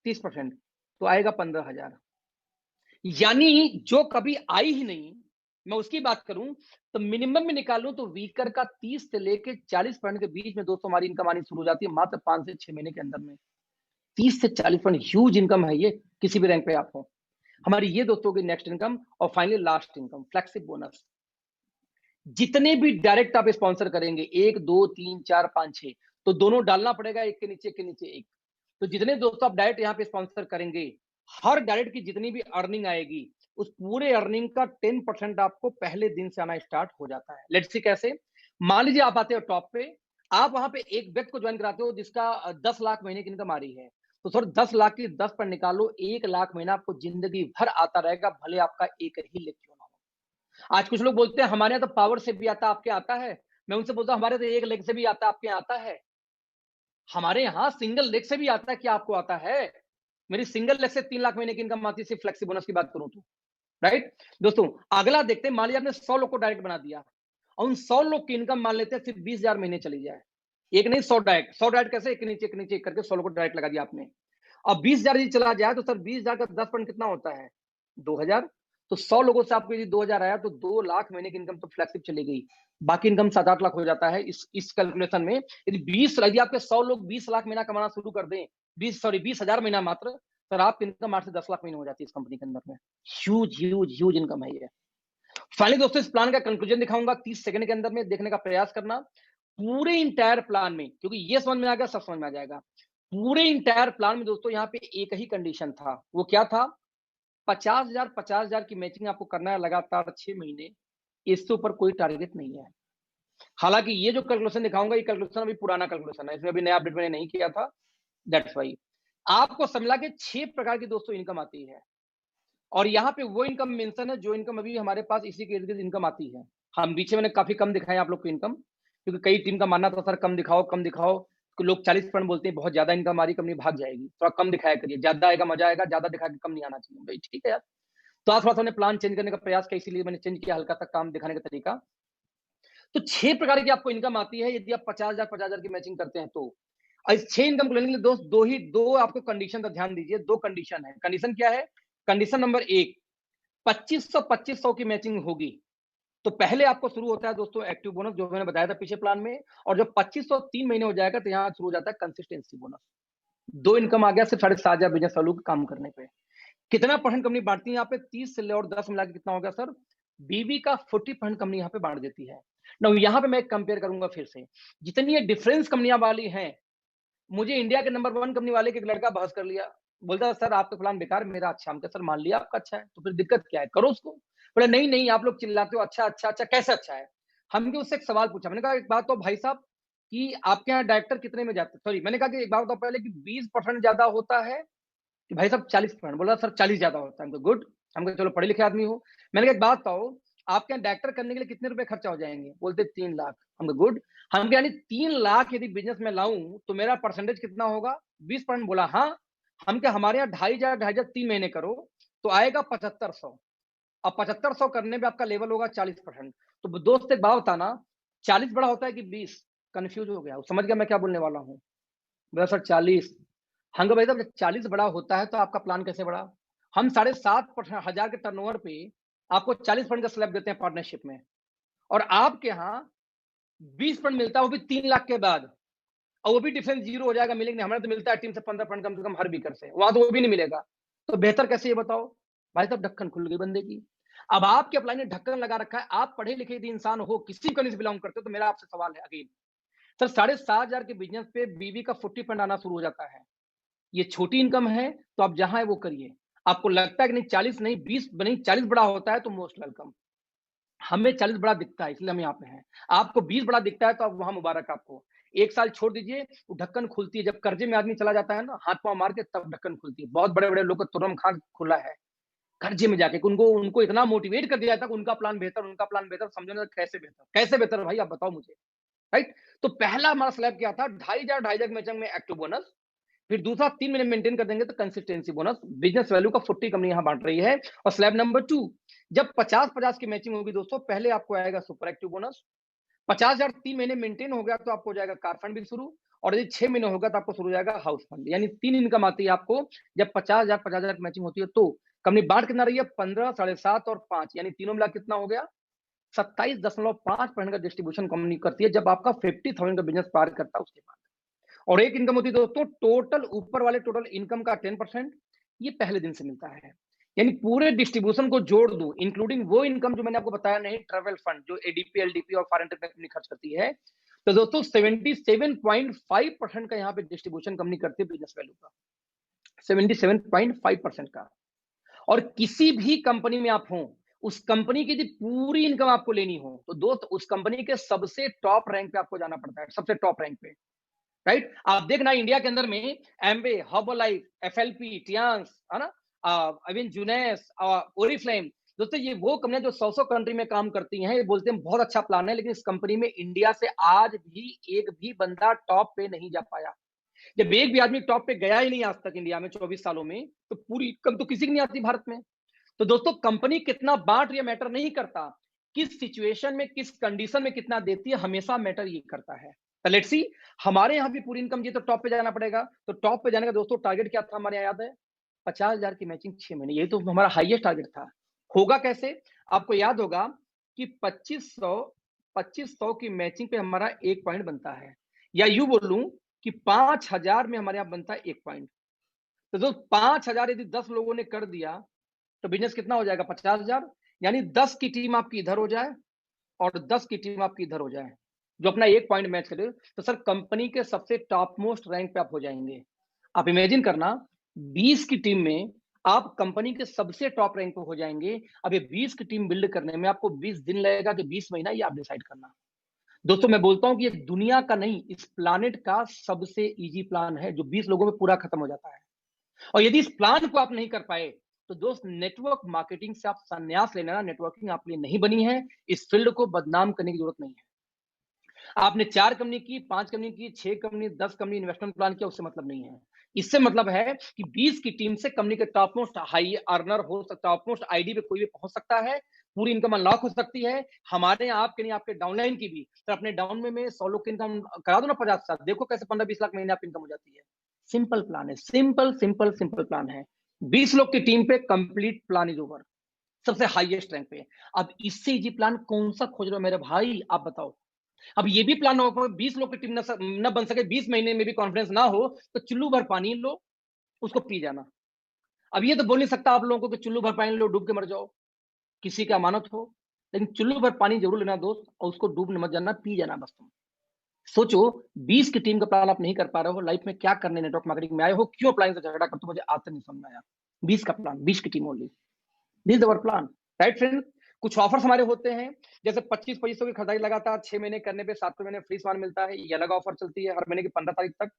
30%, तो आएगा 15,000। यानी जो कभी आई ही नहीं, मैं उसकी बात करूं तो मिनिमम में निकालूं तो वीकर का 30 से लेके 40% के बीच में दोस्तों हमारी इनकम आनी शुरू हो जाती है मात्र 5 से 6 महीने के अंदर में। 30 से 40% ह्यूज इनकम है ये, किसी भी रैंक पे आप हो। हमारी ये दोस्तों की नेक्स्ट इनकम, और finally last income flexible bonus. जितने भी डायरेक्ट आप स्पॉन्सर करेंगे, 1 2 3 4 5 6, तो दोनों डालना पड़ेगा, एक के नीचे, एक के नीचे एक। तो जितने दोस्तों आप डायरेक्ट यहाँ पे स्पॉन्सर करेंगे, हर डायरेक्ट की जितनी भी अर्निंग आएगी, उस पूरे अर्निंग का 10% आपको पहले दिन से आना स्टार्ट हो जाता है। लेट्स सी कैसे? मान लीजिए आप आते हो टॉप पे, आप वहां पे एक व्यक्ति को ज्वाइन कराते हो जिसका 10 लाख महीने की इनकम आ रही है, तो सर 10 लाख की 10 पर निकालो, 1 लाख महीना आपको जिंदगी भर आता रहेगा, भले आपका एक ही लेख क्यों ना हो। आज कुछ लोग बोलते हैं हमारे यहाँ तो पावर से भी आता, आपके आता है? मैं उनसे बोलता हूँ हमारे तो एक लेग से भी आता, आपके यहाँ आता है? हमारे यहाँ सिंगल लेग से भी आता है, क्या आपको आता है? मेरी सिंगल लेग से 3 लाख महीने की इनकम आती है सिर्फ फ्लेक्सी बोनस की बात करूं तो, राइट। दोस्तों अगला देखते हैं, मान लीजिए आपने 100 लोग को डायरेक्ट बना दिया और उन 100 लोग की इनकम मान लेते हैं सिर्फ 20,000 महीने चली जाए, एक नहीं 100 डायरेक्ट। 100 डायरेक्ट कैसे, एक के नीचे एक करके 100 लोग को डायरेक्ट लगा दिया आपने। अब 20,000 यदि चला जाए तो सर 20,000 का 10% कितना होता है, 2,000। तो 100 लोगों से आपको यदि 2,000 आया तो 2 लाख महीने की इनकम तो फ्लैगशिप चली गई, बाकी इनकम 7-8 लाख हो जाता है इस कैलकुलेशन में। यदि आपके 100 लोग 20 लाख महीना कमाना शुरू कर दें, 20,000 महीना मात्र, सर आपकी इनकम 8 से 10 लाख महीने हो जाती है इस कंपनी के अंदर में। ह्यूज इनकम है ये। फाइनली दोस्तों इस प्लान का कंक्लूजन दिखाऊंगा 30 सेकंड के अंदर में, देखने का प्रयास करना। पूरे इंटायर प्लान में, क्योंकि ये समझ में आ गया, सब समझ में आ जाएगा। पूरे इंटायर प्लान में दोस्तों यहाँ पे एक ही कंडीशन था, वो क्या था, 50,000 की मैचिंग आपको करना है लगातार 6 महीने, इससे ऊपर कोई टारगेट नहीं है। हालांकि ये जो कैलकुलेशन दिखाऊंगा, ये कैलकुलेशन अभी पुराना कैलकुलेशन है, इसमें अभी नया अपडेट मैंने नहीं किया था, दैट्स वाई। आपको समझा के 6 प्रकार की दोस्तों इनकम आती है, और यहाँ पे वो इनकम मेंशन है जो इनकम अभी हमारे पास इसी के इर्द गिर्द इनकम आती है। हम बीच में काफी कम दिखाए आप लोग को इनकम, क्योंकि कई टीम का मानना था सर कम दिखाओ, तो लोग 40% बोलते हैं बहुत ज्यादा इनकम आ रही, कंपनी भाग जाएगी, थोड़ा कम दिखाया करिए, ज्यादा आएगा मजा आएगा, ज्यादा दिखा के कम नहीं आना चाहिए। भाई ठीक है यार, तो आज थोड़ा सा प्लान चेंज करने का प्रयास किया, इसीलिए मैंने चेंज किया हल्का सा काम दिखाने का तरीका। तो 6 प्रकार की आपको इनकम आती है यदि आप 50,000 की मैचिंग करते हैं तो। इस 6 इनकम को लेने के लिए दोस्त दो आपको कंडीशन का ध्यान दीजिए, 2 कंडीशन है। कंडीशन क्या है, कंडीशन नंबर 1, 2500 की मैचिंग होगी तो पहले आपको शुरू होता है दोस्तों एक्टिव बोनस, जो मैंने बताया था पिछले प्लान में, और जब 2500 3 महीने हो जाएगा तो यहाँ शुरू हो जाता है कंसिस्टेंसी बोनस। 2 इनकम आ गया सिर्फ 7,500 बिजनेस वैल्यू काम करने पे। कितना परसेंट कंपनी बांटती है यहाँ पे, 30 से और 10 मिला के कितना हो गया सर, बीवी का 40% कंपनी यहाँ पे बांट देती है। ना यहाँ पे मैं कंपेयर करूंगा फिर से, जितनी ये डिफरेंस कंपनियां वाली हैं, मुझे इंडिया के नंबर 1 कंपनी वाले के एक लड़का बहस कर लिया, बोलता सर आपका प्लान बेकार, मेरा अच्छा। हम सर मान लिया आपका अच्छा है तो फिर दिक्कत क्या है, करो उसको। बोले नहीं आप लोग चिल्लाते हो अच्छा कैसे अच्छा है। हमने उससे एक सवाल पूछा, मैंने कहा एक बात तो भाई साहब कि आपके यहाँ डायरेक्टर कितने में जाते, सॉरी मैंने कहा कि एक बात बताओ पहले कि 20% ज्यादा होता है कि भाई साहब 40%। बोला सर 40 ज्यादा होता है। हमको गुड, हमको चलो पढ़े लिखे आदमी हो। मैंने कहा एक बात बताओ आपके यहाँ डायरेक्टर करने के लिए कितने रुपए खर्चा हो जाएंगे, बोलते 3 लाख। हमको गुड, हम यानी 3 लाख यदि बिजनेस में लाऊं तो मेरा परसेंटेज कितना होगा, 20%। बोला हाँ। हम क्या, हमारे यहाँ 2,500 3 महीने करो तो आएगा 7,500। अब 7,500 करने में आपका लेवल होगा 40%। तो दोस्त एक बात बताना, 40 बड़ा होता है कि 20? कंफ्यूज हो गया, समझ गया मैं क्या बोलने वाला हूँ। बोला सर 40। हम भाई साहब 40 बड़ा होता है तो आपका प्लान कैसे बढ़ा। हम 7,500 के टर्नओवर पे आपको 40% का स्लैब देते हैं पार्टनरशिप में, और आपके यहाँ 20% मिलता है, वो भी 3 लाख के बाद, और वो भी डिफरेंस जीरो हो जाएगा, मिलेंगे। हमारे तो मिलता है टीम से 15% कम से कम हर बीकर से, वहां तो वो भी नहीं मिलेगा। तो बेहतर कैसे ये बताओ भाई साहब, ढक्कन खुल गई बंदे की। अब आपके अपलाइन ने ढक्कन लगा रखा है, आप पढ़े लिखे यदि इंसान हो, किसी कंपनी से बिलोंग करते हो, तो मेरा आपसे सवाल है अगेन सर, 7,500 के बिजनेस पे बीवी का 40% आना शुरू हो जाता है। ये छोटी इनकम है तो आप जहां है वो करिए। आपको लगता है कि नहीं 40 नहीं 20 नहीं 40 बड़ा होता है तो मोस्ट वेलकम। हमें 40 बड़ा दिखता है इसलिए हम यहाँ पे हैं। आपको 20 बड़ा दिखता है तो आप वहां मुबारक आपको। एक साल छोड़ दीजिए, वो ढक्कन खुलती है। जब कर्जे में आदमी चला जाता है ना, हाथ पांव मार के, तब ढक्कन खुलती है। बहुत बड़े बड़े लोग का तुरम खान खुला है कर्जे में जाके, उनको इतना मोटिवेट कर दिया था कि उनका प्लान बेहतर समझो ना। कैसे बेहतर भाई आप बताओ मुझे, राइट। तो पहला हमारा स्लैब क्या था, 2,500 मैचिंग में एक्टिव बोनस। फिर दूसरा 3 महीने मेंटेन कर देंगे तो कंसिस्टेंसी बोनस। बिजनेस वैल्यू का 40 कंपनी यहां बांट रही है। और स्लैब नंबर 2, जब 50-50 की मैचिंग होगी दोस्तों, पहले आपको आएगा सुपर एक्टिव बोनस। 50,000 3 महीने मेंटेन हो गया तो आपको हो जाएगा कार फंड भी शुरू, और यदि 6 महीने होगा तो आपको शुरू हो जाएगा हाउस फंड। यानी 3 इनकम आती है आपको जब 50,000 की मैचिंग होती है। तो कंपनी बांट कितना रही है, 15, 7.5 और 5, यानी तीनों मिला कितना हो गया, 27.5% का डिस्ट्रीब्यूशन कंपनी करती है जब आपका 50,000 का बिजनेस पार करता है उसके बाद। और एक इनकम होती है दोस्तों टोटल, ऊपर वाले टोटल इनकम का 10%, ये पहले दिन से मिलता है। यानी पूरे डिस्ट्रीब्यूशन को जोड़ दो, इंक्लूडिंग वो इनकम जो मैंने आपको बताया नहीं, ट्रैवल फंड जो एडीपी एलडीपी और फॉरेन कंपनी खर्च करती है, तो दोस्तों 77.5% का यहाँ पे डिस्ट्रीब्यूशन कंपनी करती है बिजनेस वैल्यू का, 77.5% का। और किसी भी कंपनी में आप हो, उस कंपनी की यदि पूरी इनकम आपको लेनी हो तो दोस्त उस कंपनी के सबसे टॉप रैंक पे आपको जाना पड़ता है, सबसे टॉप रैंक पे, राइट। आप देखना इंडिया के अंदर में एम्बे, हर्बलाइफ, एफएलपी, टियांस, है ना, अविन जुनेस, ओरिफ्लेम, दोस्तों ये वो कंपनियां जो 100 कंट्री में काम करती हैं। ये बोलते हैं बहुत अच्छा प्लान है, लेकिन इस कंपनी में इंडिया से आज भी एक भी बंदा टॉप पे नहीं जा पाया। जब एक भी आदमी टॉप पे गया ही नहीं आज तक इंडिया में 24 सालों में, तो पूरी इनकम तो किसी की नहीं आती भारत में। तो दोस्तों कंपनी कितना बांट रही है मैटर नहीं करता, किस सिचुएशन में किस कंडीशन में कितना देती है हमेशा मैटर ये करता है। तो लेट्स सी, हमारे यहाँ भी पूरी इनकम जी तो टॉप पे जाना पड़ेगा। तो टॉप पे जाने का दोस्तों टारगेट क्या था हमारे यहाँ याद है? 50,000 की मैचिंग 6 महीने, यही तो हमारा हाईएस्ट टारगेट था। होगा कैसे? आपको याद होगा कि 2500 की मैचिंग पे हमारा 1 पॉइंट बनता है, या यूं बोलूं कि 5000 में हमारे यहाँ बनता है 1 पॉइंट। तो दोस्त 5000 यदि 10 लोगों ने कर दिया तो बिजनेस कितना हो जाएगा? 50,000। यानी 10 की टीम आपकी इधर हो जाए और 10 की टीम आपकी इधर हो जाए, जो अपना 1 पॉइंट मैच करे, तो सर कंपनी के सबसे टॉप मोस्ट रैंक पे आप हो जाएंगे। आप इमेजिन करना, 20 की टीम में आप कंपनी के सबसे टॉप रैंक पे हो जाएंगे। अब ये 20 की टीम बिल्ड करने में आपको 20 दिन लगेगा कि 20 महीना, ये आप डिसाइड करना। दोस्तों मैं बोलता हूं कि ये दुनिया का नहीं, इस प्लानेट का सबसे इजी प्लान है जो 20 लोगों में पूरा खत्म हो जाता है। और यदि इस प्लान को आप नहीं कर पाए तो दोस्त नेटवर्क मार्केटिंग से आप संन्यास लेना। नेटवर्किंग आपके लिए नहीं बनी है, इस फील्ड को बदनाम करने की जरूरत नहीं है। आपने 4 कंपनी की, 5 कंपनी की, 6 कंपनी, 10 कंपनी इन्वेस्टमेंट प्लान किया, उससे मतलब नहीं है। इससे मतलब है कि 20 की टीम से कंपनी के टॉप मोस्ट हाई अर्नर हो सकता है, टॉप मोस्ट आईडी पे कोई भी पहुंच सकता है, पूरी इनकम अनलॉक हो सकती है। हमारे यहाँ आपके नहीं, आपके डाउनलाइन की भी, तो अपने डाउन में 100 लोग की इनकम करा दो ना 50 साल, देखो कैसे 15-20 लाख महीने आप इनकम हो जाती है। सिंपल प्लान है, सिंपल सिंपल सिंपल प्लान है। 20 लोग की टीम पे कंप्लीट प्लान इज ओवर, सबसे हाईएस्ट रैंक पे। अब इससे इजी प्लान कौन सा खोज रहे हो मेरे भाई, आप बताओ। अब ये भी प्लान हो, 20 लोग की टीम न बन सके, 20 महीने में भी कॉन्फिडेंस ना हो, तो चुल्लू भर पानी लो, उसको पी जाना। अब ये तो बोल नहीं सकता आप लोगों को कि चुल्लू भर पानी लो डूब के मर जाओ, किसी की अमानत हो, लेकिन चुल्लू भर पानी जरूर लेना दोस्त, और उसको डूब मत जाना, पी जाना बस। तुम सोचो, 20 की टीम का प्लान आप नहीं कर पा रहे हो, लाइफ में क्या करने नेटवर्क मार्केटिंग में आए हो, क्यों प्लान से झगड़ा करते हो, मुझे आज तक नहीं समझ में आया। 20 का प्लान, 20 की team only, this is our plan, right friend. कुछ ऑफर्स हमारे होते हैं, जैसे 25-25 की खरीदारी लगातार 6 महीने करने पे 7वें महीने फ्री सामान मिलता है, ये अलग ऑफर चलती है हर महीने की 15 तारीख तक।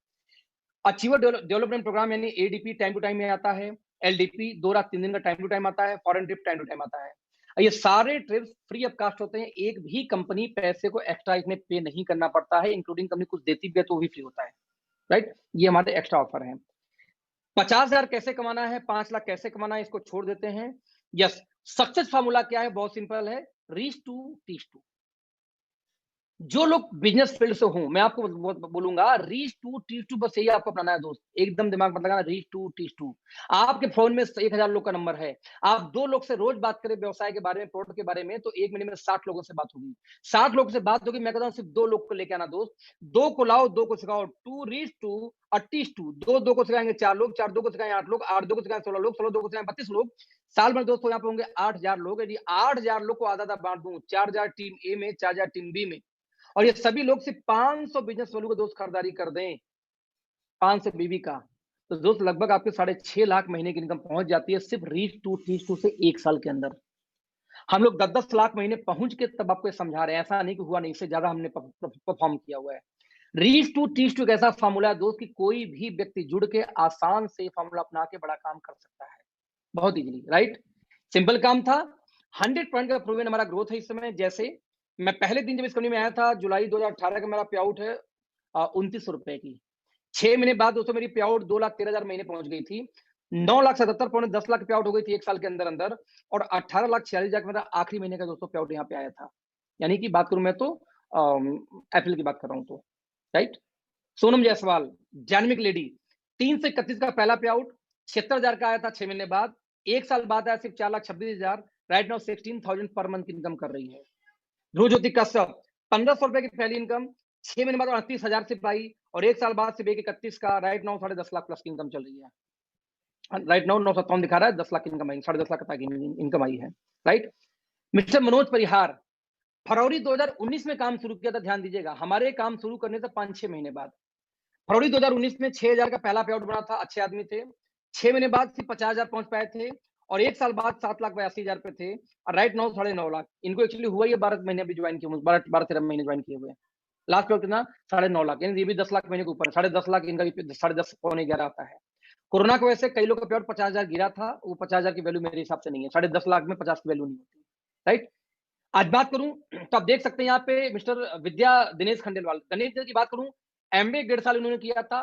अचीवर डेवलपमेंट प्रोग्राम यानी एडीपी टाइम टू टाइम में आता है, एलडीपी 2 रात 3 दिन का टाइम टू टाइम आता है, foreign trip time to time आता है। ये सारे ट्रिप्स फ्री ऑफ कास्ट होते हैं, एक भी कंपनी पैसे को एक्स्ट्रा इसमें पे नहीं करना पड़ता है, इंक्लूडिंग कंपनी कुछ देती भी है तो वो भी फ्री होता है, राइट। ये हमारे एक्स्ट्रा ऑफर है। 50,000 कैसे कमाना है, 5 लाख कैसे कमाना है, इसको छोड़ देते हैं। यस, सक्सेस फार्मूला क्या है? बहुत सिंपल है, रीच टू टीच टू। जो लोग बिजनेस फील्ड से हूं, मैं आपको बोलूंगा रीच टू टीच टू, बस यही आपको अपनाना है दोस्त, एकदम दिमाग मत लगाना, रीच टू टीच टू। आपके फोन में 1000 लोग का नंबर है, आप 2 लोग से रोज बात करें व्यवसाय के बारे में, प्रोडक्ट के बारे में, तो 1 महीने में 60 लोगों से बात होगी। 60 लोगों से बात होगी, मैं कहता हूं सिर्फ 2 लोग को लेके आना दोस्त, 2 को लाओ, 2 को सिखाओ, टू रीच टू और टीच टू। 2 को सिखाएंगे 4 लोग, 4 2 को सिखाएंगे 8 लोग, 8 2 को सिखाएंगे 16 लोग, 16 2 को सिखाएंगे 32 लोग। साल भर दोस्तों यहाँ पे होंगे 8000 लोग। यदि 8000 लोग को आधा बांट दूं, 4000 टीम ए में, 4000 टीम बी में, और ये सभी लोग सिर्फ 500 बिजनेस वैल्यू को दोस्त खरीदारी कर दें, 500 बीबी का, तो दोस्त लगभग आपके 6.5 लाख महीने की इनकम पहुंच जाती है सिर्फ रीच टू टीच टू से 1 साल के अंदर। हम लोग 10-10 लाख महीने पहुंच के तब आपको समझा रहे हैं, ऐसा नहीं कि हुआ नहीं, इससे ज्यादा हमने परफॉर्म किया हुआ है। रीच टू टीच टू एक ऐसा फॉर्मूला है दोस्त कि कोई भी व्यक्ति जुड़ के आसान से फॉर्मूला अपना के बड़ा काम कर सकता है, बहुत इजीली, राइट। सिंपल काम था, 100% का प्रूवन हमारा ग्रोथ है इस समय। जैसे मैं पहले दिन जब इस कंपनी में आया था, जुलाई 2018 का मेरा पे आउट है 2900 रुपए की। 6 महीने बाद दोस्तों मेरी पे आउट 2,13,000 महीने पहुंच गई थी, 9,77,000 पौने 10 लाख पे आउट हो गई थी 1 साल के अंदर अंदर, और 18,46,000 मेरा आखिरी महीने का दोस्तों पे आउट यहाँ पे आया था। यानी कि बात करूं मैं तो अप्रैल की बात कर रहा हूं तो, राइट। सोनम जायसवाल, जैनमिक लेडी, 3 से 31 का पहला पे आउट 76,000 का आया था 6 महीने बाद, 1 साल बाद आया सिर्फ 4,26,000, right now 16,000 per month income कर रही है। ध्रुवज्योति कश्यप, 1,500 रुपए की पहली इनकम, 6 महीने बाद 38,000 से पाई, और 1 साल बाद सिर्फ 31 का, राइट नाउ 10.5 लाख प्लस की इनकम चल रही है। राइट नाउ 957 दिखा रहा है, 10 लाख की इनकम आई, 10.5 लाख तक इनकम आई है, राइट। मिस्टर मनोज परिहार, फरवरी 2019 में काम शुरू किया था, ध्यान दीजिएगा, हमारे काम शुरू करने से 5-6 महीने बाद। फरवरी 2019 में 6,000 का पहला पे आउट बना था, अच्छे आदमी थे। 6 महीने बाद सिर्फ 50,000 पहुंच पाए थे, और 1 साल बाद 7,82,000 पे थे, और राइट नाउ 9.5 लाख। इनको एक्चुअली हुआ ये 12 महीने अभी ज्वाइन किए, 12-13 महीने ज्वाइन किए हुए। लास्ट पे कितना? 9.5 लाख, यानी ये भी 10 लाख महीने के ऊपर है, 10.5 लाख इनका भी 10.5 पौने 11 आता है। कोरोना की वजह से कई लोग का पे आउट 50,000 गिरा था, वो 50,000 की वैल्यू मेरे हिसाब से नहीं है, 10.5 लाख में 50 की वैल्यू नहीं होती, राइट। आज बात करूं तो आप देख सकते हैं यहाँ पे मिस्टर विद्या दिनेश खंडेलवाल, गणेश की बात करूं, एमबीए 1.5 साल उन्होंने किया था,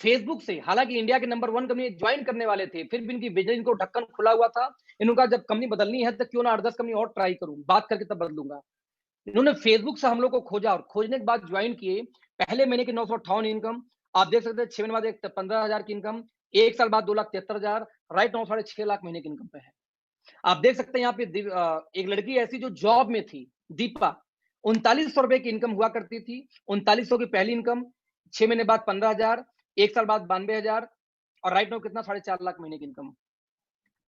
फेसबुक से, हालांकि इंडिया के नंबर 1 कंपनी ज्वाइन करने वाले थे, फिर भी इनकी विजन, इनको ढक्कन खुला हुआ था। इन्होंने जब कंपनी बदलनी है तो क्यों ना 8-10 कंपनी और ट्राई करूं, बात करके तब बदलूंगा। इन्होंने फेसबुक से हम लोग को खोजा और खोजने के बाद ज्वाइन किए। पहले महीने की 958 इनकम, आप देख सकते हैं 6 महीने बाद एक 15,000 की इनकम, 1 साल बाद 2,73,000, राइट नाउ 6.5 लाख महीने की इनकम पे है। आप देख सकते हैं यहाँ पे एक लड़की ऐसी जो जॉब में थी, दीपा, 3900 रुपए की इनकम हुआ करती थी। 3900 की पहली इनकम, 6 महीने बाद 15,000, 1 साल बाद 92,000, और राइट नाउ कितना 4.5 लाख महीने की इनकम।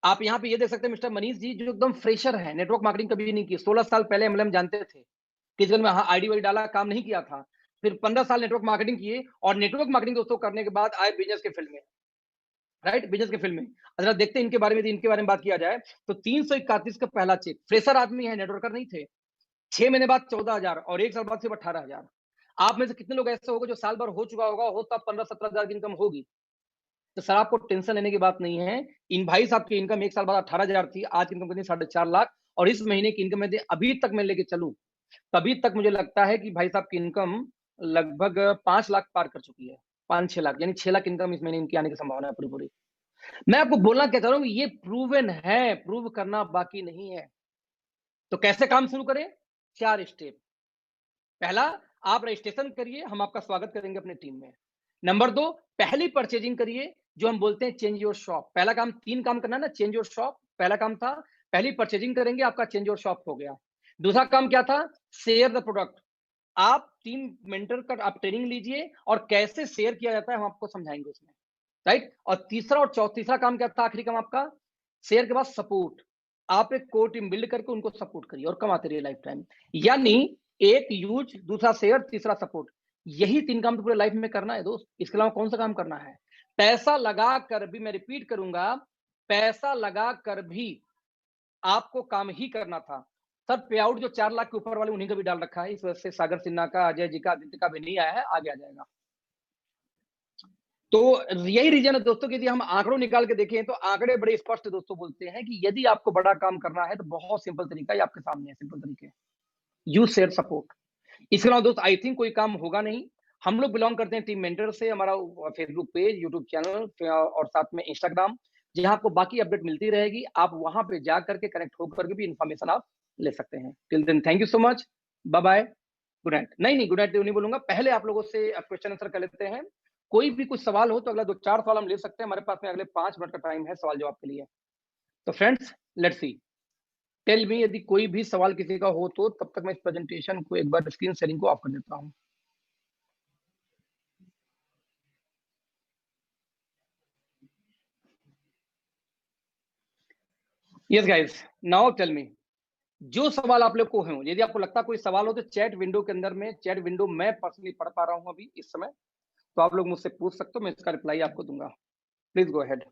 आप यहाँ पे ये देख सकते हैं मिस्टर मनीष जी, जो एकदम फ्रेशर है, नेटवर्क मार्केटिंग कभी नहीं की, 16 साल पहले एमएलएम जानते थे, किसी में आईडी वाईडी डाला, काम नहीं किया था। फिर 15 साल नेटवर्क मार्केटिंग किए, और नेटवर्क मार्केटिंग दोस्तों करने के बाद आए बिजनेस के फील्ड में, राइट, बिजनेस के फील्ड में। अगर देखते हैं इनके बारे में, इनके बारे में बात किया जाए तो 331 का पहला चेक, फ्रेशर आदमी है, नेटवर्कर नहीं थे। 6 महीने बाद 14,000 और 1 साल बाद सिर्फ 18,000। आप में से कितने लोग ऐसे होंगे जो साल भर हो चुका होगा, हो तब 15-17,000 की इनकम होगी। तो सर आपको टेंशन लेने की बात नहीं है। इन भाई साहब की इनकम 1 साल बाद 18,000 थी, आज की इनकम कितनी 4.5 लाख, और इस महीने की इनकम यदि अभी तक मैं लेके चलूं, तभी तक मुझे लगता है कि भाई साहब की इनकम लगभग 5 लाख पार कर चुकी है, 5-6 लाख, यानी 6 लाख इनकम इस महीने इनकी आने की संभावना है पूरी पूरी। मैं आपको बोलना क्या चाह रहा हूँ, ये प्रूवन है, प्रूव करना बाकी नहीं है। तो कैसे काम शुरू करें? 4 स्टेप। पहला, आप रजिस्ट्रेशन करिए, हम आपका स्वागत करेंगे अपने टीम में। नंबर 2, पहली परचेजिंग करिए, जो हम बोलते हैं चेंज योर शॉप। पहला काम, 3 काम करना ना, चेंज योर शॉप पहला काम था, पहली परचेजिंग करेंगे, आपका चेंज योर शॉप हो गया। दूसरा काम क्या था? Share the product. आप टीम मेंटर का आप ट्रेनिंग लीजिए, और कैसे शेयर किया जाता है हम आपको समझाएंगे उसमें, राइट। और तीसरा तीसरा काम क्या था, आखिरी काम आपका, शेयर के बाद सपोर्ट। आप एक कोर टीम बिल्ड करके उनको सपोर्ट करिए और कमाते रहिए लाइफ टाइम। यानी एक यूज, दूसरा शेयर, तीसरा सपोर्ट, यही 3 काम तो पूरे लाइफ में करना है दोस्त। इसके अलावा कौन सा काम करना है? पैसा लगा कर भी, मैं रिपीट करूंगा, पैसा लगा कर भी आपको काम ही करना था। सर पे आउट जो 4 लाख के ऊपर वाले उन्हीं का भी डाल रखा है, इस वजह से सागर सिन्हा का, अजय जी का, आदित्य का भी नहीं आया है, आगे आ जाएगा। तो यही रीजन है दोस्तों कि यदि हम आंकड़ों निकाल के देखें तो आंकड़े बड़े स्पष्ट दोस्तों बोलते हैं कि यदि आपको बड़ा काम करना है तो बहुत सिंपल तरीका है, आपके सामने है, सिंपल तरीके, यूज शेयर सपोर्ट। इसके अलावा दोस्त आई थिंक कोई काम होगा नहीं। हम लोग बिलोंग करते हैं टीम मेंटर से, हमारा फेसबुक पेज, यूट्यूब चैनल और साथ में इंस्टाग्राम, जहां आपको बाकी अपडेट मिलती रहेगी। आप वहां पे जा करके कनेक्ट होकर के भी इंफॉर्मेशन आप ले सकते हैं। Till then thank you so much, bye bye, good night. नहीं, गुड नाइट नहीं बोलूंगा, पहले आप लोगों से क्वेश्चन आंसर कर लेते हैं। कोई भी कुछ सवाल हो तो अगला 2-4 सवाल हम ले सकते हैं, हमारे पास में अगले 5 मिनट का टाइम है सवाल जवाब के लिए। तो friends let's see, tell me, यदि कोई भी सवाल किसी का हो तो तब तक मैं इस प्रेजेंटेशन को एक बार स्क्रीन शेयरिंग को ऑफ कर देता हूं। Yes guys, now tell me, जो सवाल आप लोग को हो, यदि आपको लगता कोई सवाल हो तो चैट विंडो के अंदर में, चैट विंडो मैं पर्सनली पढ़ पा रहा हूं अभी इस समय, तो आप लोग मुझसे पूछ सकते हो, मैं इसका रिप्लाई आपको दूंगा। Please go ahead.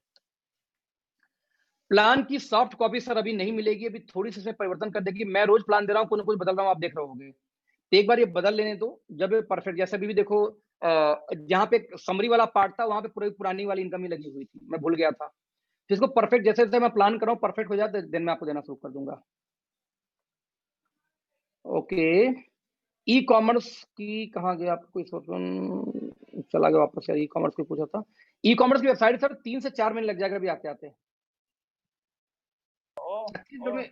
प्लान की सॉफ्ट कॉपी सर अभी नहीं मिलेगी, अभी थोड़ी सी इसमें परिवर्तन कर देगी। मैं रोज प्लान दे रहा हूँ, कुछ ना कुछ बदल रहा हूँ, आप देख रहे होंगे। तो एक बार ये बदल लेने दो, जब ये परफेक्ट, जैसे अभी भी देखो जहाँ पे समरी वाला पार्ट था वहां पे पूरी पुरानी वाली इनकम ही लगी हुई थी, मैं भूल गया था। तो इसको परफेक्ट जैसे जैसे मैं प्लान कर रहा हूँ परफेक्ट हो जाए तो देन मैं आपको देना शुरू कर दूंगा। ओके, ई कॉमर्स की कहाँ गया, आपको चला गया वापस यार, ई कॉमर्स की पूछा था। ई कॉमर्स की वेबसाइट सर 3 से 4 महीने लग जाएगा अभी आते आते। छत्तीसगढ़ में,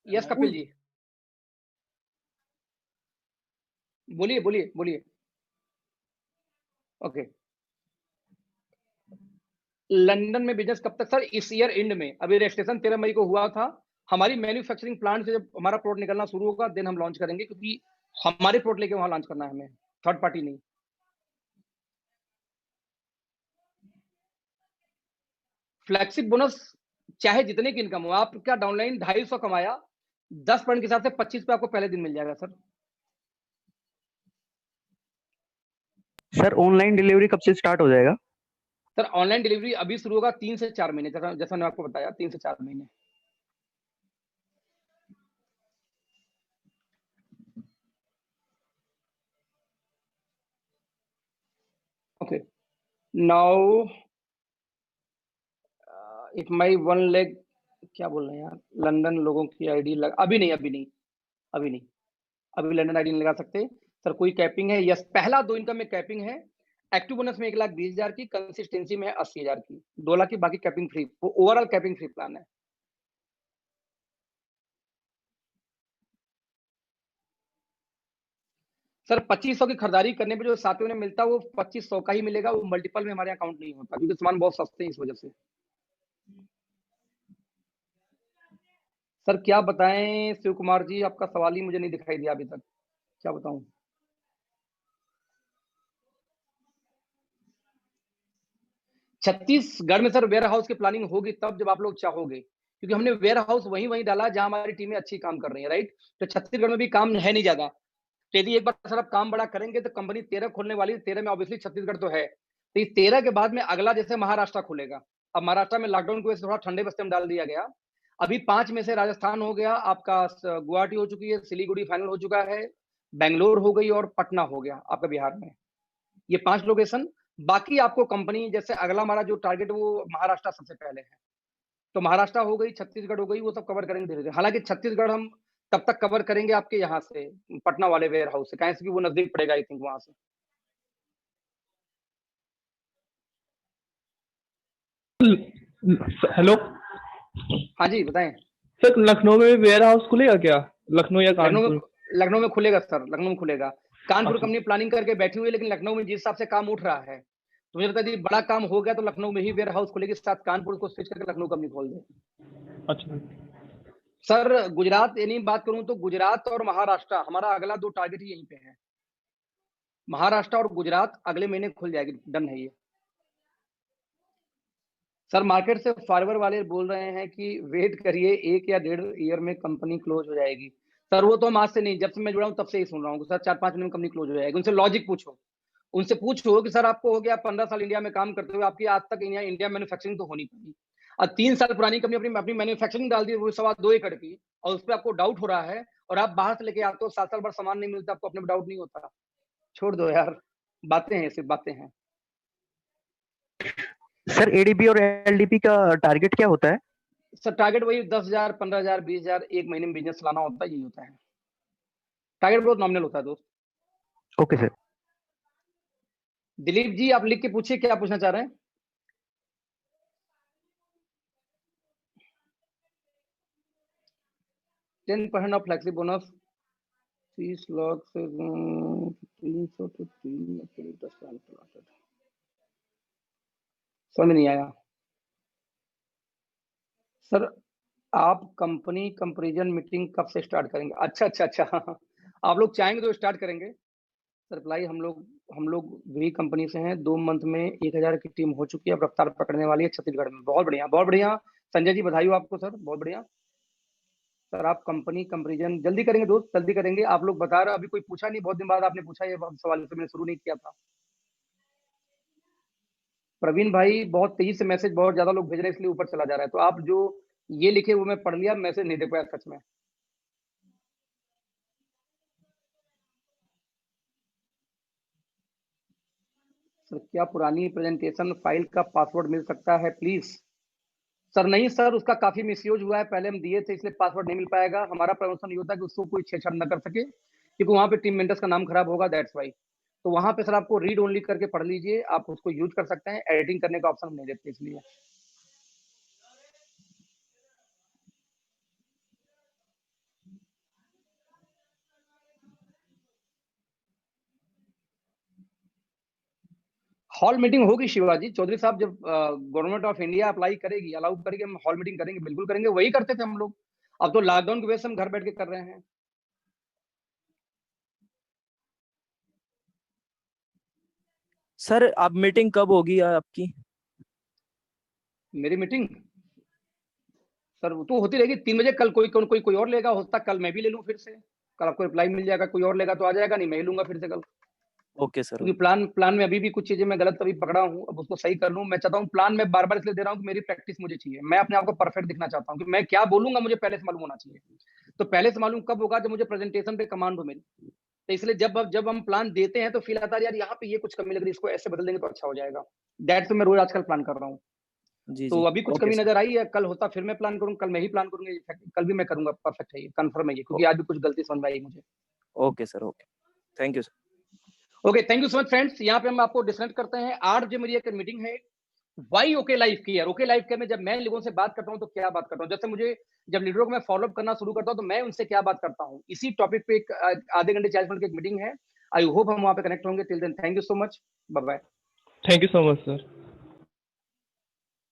यस कपिल जी, बोलिए बोलिए बोलिए। ओके, लंदन में बिजनेस कब तक सर? इस ईयर एंड में, अभी रजिस्ट्रेशन 13 मई को हुआ था। हमारी मैन्युफैक्चरिंग प्लांट से जब हमारा प्रोडक्ट निकलना शुरू होगा देन हम लॉन्च करेंगे, क्योंकि हमारे प्रोडक्ट लेके वहां लॉन्च करना है हमें, थर्ड पार्टी नहीं। फ्लैगशिप बोनस चाहे जितने की इनकम हो, आप क्या डाउनलाइन 250 कमाया, 10% के हिसाब से 25 पे आपको पहले दिन मिल जाएगा सर। सर ऑनलाइन डिलीवरी कब से स्टार्ट हो जाएगा? सर ऑनलाइन डिलीवरी अभी शुरू होगा 3 से 4 महीने, जैसा मैंने आपको बताया 3 से 4 महीने। Okay, now if my 1 leg, क्या बोल रहे हैं यार, लंदन लोगों की आईडी अभी नहीं, अभी नहीं, अभी नहीं, अभी लंदन आईडी नहीं लगा सकते सर। कोई कैपिंग है? यस, पहला 2 इनकम में कैपिंग है। एक्टिव बोनस में 1,20,000 की, कंसिस्टेंसी में है 80,000 की, 2 लाख की, बाकी कैपिंग फ्री। वो ओवरऑल कैपिंग फ्री प्लान है। सर 2500 की खरीदारी करने पे जो साथियों ने मिलता है वो 2500 का ही मिलेगा, वो मल्टीपल में हमारे अकाउंट नहीं होता क्योंकि सामान बहुत सस्ते हैं इस वजह से। सर क्या बताएं शिव कुमार जी, आपका सवाल ही मुझे नहीं दिखाई दिया अभी तक, क्या बताऊं। छत्तीसगढ़ में सर वेयर हाउस की प्लानिंग होगी तब जब आप लोग चाहोगे, क्योंकि हमने वेयर हाउस वहीं डाला जहां हमारी टीमें अच्छी काम कर रही है, राइट। तो छत्तीसगढ़ में भी काम है नहीं ज्यादा, तो यदि एक बार सर आप काम बड़ा करेंगे तो कंपनी 13 खोलने वाली है, 13 में ऑब्वियसली छत्तीसगढ़ तो है, तो इस 13 के बाद में अगला जैसे महाराष्ट्र खुलेगा। अब महाराष्ट्र में लॉकडाउन की वजह से थोड़ा ठंडे बस्ते में डाल दिया गया। अभी 5 में से राजस्थान हो गया आपका, गुवाहाटी हो चुकी है, सिलीगुड़ी फाइनल हो चुका है, बेंगलोर हो गई और पटना हो गया आपका बिहार में, ये 5 लोकेशन। बाकी आपको कंपनी जैसे अगला हमारा जो टारगेट वो महाराष्ट्र सबसे पहले है, तो महाराष्ट्र हो गई, छत्तीसगढ़ हो गई, वो सब कवर करेंगे धीरे धीरे। हालांकि छत्तीसगढ़ हम तब तक कवर करेंगे आपके यहाँ से, पटना वाले वेयर हाउस से, कहीं से भी वो नजदीक पड़ेगा आई थिंक वहां से। हेलो हाँ जी बताएं। सर, लखनऊ में वेयर हाउस खुलेगा क्या? लखनऊ या कानपुर? लखनऊ में खुलेगा सर, लखनऊ में खुलेगा। कानपुर अच्छा। कंपनी प्लानिंग करके बैठी हुई है, लेकिन लखनऊ में जिस हिसाब से काम उठ रहा है तो मुझे लगता है कि बड़ा काम हो गया तो लखनऊ में ही वेयर हाउस खुलेगी, साथ कानपुर को स्विच करके लखनऊ कंपनी खोल दे। अच्छा सर गुजरात यानी बात करूं तो गुजरात और महाराष्ट्र हमारा अगला 2 टारगेट ही यहीं पे है। महाराष्ट्र और गुजरात अगले महीने खुल जाएगी, डन है ये। सर मार्केट से फार्वर वाले बोल रहे हैं कि वेट करिए 1 या 1.5 ईयर में कंपनी क्लोज हो जाएगी। सर वो तो हम आज से नहीं, जब से मैं जुड़ा हूं तब से ही सुन रहा हूँ सर 4-5 महीने में कंपनी क्लोज हो जाएगी। उनसे लॉजिक पूछो, उनसे पूछो कि सर आपको हो गया 15 साल इंडिया में काम करते हुए, आपकी आज तक इंडिया मैन्युफैक्चरिंग तो होनी पाई, और 3 साल पुरानी कंपनी अपनी अपनी मैन्युफैक्चरिंग डाल दी वो 2.25 एकड़ की, और उस पर आपको डाउट हो रहा है, और आप बाहर से लेके आते हो 7 साल बाद सामान नहीं मिलता, आपको अपने डाउट नहीं होता। छोड़ दो यार, बातें हैं, सिर्फ बातें हैं। सर एडीपी और एलडीपी का टारगेट क्या होता है? सर टारगेट वही 10,000, 15,000, 20,000 एक महीने में बिजनेस चलाना होता है, यही होता है। टारगेट बहुत नॉमिनल होता है दोस्त। Okay sir. दिलीप जी आप लिख के पूछिए क्या पूछना चाह रहे हैं। %10 ऑफ फ्लेक्सी बोनस 30 लाख से 300 to 3 समझ नहीं आया सर। आप कंपनी कंपैरिजन मीटिंग कब से स्टार्ट करेंगे? अच्छा आप लोग चाहेंगे तो स्टार्ट करेंगे सर। रिप्लाई हम लोग वही कंपनी से हैं, 2 मंथ में 1,000 की टीम हो चुकी है, अब रफ्तार पकड़ने वाली है छत्तीसगढ़ में। बहुत बढ़िया, बहुत बढ़िया संजय जी, बधाई हो आपको सर, बहुत बढ़िया। सर आप कंपनी कंपैरिजन जल्दी करेंगे दोस्त, जल्दी करेंगे। आप लोग बता रहे हो, अभी कोई पूछा नहीं, बहुत दिन बाद आपने पूछा ये सवाल, से मैंने शुरू नहीं किया था। प्रवीण भाई बहुत तेजी से मैसेज बहुत ज्यादा लोग भेज रहे हैं इसलिए ऊपर चला जा रहा है, तो आप जो ये लिखे वो मैं पढ़ लिया, मैसेज नहीं देख पाया सच में। सर क्या पुरानी प्रेजेंटेशन फाइल का पासवर्ड मिल सकता है प्लीज? सर नहीं सर, उसका काफी मिसयूज हुआ है, पहले हम दिए थे इसलिए पासवर्ड नहीं मिल पाएगा। हमारा प्रमोशन ये होता है कि उसको कोई छेड़छाड़ न कर सके, क्योंकि वहां पे टीम मेंबर्स का नाम खराब होगा, दैट्स वाई। तो वहां पे सर आपको रीड ओनली करके पढ़ लीजिए, आप उसको यूज कर सकते हैं, एडिटिंग करने का ऑप्शन हम नहीं देते इसलिए। हॉल मीटिंग होगी शिवाजी चौधरी साहब, जब गवर्नमेंट ऑफ इंडिया अप्लाई करेगी, अलाउ करेगी, हम हॉल मीटिंग करेंगे, बिल्कुल करेंगे, वही करते थे हम लोग। अब तो लॉकडाउन की वजह से हम घर बैठ के कर रहे हैं। सर आप मीटिंग कब होगी आपकी? मेरी मीटिंग सर वो तो होती रहेगी 3 बजे। कल कोई और लेगा, हो सकता कल मैं भी ले लूं फिर से, कल आपको रिप्लाई मिल जाएगा, कोई और लेगा तो आ जाएगा, नहीं मैं ही लूंगा फिर से कल। Okay sir. क्योंकि प्लान में अभी भी कुछ चीजें मैं गलत अभी पकड़ा हूँ, अब उसको सही कर लूं। मैं चाहता हूँ प्लान में बार बार इसलिए दे रहा हूँ कि मेरी प्रैक्टिस मुझे चाहिए, मैं अपने आप को परफेक्ट दिखना चाहता हूँ कि मैं क्या बोलूंगा मुझे पहले से मालूम होना चाहिए। तो पहले से मालूम कब होगा? जब मुझे प्रेजेंटेशन पे कमांड हो मेरी। तो इसलिए जब हम प्लान देते हैं तो फील आता है यार यहाँ पे ये कुछ कमी लग रही है, इसको ऐसे बदल देंगे तो अच्छा हो जाएगा। दैट से मैं रोज आजकल प्लान कर रहा हूँ। जी तो जी अभी कुछ ओके कमी सर। नजर आई है, कल होता फिर मैं प्लान करूँ, कल मैं ही प्लान करूंगा, कल भी मैं करूंगा, परफेक्ट है ये, कंफर्म है ये, क्योंकि आज भी कुछ गलती समझ में आई मुझे। Okay sir okay. Thank you sir. Okay, thank you so much friends. यहाँ पे हम आपको डिस्कनेक्ट करते हैं। 8 बजे मेरी एक मीटिंग है, वाई ओके लाइफ की। यार ओके लाइफ के में जब मैं लोगों से बात करता हूँ तो क्या बात करता हूँ, जैसे मुझे जब लीडरों को मैं फॉलोअप करना शुरू करता हूँ तो मैं उनसे क्या बात करता हूँ, इसी टॉपिक पे एक आधे घंटे 40 मिनट की एक मीटिंग है। आई होप हम वहां पे कनेक्ट होंगे। Till then thank you so much, bye bye. Thank you so much sir.